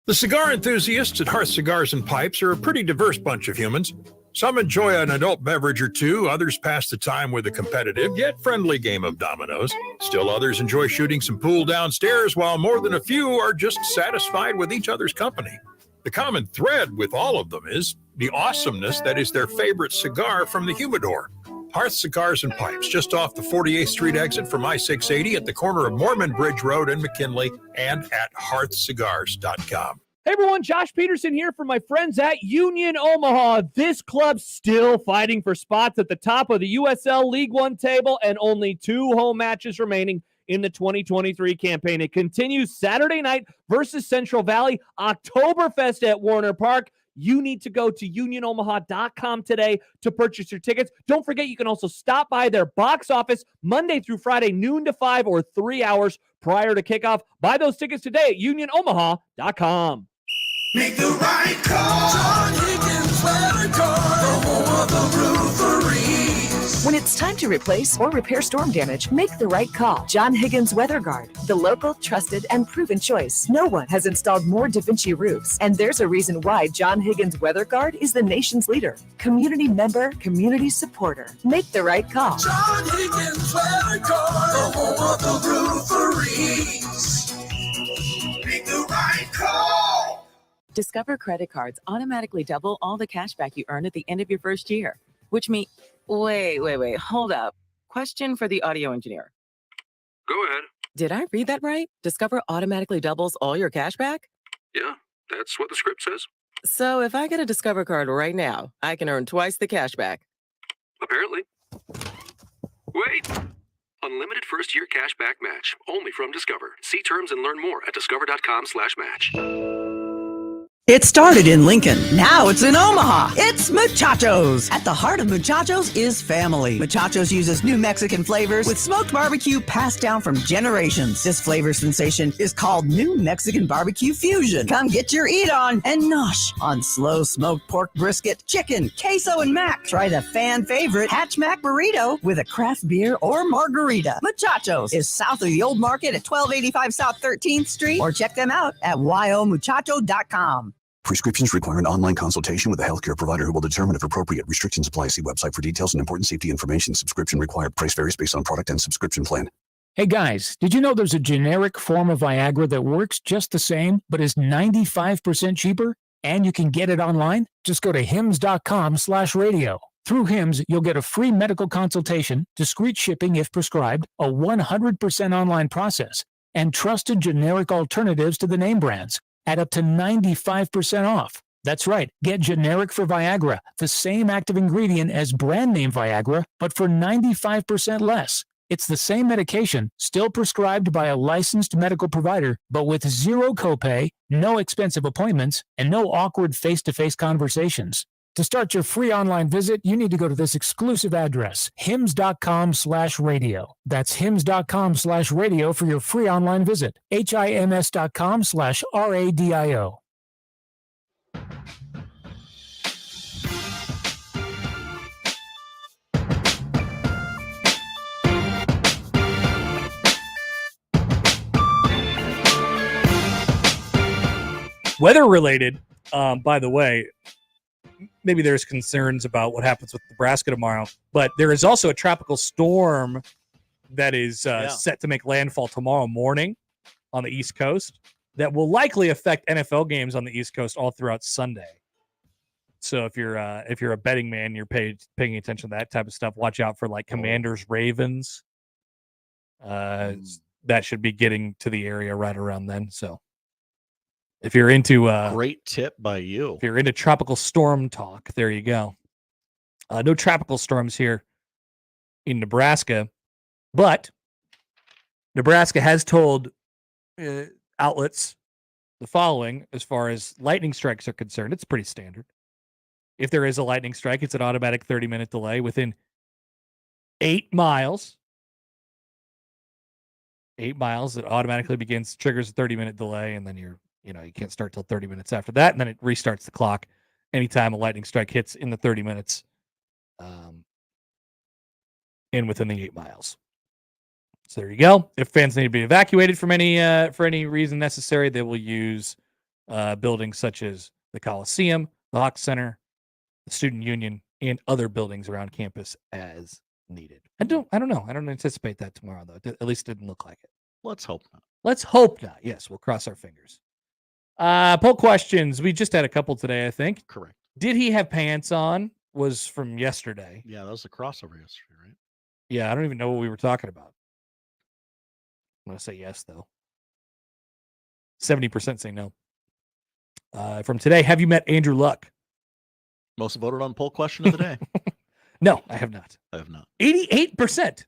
The cigar enthusiasts at Hearth Cigars and Pipes are a pretty diverse bunch of humans. Some enjoy an adult beverage or two, others pass the time with a competitive yet friendly game of dominoes. Still others enjoy shooting some pool downstairs, while more than a few are just satisfied with each other's company. The common thread with all of them is the awesomeness that is their favorite cigar from the humidor. Hearth Cigars and Pipes, just off the 48th Street exit from I-680 at the corner of Mormon Bridge Road and McKinley, and at hearthcigars.com. Hey everyone, Josh Peterson here for my friends at Union Omaha. This club still fighting for spots at the top of the USL League One table, and only 2 home matches remaining in the 2023 campaign. It continues Saturday night versus Central Valley, Oktoberfest at Warner Park. You need to go to unionomaha.com today to purchase your tickets. Don't forget, you can also stop by their box office Monday through Friday, noon to 5 or 3 hours prior to kickoff. Buy those tickets today at unionomaha.com. Make the right call. John Higgins Weather Guard, the home of the roofery. When it's time to replace or repair storm damage, make the right call. John Higgins Weather Guard, the local, trusted, and proven choice. No one has installed more DaVinci roofs, and there's a reason why John Higgins Weather Guard is the nation's leader. Community member, community supporter. Make the right call. John Higgins Weather Guard, the home of the rooferys. Make the right call. Discover credit cards automatically double all the cash back you earn at the end of your first year, which means, wait, hold up. Question for the audio engineer. Go ahead. Did I read that right? Discover automatically doubles all your cash back? Yeah, that's what the script says. So if I get a Discover card right now, I can earn twice the cash back. Apparently. Wait! Unlimited first-year cash back match, only from Discover. See terms and learn more at discover.com/match. It started in Lincoln. Now it's in Omaha. It's Muchachos. At the heart of Muchachos is family. Muchachos uses new Mexican flavors with smoked barbecue passed down from generations. This flavor sensation is called New Mexican Barbecue Fusion. Come get your eat on and nosh on slow smoked pork brisket, chicken, queso, and mac. Try the fan favorite Hatch Mac Burrito with a craft beer or margarita. Muchachos is south of the Old Market at 1285 South 13th Street, or check them out at yomuchacho.com. Prescriptions require an online consultation with a healthcare provider who will determine if appropriate. Restrictions apply. See website for details and important safety information. Subscription required. Price varies based on product and subscription plan. Hey guys, did you know there's a generic form of Viagra that works just the same, but is 95% cheaper? And you can get it online? Just go to hims.com/radio. Through Hims, you'll get a free medical consultation, discreet shipping if prescribed, a 100% online process, and trusted generic alternatives to the name brands at up to 95% off. That's right. Get generic for Viagra, the same active ingredient as brand name Viagra, but for 95% less. It's the same medication, still prescribed by a licensed medical provider, but with zero copay, no expensive appointments, and no awkward face-to-face conversations. To start your free online visit, you need to go to this exclusive address, hims.com/radio. That's hims.com/radio for your free online visit. HIMS.com/RADIO. Weather related, by the way, maybe there's concerns about what happens with Nebraska tomorrow, but there is also a tropical storm that is set to make landfall tomorrow morning on the East Coast that will likely affect NFL games on the East Coast all throughout Sunday. So if you're a betting man, you're paying attention to that type of stuff. Watch out for like Commanders, Ravens. That should be getting to the area right around then. So if you're into great tip by you. If you're into tropical storm talk, there you go. No tropical storms here in Nebraska, but Nebraska has told outlets the following as far as lightning strikes are concerned. It's pretty standard. If there is a lightning strike, it's an automatic 30-minute delay within 8 miles. 8 miles, it automatically triggers a 30-minute delay, and then you can't start till 30 minutes after that, and then it restarts the clock anytime a lightning strike hits in the 30 minutes and within the 8 miles. So there you go. If fans need to be evacuated from for any reason necessary, they will use buildings such as the Coliseum, the Hawk Center, the Student Union, and other buildings around campus as needed. I don't know. I don't anticipate that tomorrow, though. At least it didn't look like it. Let's hope not. Let's hope not. Yes, we'll cross our fingers. Poll questions. We just had a couple today, I think. Correct. Did he have pants on? Was from yesterday. Yeah, that was the crossover yesterday, right? Yeah, I don't even know what we were talking about. I'm going to say yes, though. 70% say no. From today, have you met Andrew Luck? Most voted on poll question of the day. No, I have not. I have not. 88%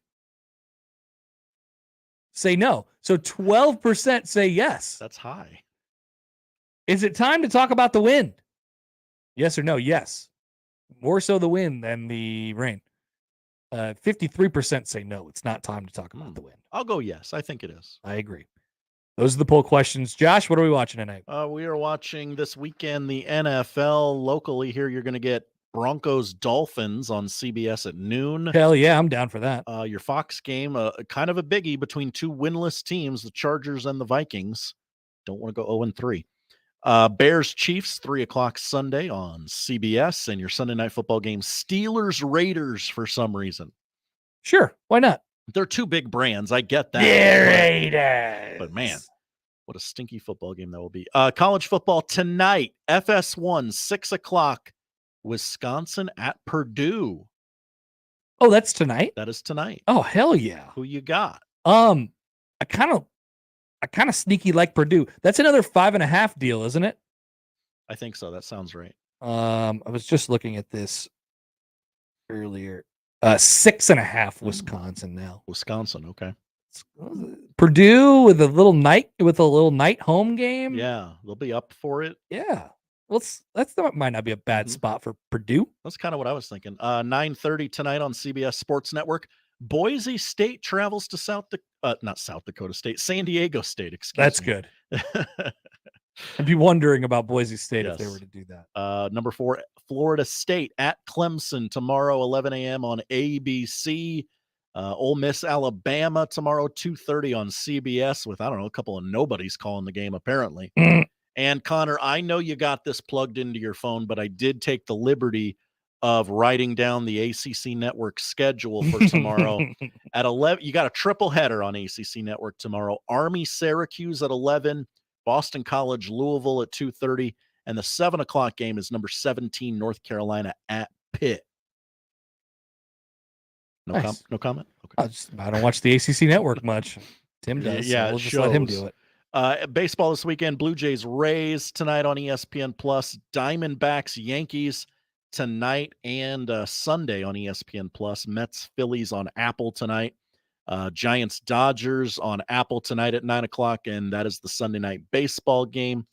say no. So 12% say yes. That's high. Is it time to talk about the wind? Yes or no? Yes. More so the wind than the rain. 53% say no. It's not time to talk about the wind. I'll go yes. I think it is. I agree. Those are the poll questions. Josh, what are we watching tonight? We are watching this weekend the NFL. Locally here, you're going to get Broncos Dolphins on CBS at noon. Hell yeah, I'm down for that. Your Fox game, kind of a biggie between two winless teams, the Chargers and the Vikings. Don't want to go 0-3. Bears Chiefs, 3:00 Sunday on CBS, and your Sunday night football game, Steelers Raiders for some reason. Sure, why not? They're two big brands. I get that. Raiders. But man, what a stinky football game that will be. College football tonight, FS1, 6:00, Wisconsin at Purdue. Oh, that's tonight? That is tonight. Oh, hell yeah. Who you got? I kind of sneaky like Purdue. That's another 5.5 deal, isn't it? I think so. That sounds right. I was just looking at this earlier. 6.5 Wisconsin now. Wisconsin, okay. Purdue with a little night home game. Yeah, they'll be up for it. Yeah. That might not be a bad spot for Purdue. That's kind of what I was thinking. 9:30 tonight on CBS Sports Network. Boise State travels to San Diego State. That's good. I'd be wondering about Boise State if they were to do that. Number 4, Florida State at Clemson tomorrow, 11 a.m. on ABC. Ole Miss, Alabama tomorrow, 2:30 on CBS with, a couple of nobodies calling the game apparently. And Connor, I know you got this plugged into your phone, but I did take the liberty of writing down the ACC Network schedule for tomorrow. At 11, you got a triple header on ACC Network tomorrow. Army, Syracuse at 11, Boston College, Louisville at 2:30, and the 7:00 game is number 17, North Carolina at Pitt. No comment? Okay. I don't watch the ACC Network much. Tim does. Yeah, so we'll it just let him shows. do it. Baseball this weekend, Blue Jays Rays tonight on ESPN Plus, Diamondbacks Yankees tonight and Sunday on ESPN Plus, Mets Phillies on Apple tonight, Giants Dodgers on Apple tonight at 9:00, and that is the Sunday night baseball game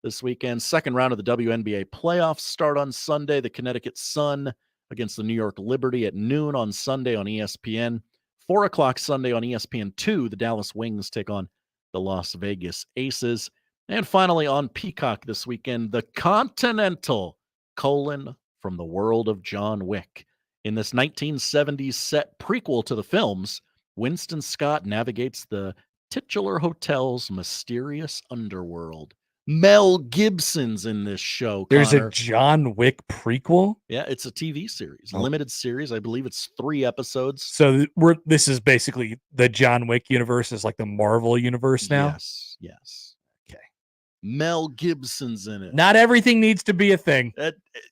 this weekend. Second round of the WNBA playoffs start on Sunday. The Connecticut Sun against the New York Liberty at noon on Sunday on ESPN. 4:00 Sunday on ESPN2, the Dallas Wings take on the Las Vegas Aces. And finally on Peacock this weekend, the Continental: from the world of John Wick. In this 1970s set prequel to the films, Winston Scott navigates the titular hotel's mysterious underworld. Mel Gibson's in this show. There's Connor. a John Wick prequel. Yeah, it's a TV series, limited series. I believe it's 3 episodes. So this is basically the John Wick universe is like the Marvel universe now. Yes. Okay. Mel Gibson's in it. Not everything needs to be a thing.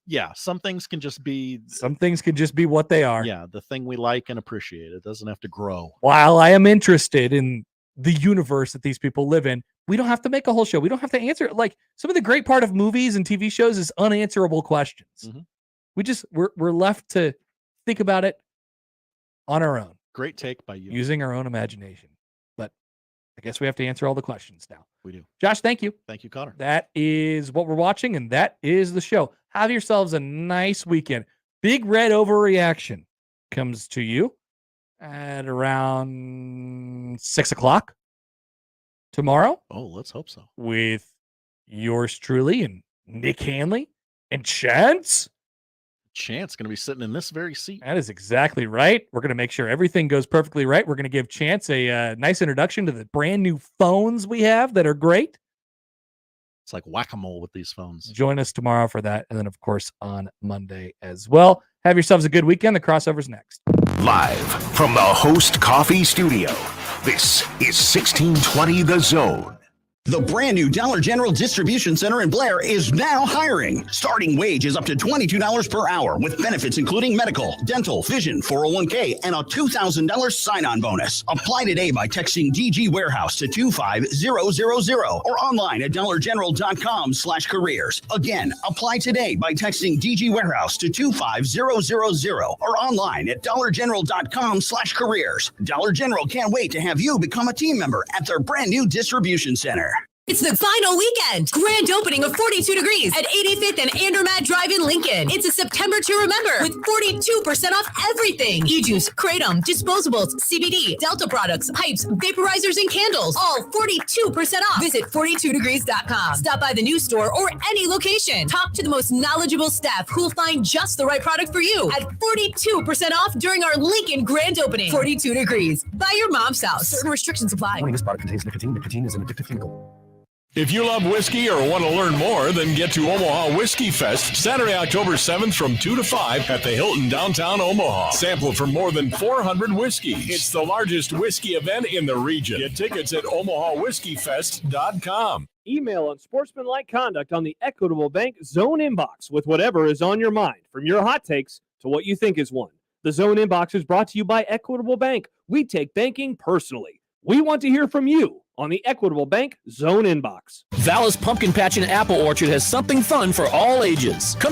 Yeah, some things can just be. Some things can just be what they are. Yeah, the thing we like and appreciate. It doesn't have to grow. While I am interested in the universe that these people live in, we don't have to make a whole show. We don't have to answer it. Like some of the great part of movies and TV shows is unanswerable questions. We're left to think about it on our own. Great take by you. Using our own imagination. But I guess we have to answer all the questions now. We do. Josh, thank you. Thank you, Connor. That is what we're watching, and that is the show. Have yourselves a nice weekend. Big Red Overreaction comes to you at around 6:00 tomorrow. Oh, let's hope so. With yours truly and Nick Hanley and Chance. Chance going to be sitting in this very seat. That is exactly right. We're going to make sure everything goes perfectly right. We're going to give Chance a nice introduction to the brand new phones we have that are great. It's like whack-a-mole with these phones. Join us tomorrow for that. And then, of course, on Monday as well. Have yourselves a good weekend. The crossover's next. Live from the Host Coffee Studio, this is 1620 The Zone. The brand new Dollar General Distribution Center in Blair is now hiring. Starting wage is up to $22 per hour with benefits including medical, dental, vision, 401k, and a $2,000 sign-on bonus. Apply today by texting DG Warehouse to 25000 or online at dollargeneral.com/careers. Again, apply today by texting DG Warehouse to 25000 or online at dollargeneral.com/careers. Dollar General can't wait to have you become a team member at their brand new distribution center. It's the final weekend. Grand opening of 42 Degrees at 85th and Andermatt Drive in Lincoln. It's a September to remember with 42% off everything. E-juice, Kratom, disposables, CBD, Delta products, pipes, vaporizers, and candles. All 42% off. Visit 42degrees.com. Stop by the new store or any location. Talk to the most knowledgeable staff who'll find just the right product for you at 42% off during our Lincoln grand opening. 42 Degrees. Buy your mom's house. Certain restrictions apply. This product contains nicotine. Nicotine is an addictive chemical. If you love whiskey or want to learn more, then get to Omaha Whiskey Fest Saturday, October 7th from 2 to 5 at the Hilton downtown Omaha. Sample from more than 400 whiskeys. It's the largest whiskey event in the region. Get tickets at omahawhiskeyfest.com. Email unsportsmanlike conduct on the Equitable Bank Zone inbox with whatever is on your mind, from your hot takes to what you think is one. The Zone inbox is brought to you by Equitable Bank. We take banking personally. We want to hear from you on the Equitable Bank Zone inbox. Vallis Pumpkin Patch and Apple Orchard has something fun for all ages. Come